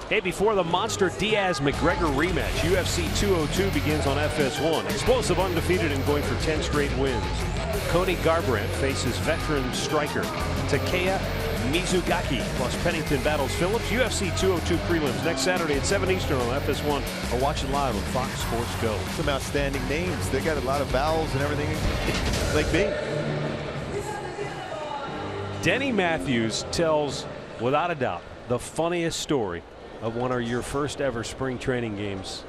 Hey, before the monster Diaz-McGregor rematch, UFC 202 begins on FS1. Explosive, undefeated, and going for 10 straight wins. Cody Garbrandt faces veteran striker Takeya Mizugaki, plus Pennington battles Phillips. UFC 202 prelims next Saturday at 7 Eastern on FS1, or watch it live on Fox Sports Go. Some outstanding names. They got a lot of vowels and everything like me. Denny Matthews tells, without a doubt, the funniest story of one of your first ever spring training games.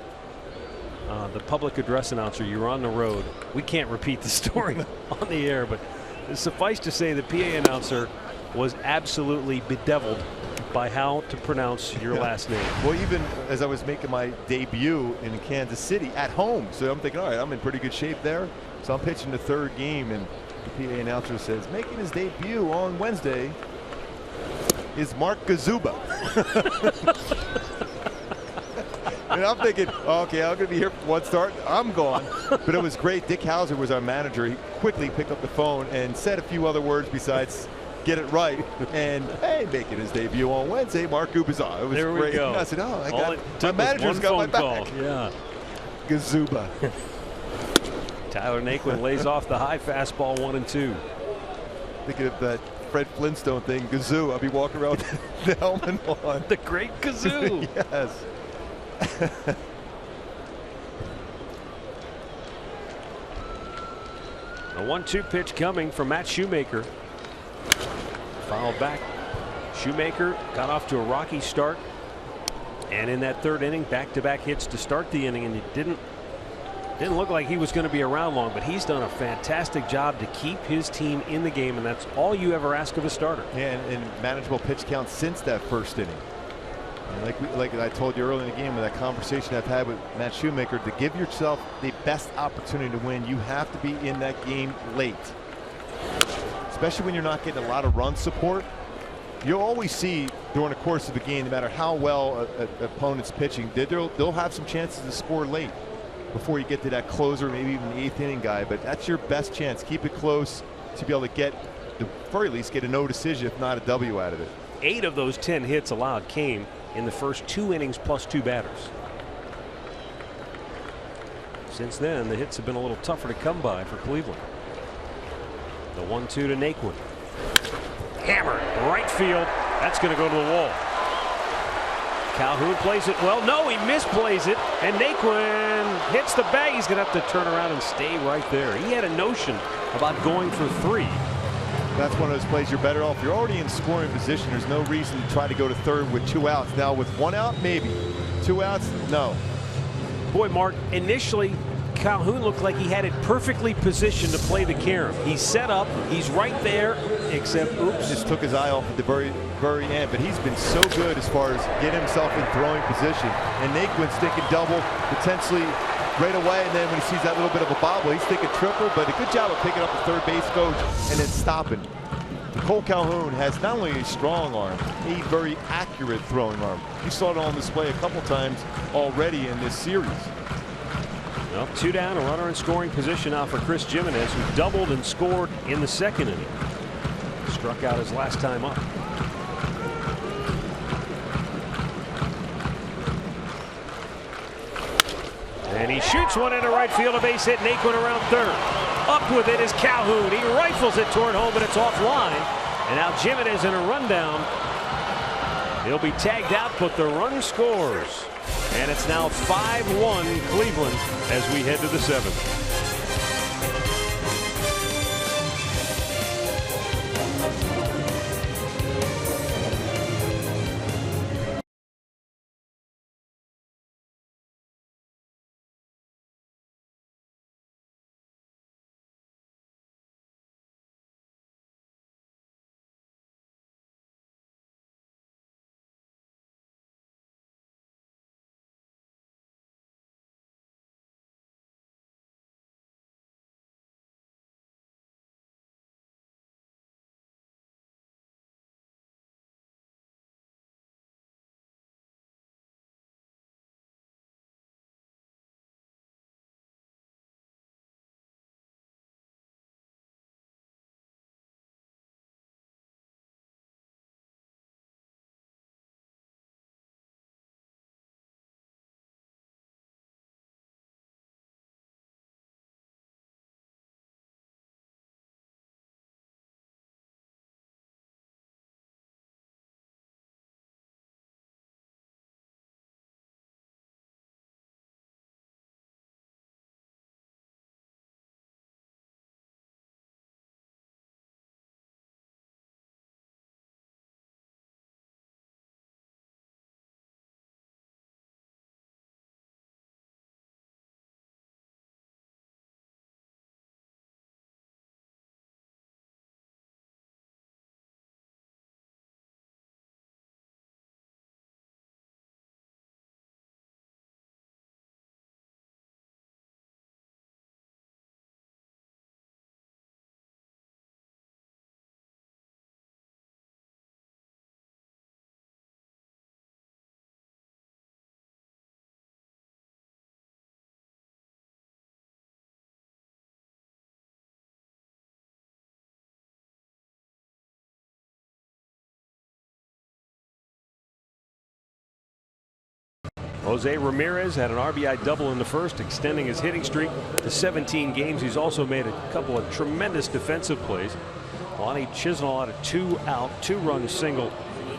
The public address announcer, you're on the road. We can't repeat the story on the air, but suffice to say the PA announcer was absolutely bedeviled by how to pronounce your last name. Well, even as I was making my debut in Kansas City at home, so I'm thinking, all right, I'm in pretty good shape there. So I'm pitching the third game, and the PA announcer says, making his debut on Wednesday is Mark Gazuba. And I'm thinking, okay, I'm going to be here for one start. I'm gone. But it was great. Dick Hauser was our manager. He quickly picked up the phone and said a few other words besides get it right. And, hey, making his debut on Wednesday, Mark Gubazar. It was there great. We go. And I said, oh, I got my manager's got my back. Call. Yeah. Gazuba. Tyler Naquin lays off the high fastball, 1-2. Thinking of that Fred Flintstone thing, Gazoo. I'll be walking around with the helmet on. The great Gazoo. Yes. A 1-2 pitch coming from Matt Shoemaker. Fouled back. Shoemaker got off to a rocky start, and in that third inning, back-to-back hits to start the inning, and it didn't look like he was going to be around long, but he's done a fantastic job to keep his team in the game, and that's all you ever ask of a starter. Yeah, and manageable pitch count since that first inning. And like I told you earlier in the game, with that conversation I've had with Matt Shoemaker, to give yourself the best opportunity to win, you have to be in that game late. Especially when you're not getting a lot of run support. You'll always see during the course of the game, no matter how well an opponent's pitching, they'll have some chances to score late before you get to that closer, maybe even the 8th inning guy. But that's your best chance. Keep it close to be able to get, at the very least, get a no decision, if not a W out of it. 8 of those 10 hits allowed came in the first 2 innings plus 2 batters. Since then, the hits have been a little tougher to come by for Cleveland. The 1-2 to Naquin. Hammered right field. That's going to go to the wall. Calhoun plays it well. No, he misplays it, and Naquin hits the bag. He's going to have to turn around and stay right there. He had a notion about going for 3. That's one of those plays you're better off. You're already in scoring position. There's no reason to try to go to third with 2 outs. Now with 1 out, maybe. 2 outs, no. Boy, Mark, initially Calhoun looked like he had it perfectly positioned to play the carom. He's set up, he's right there, except oops. Just took his eye off at the very end, but he's been so good as far as getting himself in throwing position. And Naquin's thinking double, potentially right away, and then when he sees that little bit of a bobble, he's thinking triple, but a good job of picking up the third base coach and then stopping. Cole Calhoun has not only a strong arm, a very accurate throwing arm. You saw it on display a couple times already in this series. Well, 2 down, a runner in scoring position now for Chris Gimenez, who doubled and scored in the 2nd inning. Struck out his last time up. And he shoots one into right field, a base hit. Naquin around third. Up with it is Calhoun. He rifles it toward home, but it's offline. And now Gimenez in a rundown. He'll be tagged out, but the run scores. And it's now 5-1 Cleveland as we head to the 7th. Jose Ramirez had an RBI double in the first, extending his hitting streak to 17 games. He's also made a couple of tremendous defensive plays. Lonnie Chisnall had a 2-out, 2-run single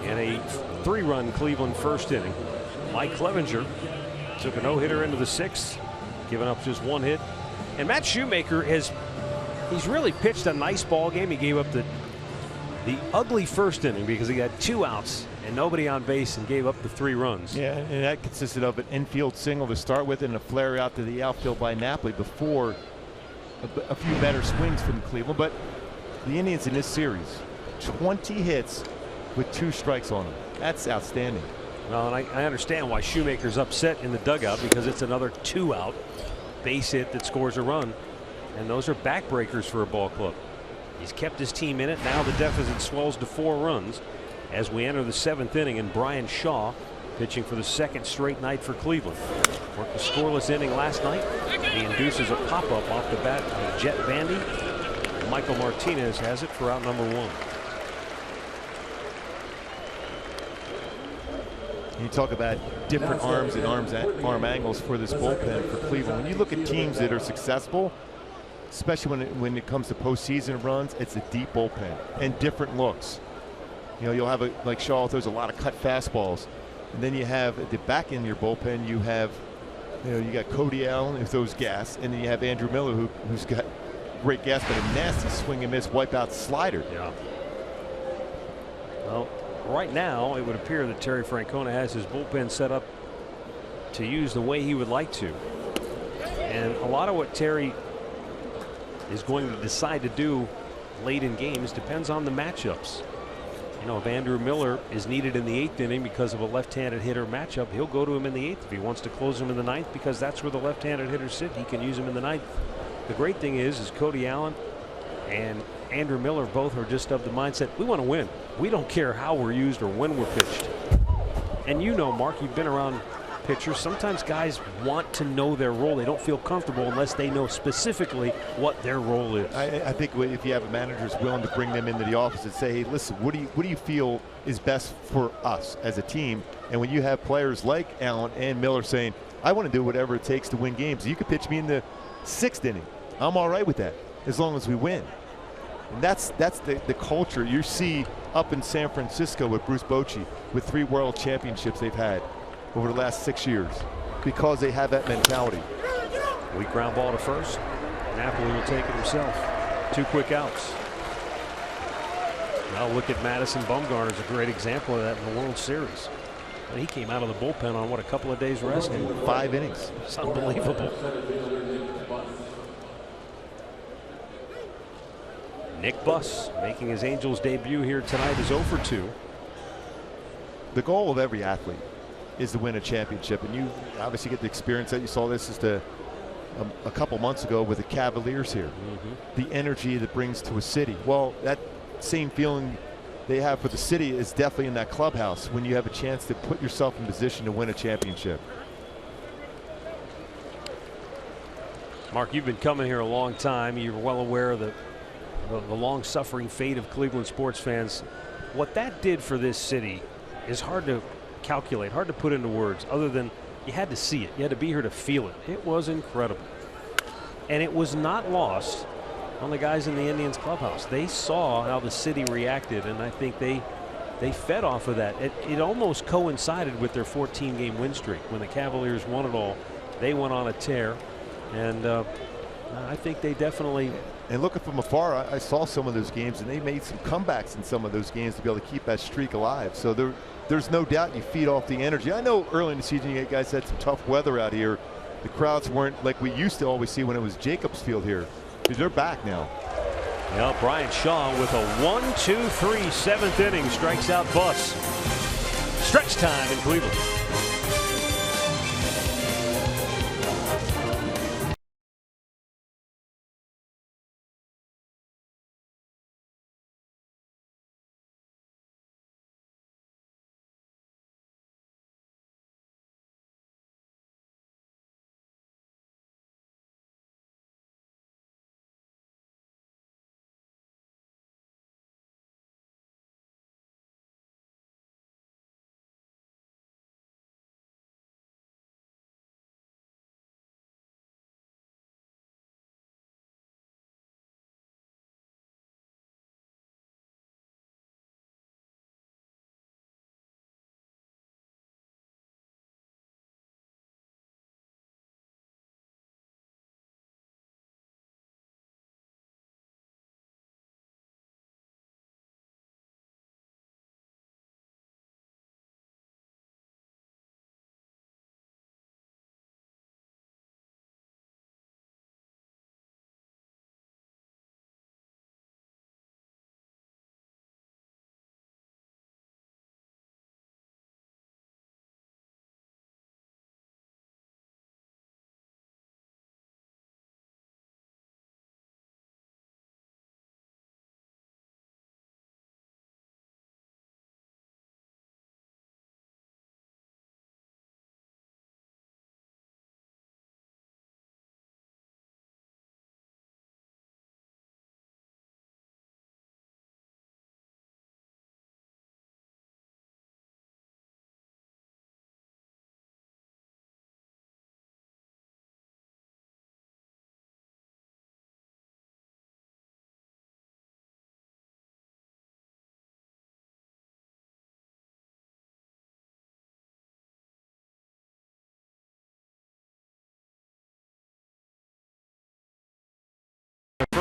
in a 3-run Cleveland first inning. Mike Clevenger took a no-hitter into the 6th, giving up just 1 hit. And Matt Shoemaker he's really pitched a nice ball game. He gave up the ugly first inning because he had 2 outs and nobody on base and gave up the 3 runs. Yeah, and that consisted of an infield single to start with and a flare out to the outfield by Napoli before a few better swings from Cleveland. But the Indians in this series, 20 hits with 2 strikes on them. That's outstanding. Well, and I understand why Shoemaker's upset in the dugout, because it's another 2-out base hit that scores a run. And those are backbreakers for a ball club. He's kept his team in it. Now the deficit swells to 4 runs as we enter the 7th inning, and Brian Shaw pitching for the 2nd straight night for Cleveland. Worked a scoreless inning last night. He induces a pop-up off the bat of Jet Bandy. Michael Martinez has it for out number 1. You talk about different arms and arm angles for this bullpen for Cleveland. When you look at teams that are successful, especially when it comes to postseason runs, it's a deep bullpen and different looks. You know, you'll have like Shaw throws a lot of cut fastballs, and then you have at the back end of your bullpen, you got Cody Allen who throws gas, and then you have Andrew Miller who's got great gas but a nasty swing and miss wipeout slider. Yeah. Well, right now it would appear that Terry Francona has his bullpen set up to use the way he would like to, and a lot of what Terry is going to decide to do late in games depends on the matchups. You know, if Andrew Miller is needed in the 8th inning because of a left-handed hitter matchup, he'll go to him in the 8th. If he wants to close him in the 9th because that's where the left-handed hitters sit, he can use him in the 9th. The great thing is Cody Allen and Andrew Miller both are just of the mindset, we want to win. We don't care how we're used or when we're pitched. And you know, Mark, you've been around pitchers. Sometimes guys want to know their role. They don't feel comfortable unless they know specifically what their role is. I think if you have a manager who's willing to bring them into the office and say, hey, listen, what do you feel is best for us as a team? And when you have players like Allen and Miller saying, I want to do whatever it takes to win games. You could pitch me in the 6th inning. I'm all right with that as long as we win. And that's the culture you see up in San Francisco with Bruce Bochy, with 3 world championships they've had over the last 6 years, because they have that mentality. Weak ground ball to first. Napoli will take it himself. 2 quick outs. Now look at Madison Bumgarner as a great example of that in the World Series. And he came out of the bullpen on what, a couple of days rest? 5 innings. It's unbelievable. Nick Buss making his Angels debut here tonight is 0 for 2. The goal of every athlete is to win a championship, and you obviously get the experience that you saw this just a couple months ago with the Cavaliers here. The energy that brings to a city. Well, that same feeling they have for the city is definitely in that clubhouse when you have a chance to put yourself in position to win a championship. Mark, you've been coming here a long time. You're well aware of the long-suffering fate of Cleveland sports fans. What that did for this city is hard to calculate, hard to put into words, other than you had to see it. You had to be here to feel it. It was incredible. And it was not lost on the guys in the Indians clubhouse. They saw how the city reacted, and I think they fed off of that. It almost coincided with their 14-game win streak. When the Cavaliers won it all, they went on a tear, and I think they definitely. And looking from afar, I saw some of those games, and they made some comebacks in some of those games to be able to keep that streak alive. So there's no doubt you feed off the energy. I know early in the season you guys had some tough weather out here. The crowds weren't like we used to always see when it was Jacobs Field here. They're back now. Well, Brian Shaw with a 1-2-3 7th inning strikes out Buss. Stretch time in Cleveland.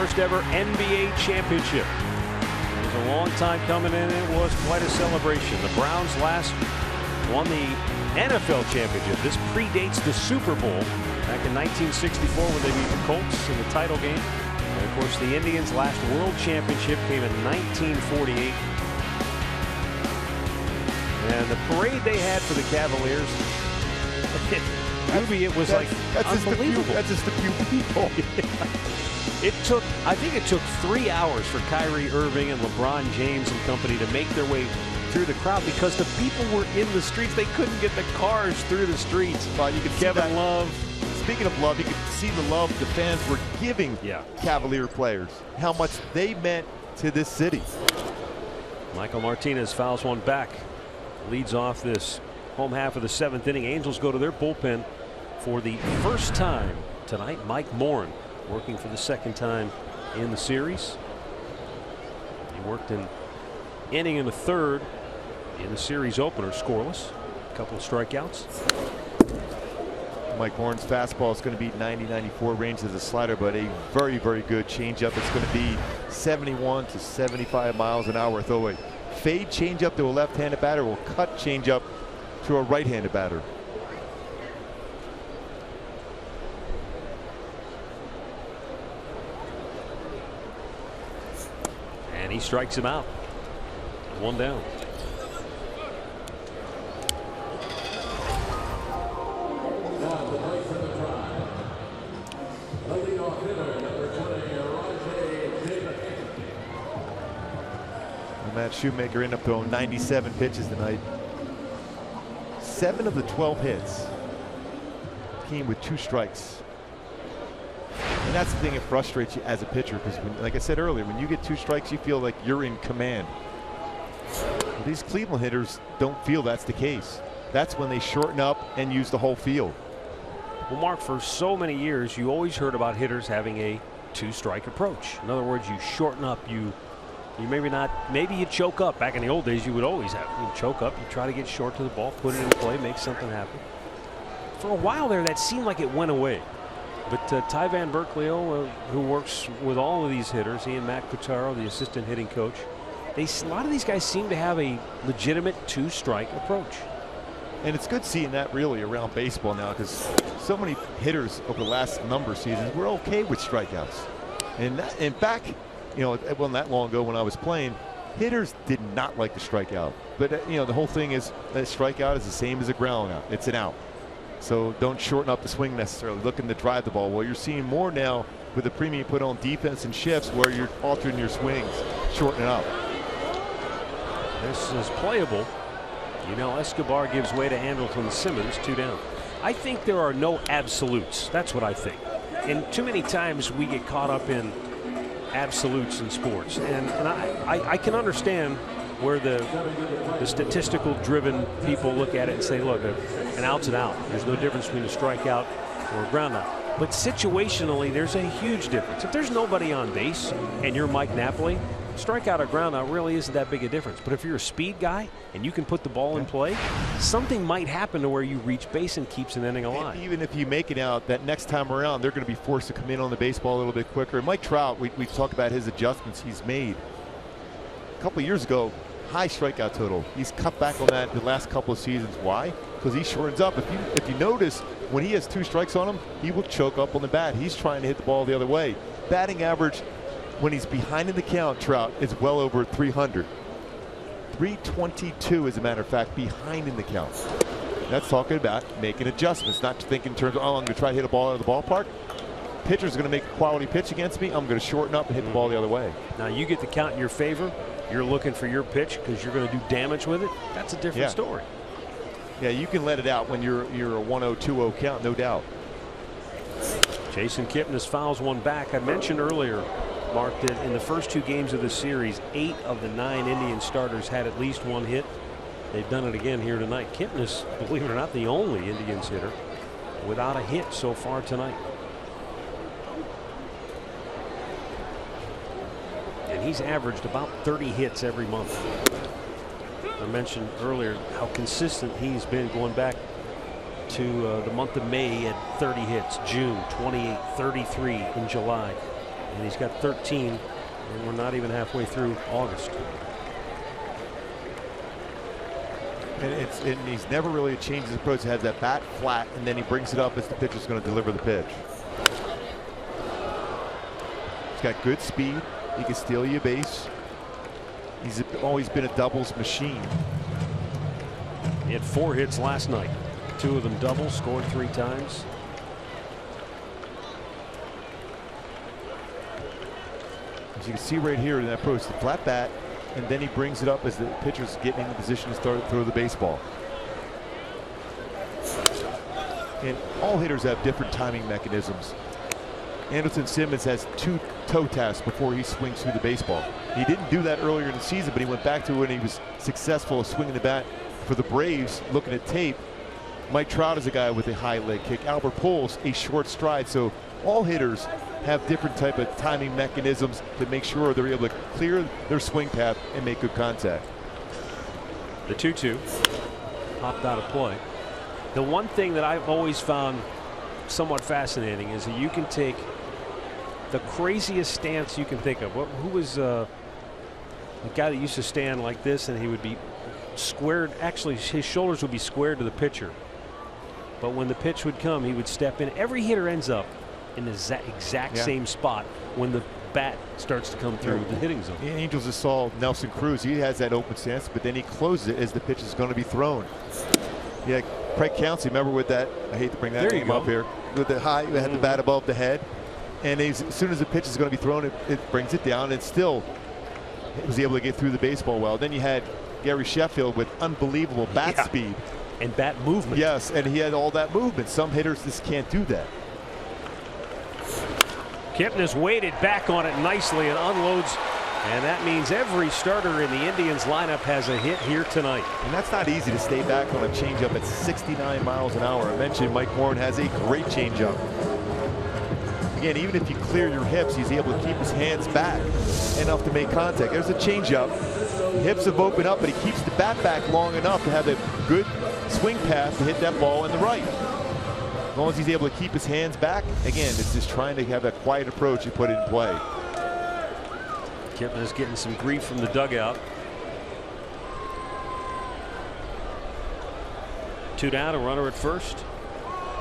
first ever NBA championship. It was a long time coming in. It was quite a celebration. The Browns last won the NFL championship. This predates the Super Bowl back in 1964 when they beat the Colts in the title game. And of course, the Indians' last world championship came in 1948. And the parade they had for the Cavaliers, it was like unbelievable. That's just a few people. It took, I think it took 3 hours for Kyrie Irving and LeBron James and company to make their way through the crowd because the people were in the streets. They couldn't get the cars through the streets. You could Kevin Love. Speaking of love, you could see the love the fans were giving Cavalier players, how much they meant to this city. Michael Martinez fouls one back, leads off this home half of the 7th inning. Angels go to their bullpen for the first time tonight. Mike Morin working for the second time in the series. He worked an inning and a third in the series opener, scoreless. A couple of strikeouts. Mike Morin's fastball is going to be 90-94 range as a slider, but a very, very good changeup. It's going to be 71 to 75 miles an hour. Throw a fade changeup to a left-handed batter, will cut changeup to a right-handed batter. And he strikes him out. One down. Matt Shoemaker ended up throwing 97 pitches tonight. 7 of the 12 hits came with 2 strikes. And that's the thing that frustrates you as a pitcher, because like I said earlier, when you get 2 strikes, you feel like you're in command. But these Cleveland hitters don't feel that's the case. That's when they shorten up and use the whole field. Well, Mark, for so many years, you always heard about hitters having a 2-strike approach. In other words, you shorten up, you maybe you choke up. Back in the old days, you would always have, you choke up, you try to get short to the ball, put it in play, make something happen. For a while there, that seemed like it went away. But Ty Van Berkeley, who works with all of these hitters, he and Matt Quintaro, the assistant hitting coach, a lot of these guys seem to have a legitimate 2-strike approach. And it's good seeing that really around baseball now, because so many hitters over the last number of seasons were okay with strikeouts. And back, you know, it wasn't that long ago when I was playing, hitters did not like to strike out. But, you know, the whole thing is that strikeout is the same as a ground out. It's an out. So don't shorten up the swing necessarily, looking to drive the ball. Well, you're seeing more now with the premium put on defense and shifts where you're altering your swings, shortening up. This is playable. Yunel Escobar gives way to Andrelton Simmons, 2 down. I think there are no absolutes. That's what I think. And too many times we get caught up in absolutes in sports. And I can understand where the statistical driven people look at it and say, look, an out's an out. There's no difference between a strikeout or a ground out. But situationally, there's a huge difference. If there's nobody on base and you're Mike Napoli, strikeout or ground out really isn't that big a difference. But if you're a speed guy and you can put the ball in play, something might happen to where you reach base and keeps an inning alive. And even if you make it out, that next time around, they're going to be forced to come in on the baseball a little bit quicker. And Mike Trout, we talked about his adjustments he's made. A couple of years ago, high strikeout total. He's cut back on that the last couple of seasons. Why? Because he shortens up. If you notice, when he has 2 strikes on him, he will choke up on the bat. He's trying to hit the ball the other way. Batting average when he's behind in the count, Trout, is well over 300. 322, as a matter of fact, behind in the count. That's talking about making adjustments, not to think in terms of, oh, I'm going to try to hit a ball out of the ballpark. Pitcher's going to make a quality pitch against me. I'm going to shorten up and hit the ball the other way. Now, you get the count in your favor. You're looking for your pitch because you're going to do damage with it. That's a different story. Yeah, you can let it out when you're a 1-0, 2-0 count, no doubt. Jason Kipnis fouls one back. I mentioned earlier, Mark, that in the first 2 games of the series, 8 of the 9 Indian starters had at least 1 hit. They've done it again here tonight. Kipnis, believe it or not, the only Indians hitter without a hit so far tonight. And he's averaged about 30 hits every month. I mentioned earlier how consistent he's been going back to the month of May at 30 hits, June 28, 33 in July. And he's got 13, and we're not even halfway through August. And he's never really changed his approach. He has that bat flat, and then he brings it up as the pitcher's going to deliver the pitch. He's got good speed. He can steal you a base. He's always been a doubles machine. He had 4 hits last night. 2 of them doubles, scored 3 times. As you can see right here in that approach, the flat bat, and then he brings it up as the pitcher's getting into position to start to throw the baseball. And all hitters have different timing mechanisms. Andrelton Simmons has 2 toe taps before he swings through the baseball. He didn't do that earlier in the season, but he went back to when he was successful swinging the bat for the Braves. Looking at tape, Mike Trout is a guy with a high leg kick. Albert Pujols a short stride. So all hitters have different type of timing mechanisms to make sure they're able to clear their swing path and make good contact. The 2-2 popped out of play. The one thing that I've always found somewhat fascinating is that you can take the craziest stance you can think of. Who was the guy that used to stand like this and he would be squared? Actually, his shoulders would be squared to the pitcher. But when the pitch would come, he would step in. Every hitter ends up in the exact same spot when the bat starts to come through the hitting zone. The Angels just saw Nelson Cruz. He has that open stance, but then he closes it as the pitch is going to be thrown. Yeah, Craig Counsey, remember with that, I hate to bring that name up here, with the high, you had the bat above the head, and as soon as the pitch is going to be thrown, it brings it down, and still was able to get through the baseball well. Then you had Gary Sheffield with unbelievable bat speed. And bat movement. Yes, and he had all that movement. Some hitters just can't do that. Kipnis weighted back on it nicely and unloads, and that means every starter in the Indians lineup has a hit here tonight. And that's not easy to stay back on a changeup at 69 miles an hour. I mentioned Mike Morin has a great changeup. Again, even if you clear your hips, he's able to keep his hands back enough to make contact. There's a changeup. Hips have opened up, but he keeps the bat back long enough to have a good swing path to hit that ball in the right. As long as he's able to keep his hands back, again, it's just trying to have that quiet approach and put it in play. Kipnis getting some grief from the dugout. 2 down, a runner at first.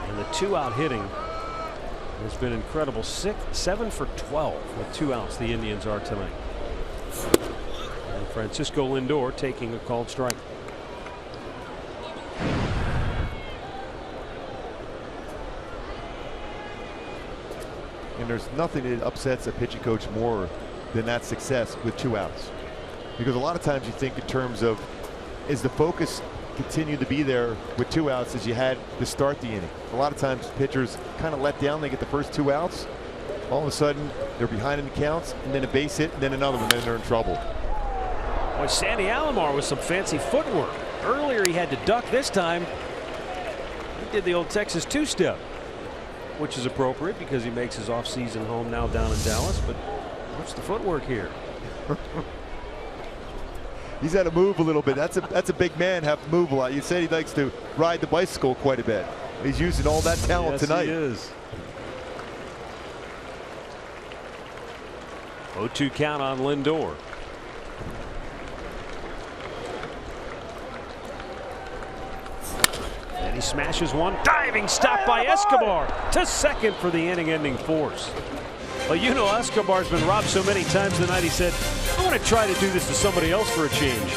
And the 2-out hitting has been incredible. 7 for 12 with 2 outs the Indians are tonight. And Francisco Lindor taking a called strike. And there's nothing that upsets a pitching coach more than that success with 2 outs. Because a lot of times you think in terms of, is the focus continue to be there with 2 outs as you had to start the inning? A lot of times pitchers kind of let down. They get the first 2 outs. All of a sudden they're behind in the counts, and then a base hit, and then another one, and then they're in trouble. Boy, Sandy Alomar with some fancy footwork. Earlier he had to duck. This time he did the old Texas 2-step, which is appropriate because he makes his off-season home now down in Dallas. But what's the footwork here? He's had to move a little bit. That's a big man, have to move a lot. You said he likes to ride the bicycle quite a bit. He's using all that talent tonight. He is. 0-2 count on Lindor. And he smashes one. Diving stop by Escobar to second for the inning-ending force. Well, you know, Escobar's been robbed so many times tonight, he said, I want to try to do this to somebody else for a change.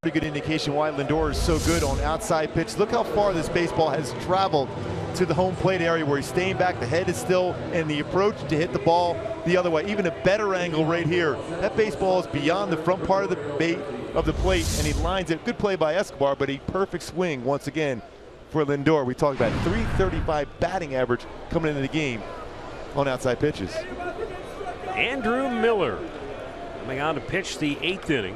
Pretty good indication why Lindor is so good on outside pitch. Look how far this baseball has traveled to the home plate area where he's staying back. The head is still, and the approach to hit the ball the other way. Even a better angle right here. That baseball is beyond the front part of the plate, and he lines it. Good play by Escobar, but a perfect swing once again for Lindor. We talked about 335 batting average coming into the game on outside pitches. Andrew Miller coming on to pitch the 8th inning.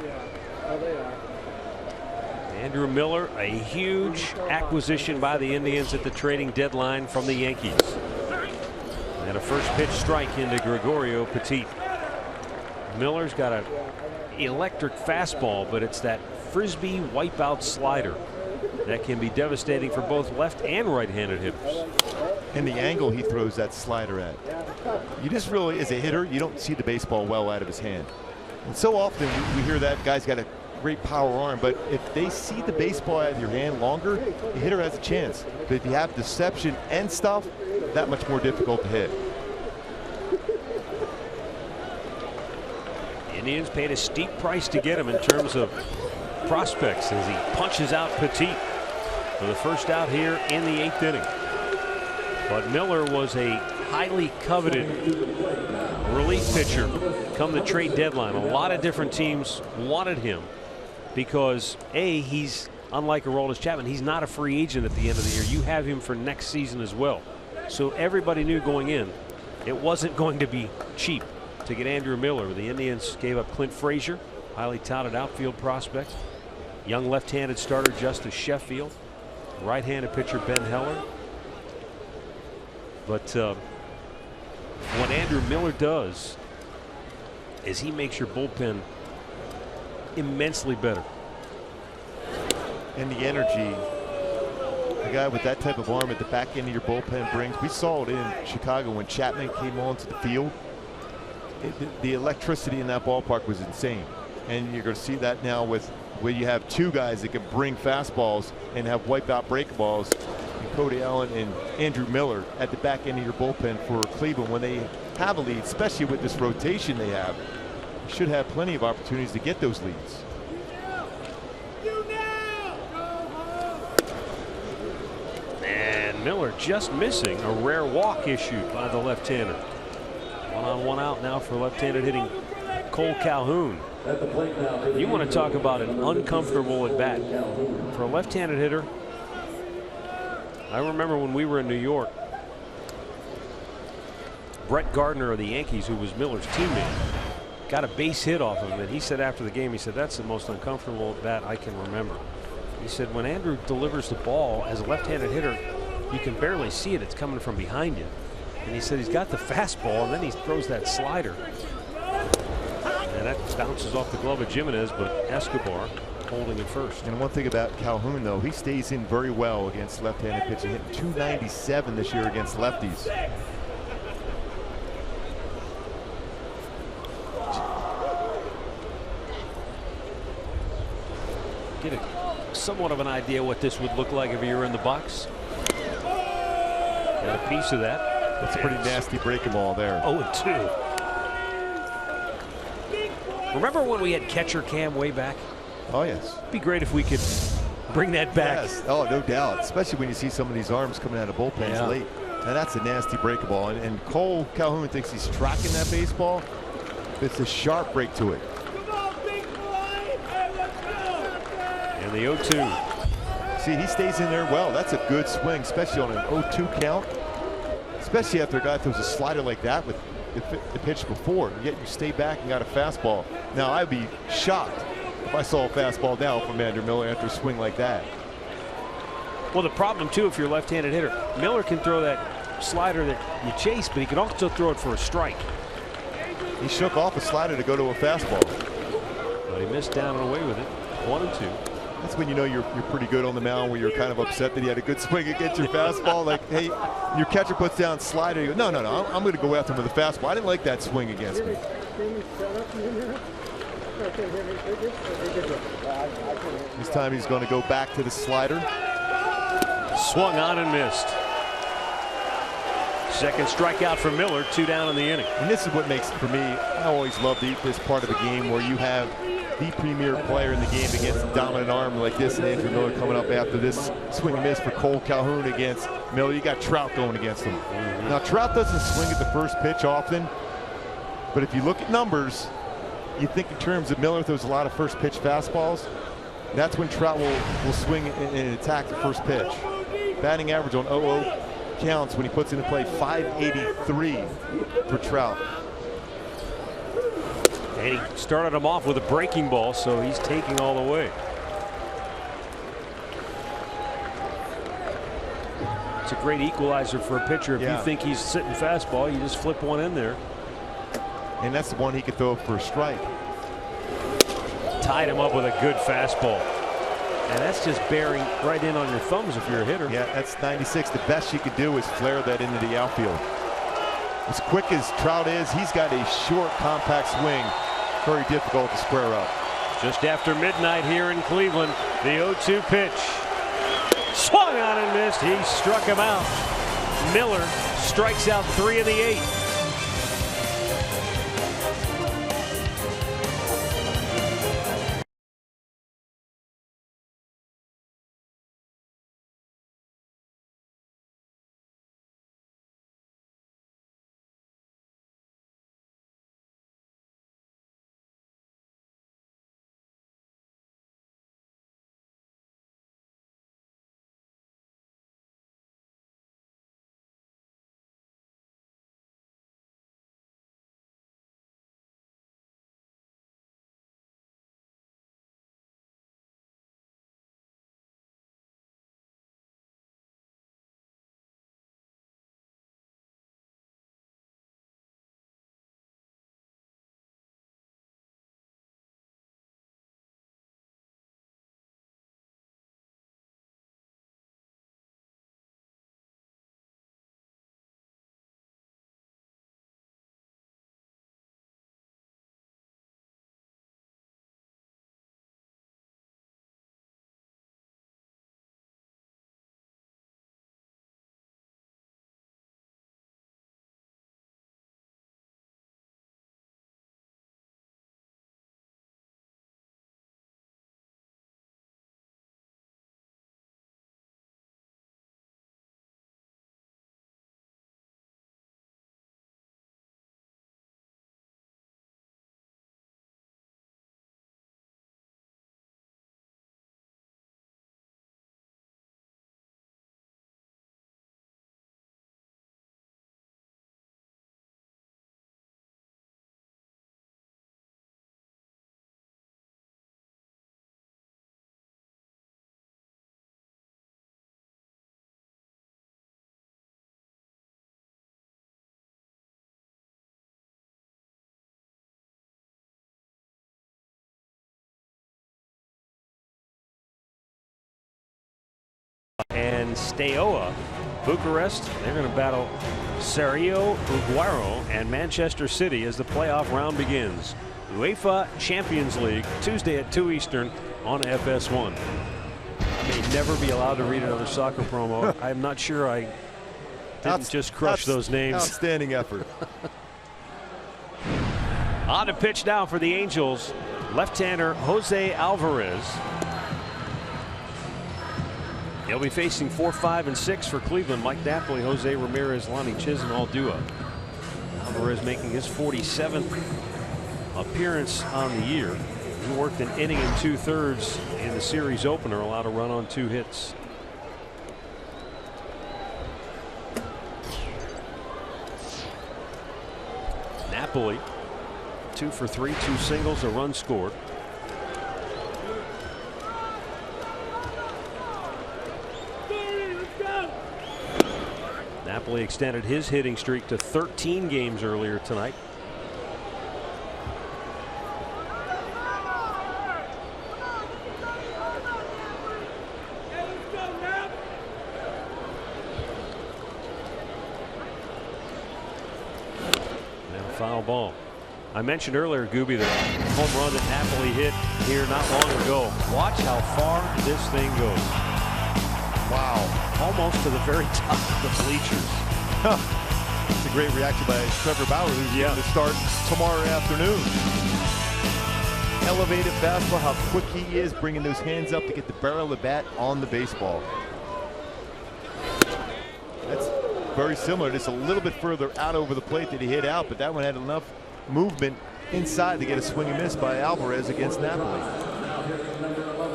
Andrew Miller, a huge acquisition by the Indians at the trading deadline from the Yankees. And a first pitch strike into Gregorio Petit. Miller's got an electric fastball, but it's that frisbee wipeout slider that can be devastating for both left and right-handed hitters. And the angle he throws that slider at. You just really, as a hitter, you don't see the baseball well out of his hand. And so often we hear that guy's got a great power arm, but if they see the baseball out of your hand longer, the hitter has a chance. But if you have deception and stuff, that much more difficult to hit. Indians paid a steep price to get him in terms of prospects as he punches out Petit for the first out here in the 8th inning. But Miller was a highly coveted relief pitcher come the trade deadline. A lot of different teams wanted him because he's unlike Aroldis Chapman. He's not a free agent at the end of the year. You have him for next season as well. So everybody knew going in it wasn't going to be cheap to get Andrew Miller. The Indians gave up Clint Frazier, highly touted outfield prospect, young left-handed starter Justice Sheffield, right-handed pitcher Ben Heller. But what Andrew Miller does is he makes your bullpen immensely better. And the energy a guy with that type of arm at the back end of your bullpen brings. We saw it in Chicago when Chapman came onto the field. The electricity in that ballpark was insane, and you're going to see that now with where you have two guys that can bring fastballs and have wipeout break balls, and Cody Allen and Andrew Miller at the back end of your bullpen for Cleveland. When they have a lead, especially with this rotation they have, you should have plenty of opportunities to get those leads. And Miller just missing a rare walk issued by the left-hander. One-on-one out now for left-handed hitting Cole Calhoun. You want to talk about an uncomfortable at bat for a left-handed hitter. I remember when we were in New York, Brett Gardner of the Yankees, who was Miller's teammate, got a base hit off of him, and he said after the game, he said, that's the most uncomfortable at bat I can remember. He said when Andrew delivers the ball as a left-handed hitter, you can barely see it. It's coming from behind you. And he said he's got the fastball, and then he throws that slider. And that bounces off the glove of Jimenez, but Escobar holding it first. And one thing about Calhoun, though, he stays in very well against left-handed pitching, hitting .297 this year against lefties. Get somewhat of an idea what this would look like if you were in the box. Got a piece of that. That's a pretty nasty breaking ball there. 0-2. Remember when we had catcher cam way back? Oh, yes. It'd be great if we could bring that back. Yes. Oh, no doubt. Especially when you see some of these arms coming out of bullpens late. And that's a nasty breaking ball. And Cole Calhoun thinks he's tracking that baseball. It's a sharp break to it. And the 0-2. See, he stays in there well. That's a good swing, especially on an 0-2 count. Especially after a guy throws a slider like that with the pitch before, yet you stay back and got a fastball. Now, I'd be shocked if I saw a fastball now from Andrew Miller after a swing like that. Well, the problem, too, if you're a left-handed hitter, Miller can throw that slider that you chase, but he can also throw it for a strike. He shook off a slider to go to a fastball. But he missed down and away with it. 1-2. That's when you know you're pretty good on the mound, where you're kind of upset that he had a good swing against your fastball. Like, hey, your catcher puts down slider. You go, no, I'm going to go after him with a fastball. I didn't like that swing against me. This time he's going to go back to the slider. Swung on and missed. Second strikeout for Miller, 2 down in the inning. And this is what makes, for me, I always love this part of the game where you have the premier player in the game against a dominant arm like this, and Andrew Miller coming up after this swing and miss for Cole Calhoun against Miller. You got Trout going against him. Now, Trout doesn't swing at the first pitch often, but if you look at numbers, you think in terms of Miller, there's a lot of first pitch fastballs. That's when Trout will swing and attack the first pitch. Batting average on 0-0 counts when he puts into play .583 for Trout. And he started him off with a breaking ball, so he's taking all the way. It's a great equalizer for a pitcher. If you think he's sitting fastball, you just flip one in there. And that's the one he could throw for a strike. Tied him up with a good fastball. And that's just bearing right in on your thumbs if you're a hitter. Yeah, that's 96. The best you could do is flare that into the outfield. As quick as Trout is, he's got a short, compact swing. Very difficult to square up. Just after midnight here in Cleveland, the 0-2 pitch. Swung on and missed. He struck him out. Miller strikes out 3 of the 8. And Steaua, Bucharest, they're going to battle Serio Uguaro and Manchester City as the playoff round begins. UEFA Champions League, Tuesday at 2 Eastern on FS1. I may never be allowed to read another soccer promo. I'm not sure I didn't just crush those names. Outstanding effort. On the pitch now for the Angels, left-hander Jose Alvarez. He'll be facing 4, 5, and 6 for Cleveland. Mike Napoli, Jose Ramirez, Lonnie Chisenhall duo. Alvarez making his 47th appearance on the year. He worked an inning and 2/3 in the series opener, allowed a run on 2 hits. Napoli, 2 for 3, 2 singles, a run scored. Napoli extended his hitting streak to 13 games earlier tonight. Now foul ball. I mentioned earlier, Gooby, the home run that Napoli hit here not long ago. Watch how far this thing goes. Wow. Almost to the very top of the bleachers. It's a great reaction by Trevor Bauer, who's going to start tomorrow afternoon. elevated fastball, how quick he is bringing those hands up to get the barrel of the bat on the baseball. That's very similar, just a little bit further out over the plate that he hit out, but that one had enough movement inside to get a swing and miss by Alvarez against Napoli.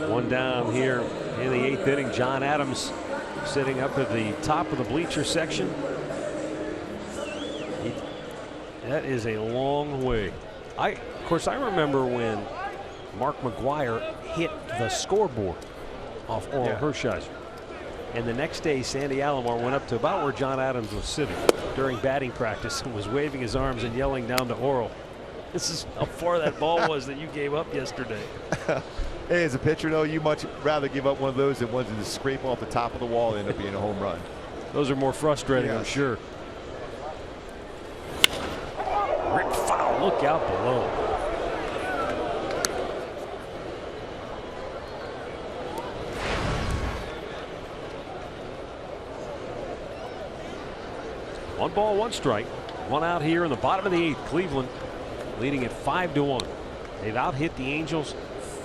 One down here in the 8th inning. John Adams sitting up at the top of the bleacher section. That is a long way. Of course, I remember when Mark McGwire hit the scoreboard off Oral Hershiser. And the next day, Sandy Alomar went up to about where John Adams was sitting during batting practice and was waving his arms and yelling down to Oral, "This is how far that ball was that you gave up yesterday." Hey, as a pitcher, though, you much rather give up one of those than ones that just scrape off the top of the wall and end up being a home run. Those are more frustrating, I'm sure. Rick foul, look out below. One ball, one strike. One out here in the bottom of the 8th. Cleveland leading at 5-1. They've out-hit the Angels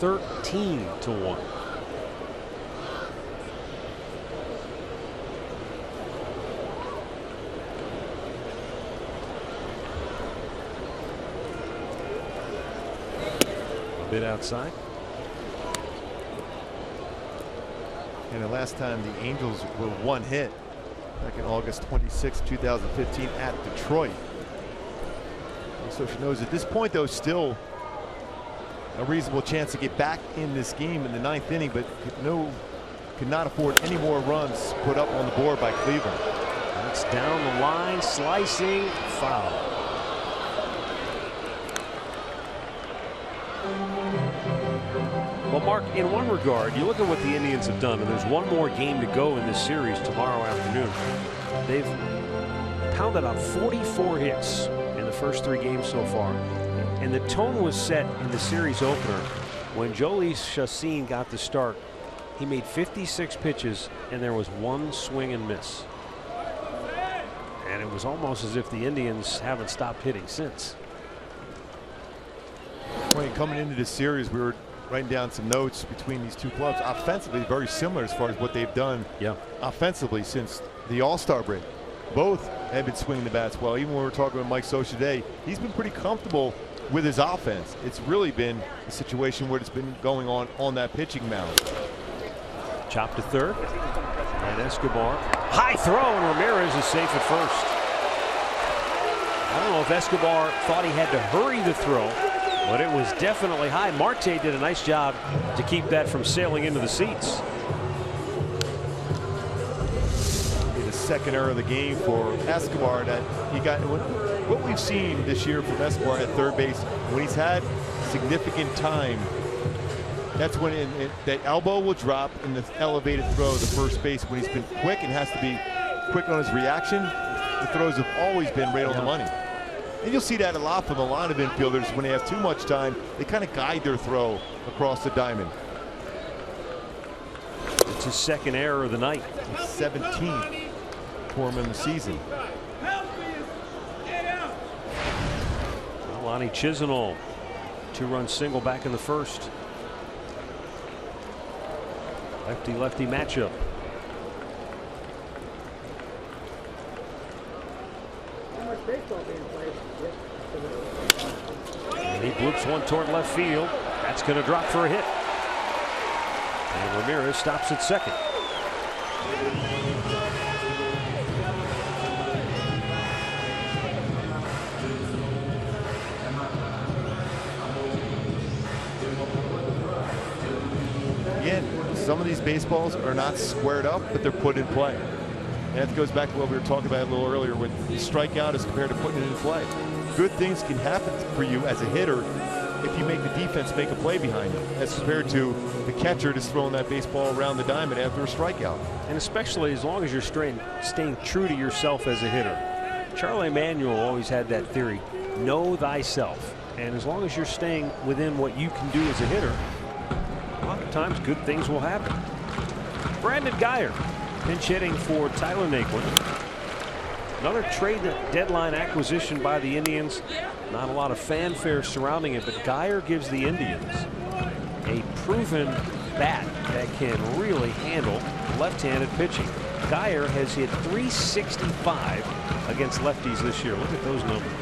13-1. A bit outside. And the last time the Angels were one hit back in August 26, 2015 at Detroit. So she knows at this point, though, still a reasonable chance to get back in this game in the 9th inning, but could not afford any more runs put up on the board by Cleveland. That's down the line, slicing, foul. Well, Mark, in one regard, you look at what the Indians have done, and there's one more game to go in this series tomorrow afternoon. They've pounded out 44 hits in the first 3 games so far. And the tone was set in the series opener when Jhoulys Chacín got the start. He made 56 pitches and there was 1 swing and miss. And it was almost as if the Indians haven't stopped hitting since. When coming into this series, we were writing down some notes between these two clubs. Offensively, very similar as far as what they've done offensively since the All-Star break. Both have been swinging the bats well. Even when we're talking with Mike Scioscia today, he's been pretty comfortable with his offense. It's really been a situation where it's been going on that pitching mound. Chop to third. And Escobar. High throw, and Ramirez is safe at first. I don't know if Escobar thought he had to hurry the throw, but it was definitely high. Marte did a nice job to keep that from sailing into the seats. The second error of the game for Escobar that he got. What we've seen this year from Escobar at third base, when he's had significant time, that's when that elbow will drop in the elevated throw to first base. When he's been quick and has to be quick on his reaction, the throws have always been right on the money. And you'll see that a lot from a lot of infielders. When they have too much time, they kind of guide their throw across the diamond. It's his second error of the night. 17th for him in the season. Lonnie Chisenhall, 2-run single back in the first. Lefty-lefty matchup. And he bloops one toward left field. That's going to drop for a hit. And Ramirez stops at second. Some of these baseballs are not squared up, but they're put in play. And that goes back to what we were talking about a little earlier with strikeout as compared to putting it in play. Good things can happen for you as a hitter if you make the defense make a play behind you, as compared to the catcher just throwing that baseball around the diamond after a strikeout. And especially as long as you're staying true to yourself as a hitter. Charlie Emanuel always had that theory, know thyself. And as long as you're staying within what you can do as a hitter, a lot of times good things will happen. Brandon Guyer pinch hitting for Tyler Naquin. Another trade deadline acquisition by the Indians. Not a lot of fanfare surrounding it, but Geyer gives the Indians a proven bat that can really handle left-handed pitching. Geyer has hit .365 against lefties this year. Look at those numbers.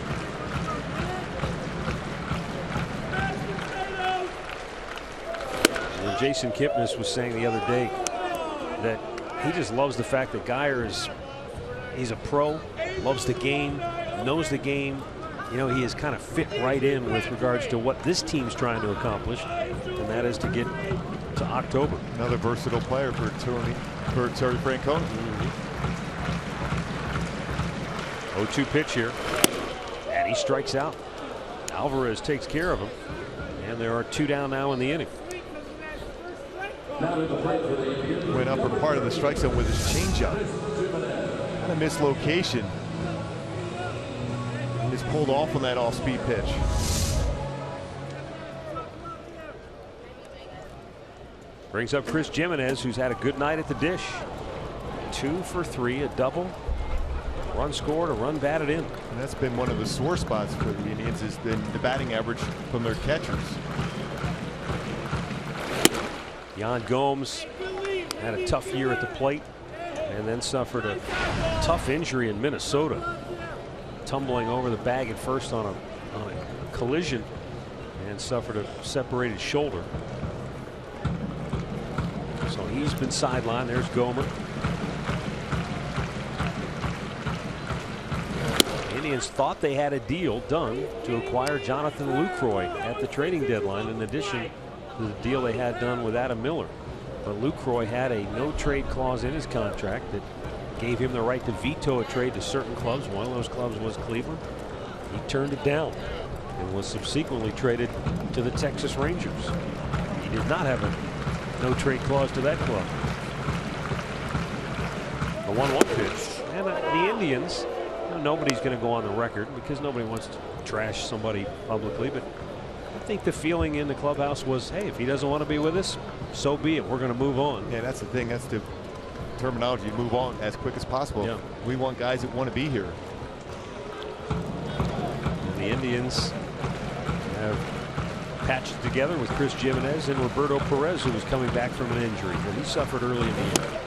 And Jason Kipnis was saying the other day that he just loves the fact that Geyer he's a pro, loves the game, knows the game. You know, he has kind of fit right in with regards to what this team's trying to accomplish, and that is to get to October. Another versatile player for Terry Francona. 0-2 pitch here, and he strikes out. Alvarez takes care of him, and there are 2 down now in the inning. Went upper part of the strike zone with his changeup. Kind of mislocation. Just pulled off on that off-speed pitch. Brings up Chris Jimenez, who's had a good night at the dish. 2 for 3, a double. Run scored, a run batted in. And that's been one of the sore spots for the Indians, has been the batting average from their catchers. Yan Gomes had a tough year at the plate and then suffered a tough injury in Minnesota, tumbling over the bag at first on a collision and suffered a separated shoulder. So he's been sidelined. There's Gomer. Indians thought they had a deal done to acquire Jonathan Lucroy at the trading deadline, in addition to the deal they had done with Adam Miller. But Lucroy had a no-trade clause in his contract that gave him the right to veto a trade to certain clubs. One of those clubs was Cleveland. He turned it down and was subsequently traded to the Texas Rangers. He did not have a no-trade clause to that club. A 1-1 pitch. And the Indians, nobody's going to go on the record because nobody wants to trash somebody publicly, but I think the feeling in the clubhouse was, hey, if he doesn't want to be with us, so be it. We're going to move on. Yeah, that's the thing. That's the terminology. Move on as quick as possible. Yeah. We want guys that want to be here. And the Indians have patched it together with Chris Jimenez and Roberto Perez, who was coming back from an injury. And he suffered early in the year.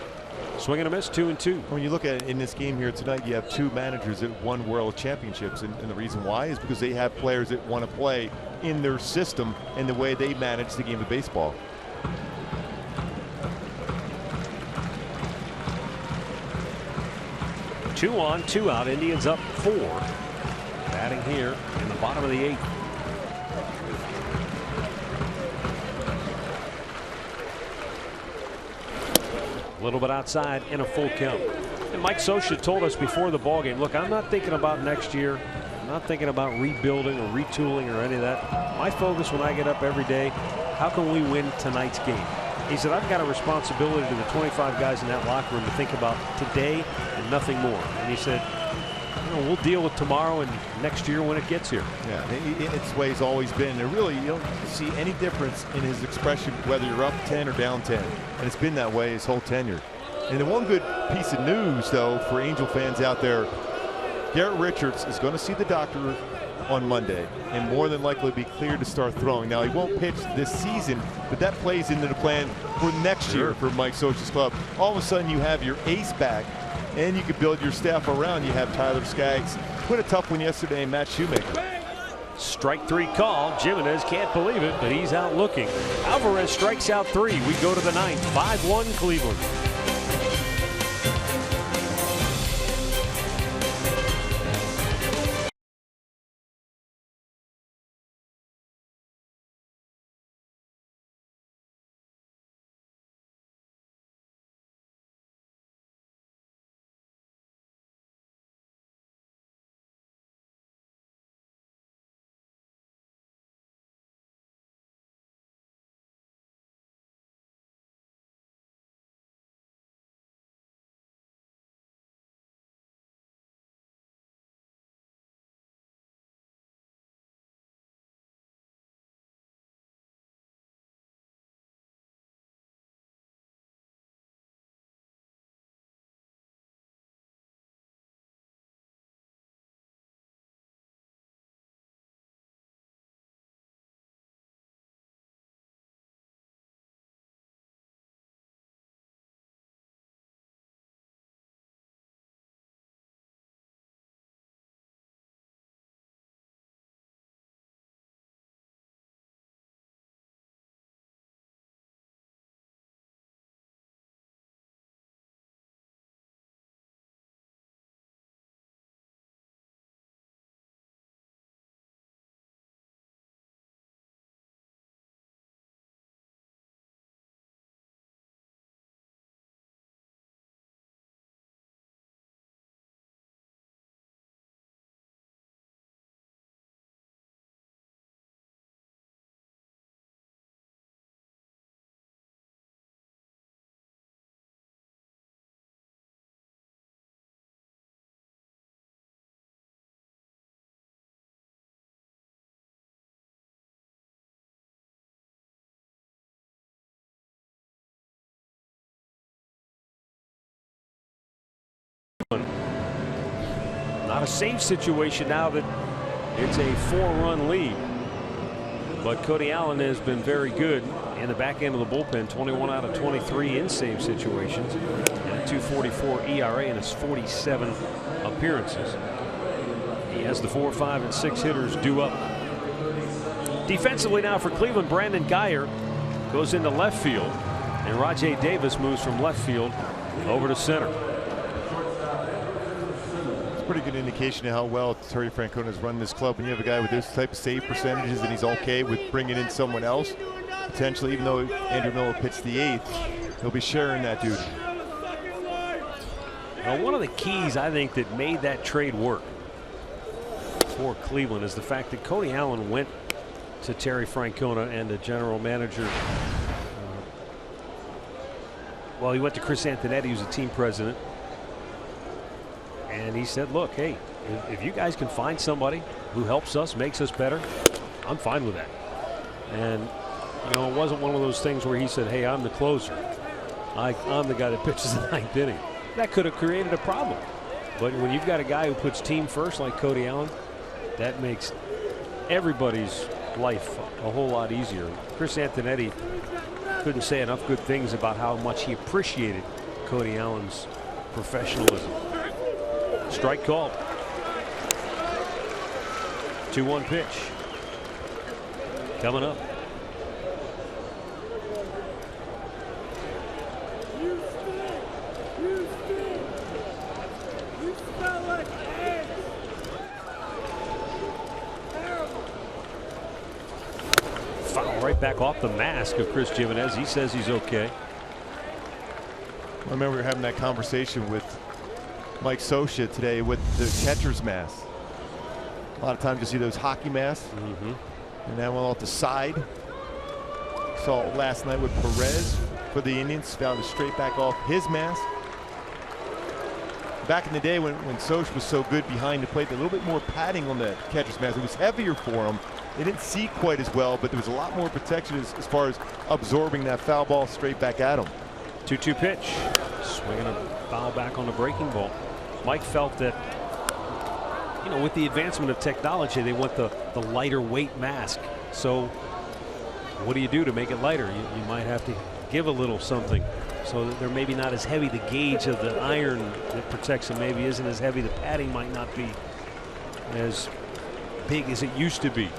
Swing and a miss, 2-2. When you look at it in this game here tonight, you have 2 managers that won world championships, and the reason why is because they have players that want to play in their system and the way they manage the game of baseball. Two on, 2 out. Indians up 4. Batting here in the bottom of the 8th. A little bit outside and a full count. And Mike Scioscia told us before the ball game, look, I'm not thinking about next year. I'm not thinking about rebuilding or retooling or any of that. My focus when I get up every day, how can we win tonight's game? He said, I've got a responsibility to the 25 guys in that locker room to think about today and nothing more. And he said, we'll deal with tomorrow and next year when it gets here. Yeah, it's the way it's always been. And really, you don't see any difference in his expression whether you're up 10 or down 10. And it's been that way his whole tenure. And the one good piece of news, though, for Angel fans out there, Garrett Richards is going to see the doctor on Monday and more than likely be cleared to start throwing. Now, he won't pitch this season, but that plays into the plan for next year for Mike Scioscia's club. All of a sudden, you have your ace back, and you can build your staff around. You have Tyler Skaggs. Put a tough one yesterday, Matt Shoemaker. Strike 3 call. Jimenez can't believe it, but he's out looking. Alvarez strikes out 3. We go to the 9th. 5-1 Cleveland. Not a safe situation now that it's a 4-run lead. But Cody Allen has been very good in the back end of the bullpen. 21 out of 23 in save situations and a 2.44 ERA in his 47 appearances. He has the 4, 5, and 6 hitters due up. Defensively now for Cleveland, Brandon Guyer goes into left field, and Rajay Davis moves from left field over to center. Pretty good indication of how well Terry Francona has run this club. When you have a guy with this type of save percentages and he's okay with bringing in someone else, potentially, even though Andrew Miller pitched the 8th, he'll be sharing that duty. Now, one of the keys I think that made that trade work for Cleveland is the fact that Cody Allen went to Terry Francona and the general manager. Well, he went to Chris Antonetti, who's the team president. And he said, look, hey, if you guys can find somebody who helps us, makes us better, I'm fine with that. And, you know, it wasn't one of those things where he said, hey, I'm the closer. I'm the guy that pitches the 9th inning. That could have created a problem. But when you've got a guy who puts team first like Cody Allen, that makes everybody's life a whole lot easier. Chris Antonetti couldn't say enough good things about how much he appreciated Cody Allen's professionalism. Strike called. 2-1 pitch coming up. Foul right back off the mask of Chris Gimenez. He says he's okay. I remember we were having that conversation with Mike Scioscia today with the catcher's mask. A lot of times you see those hockey masks, and that one off the side. Saw it last night with Perez for the Indians. Found it straight back off his mask. Back in the day when Scioscia was so good behind the plate, a little bit more padding on the catcher's mask. It was heavier for him. They didn't see quite as well, but there was a lot more protection as far as absorbing that foul ball straight back at him. 2-2 pitch. Swinging a foul back on the breaking ball. Mike felt that, you know, with the advancement of technology, they want the lighter weight mask. So what do you do to make it lighter? You might have to give a little something so that they're maybe not as heavy. The gauge of the iron that protects them maybe isn't as heavy. The padding might not be as big as it used to be.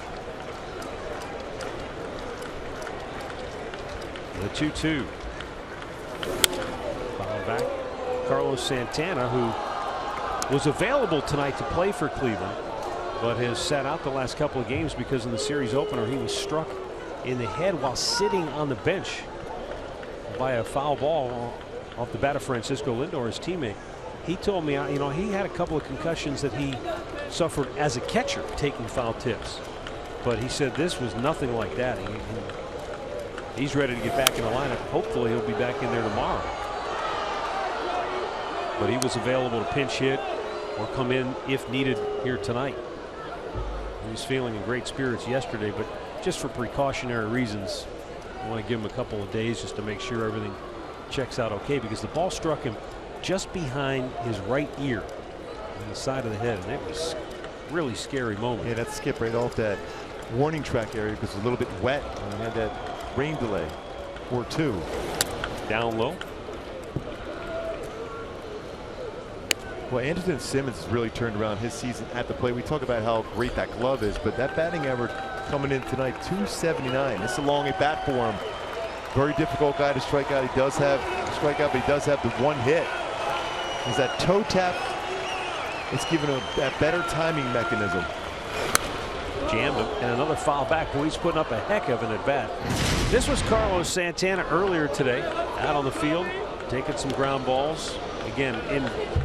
The 2-2. Foul back. Carlos Santana, who was available tonight to play for Cleveland, but has sat out the last couple of games because in the series opener he was struck in the head while sitting on the bench by a foul ball off the bat of Francisco Lindor, his teammate. He told me, you know, he had a couple of concussions that he suffered as a catcher taking foul tips, but he said this was nothing like that. He's ready to get back in the lineup. Hopefully he'll be back in there tomorrow. But he was available to pinch hit or come in if needed here tonight. He was feeling in great spirits yesterday, but just for precautionary reasons, I want to give him a couple of days just to make sure everything checks out okay, because the ball struck him just behind his right ear on the side of the head, and it was a really scary moment. Yeah, that skip right off that warning track area because it was a little bit wet and he had that rain delay or two. Down low. Well, Andrelton Simmons has really turned around his season at the plate. We talk about how great that glove is, but that batting average coming in tonight, 279. It's a long at bat for him. Very difficult guy to strike out. He does have strikeout, but he does have the one hit. Is that toe tap? It's given a better timing mechanism. Jammed him, and another foul back. Boy, he's putting up a heck of an at bat. This was Carlos Santana earlier today, out on the field, taking some ground balls. Again,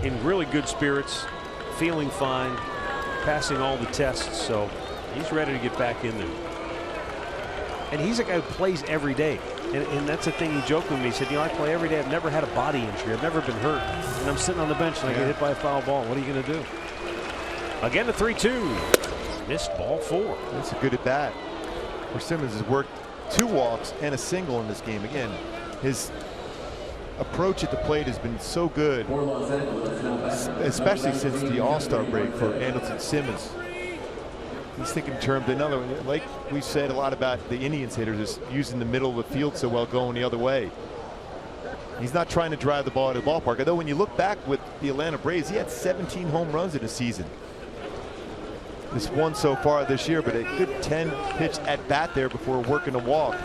in really good spirits, feeling fine, passing all the tests, so he's ready to get back in there. And he's a guy who plays every day, and that's the thing he joked with me. He said, you know, I play every day. I've never had a body injury. I've never been hurt, and I'm sitting on the bench and I get hit by a foul ball. What are you going to do? Again, the 3-2. Missed ball 4. That's a good at bat. Where Simmons has worked 2 walks and a single in this game. Again, his approach at the plate has been so good. especially since the All-Star break for Andrelton Simmons. He's thinking in terms of another one. Like we said a lot about the Indians hitters, is using the middle of the field so well, going the other way. He's not trying to drive the ball out of the ballpark. Although when you look back with the Atlanta Braves, he had 17 home runs in a season. This one so far this year, but a good 10 pitch at bat there before working a walk.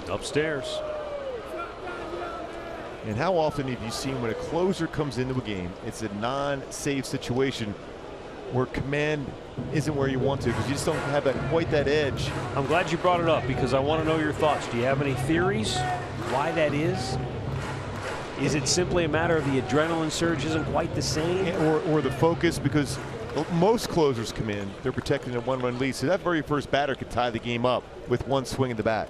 Upstairs. And how often have you seen when a closer comes into a game, it's a non-save situation where command isn't where you want to, because you just don't have quite that edge. I'm glad you brought it up, because I want to know your thoughts. Do you have any theories why that is? Is it simply a matter of the adrenaline surge isn't quite the same? Or the focus, because most closers come in, they're protecting a one-run lead, so that very first batter could tie the game up with one swing of the bat.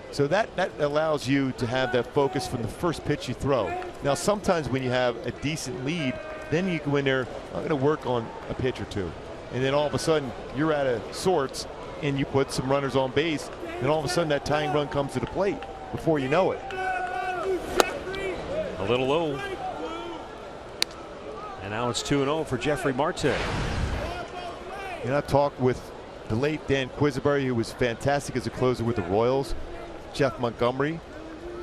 So that allows you to have that focus from the first pitch you throw. Now sometimes when you have a decent lead, then you go in there, I'm going to work on a pitch or two. And then all of a sudden you're out of sorts and you put some runners on base, and all of a sudden that tying run comes to the plate before you know it. A little low. And now it's 2-0 for Jeffrey Marte. And I talked with the late Dan Quisenberry, who was fantastic as a closer with the Royals. Jeff Montgomery,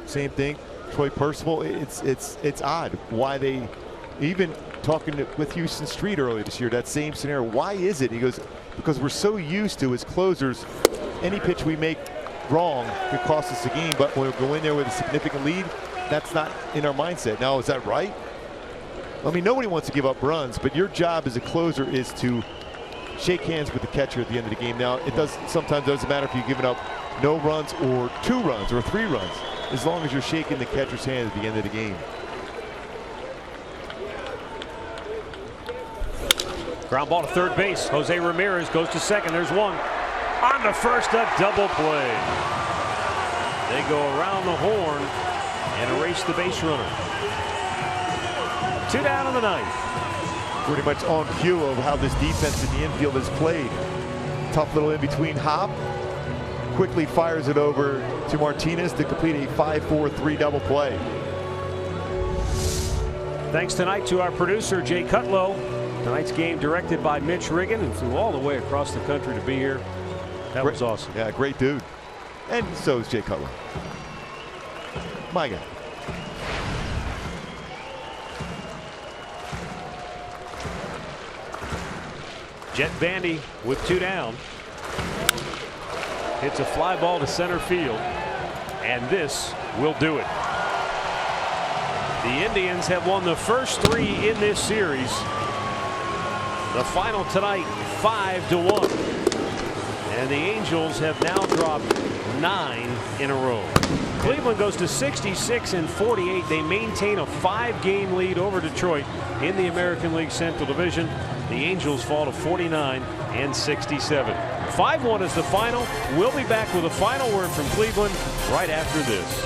same thing. Troy Percival. It's odd why they, even talking with Houston Street earlier this year, that same scenario. Why is it? He goes, because we're so used to, as closers, any pitch we make wrong could cost us the game, but when we go in there with a significant lead, that's not in our mindset. Now, is that right? I mean, nobody wants to give up runs, but your job as a closer is to shake hands with the catcher at the end of the game. Now, it sometimes doesn't matter if you're giving up no runs or 2 runs or 3 runs, as long as you're shaking the catcher's hand at the end of the game. Ground ball to third base. Jose Ramirez goes to second. There's one. On the first, a double play. They go around the horn and erase the base runner. 2 down in the ninth. Pretty much on cue of how this defense in the infield is played. Tough little in-between hop. Quickly fires it over to Martinez to complete a 5-4-3 double play. Thanks tonight to our producer, Jay Cutlow. Tonight's game directed by Mitch Riggin, and flew all the way across the country to be here. That was awesome. Yeah, great dude. And so is Jay Cutlow. My guy. Jet Bandy with 2 down. Hits a fly ball to center field, and this will do it. The Indians have won the first 3 in this series. The final tonight, 5-1. And the Angels have now dropped 9 in a row. Cleveland goes to 66-48. They maintain a 5-game lead over Detroit in the American League Central Division. The Angels fall to 49-67. 5-1 is the final. We'll be back with a final word from Cleveland right after this.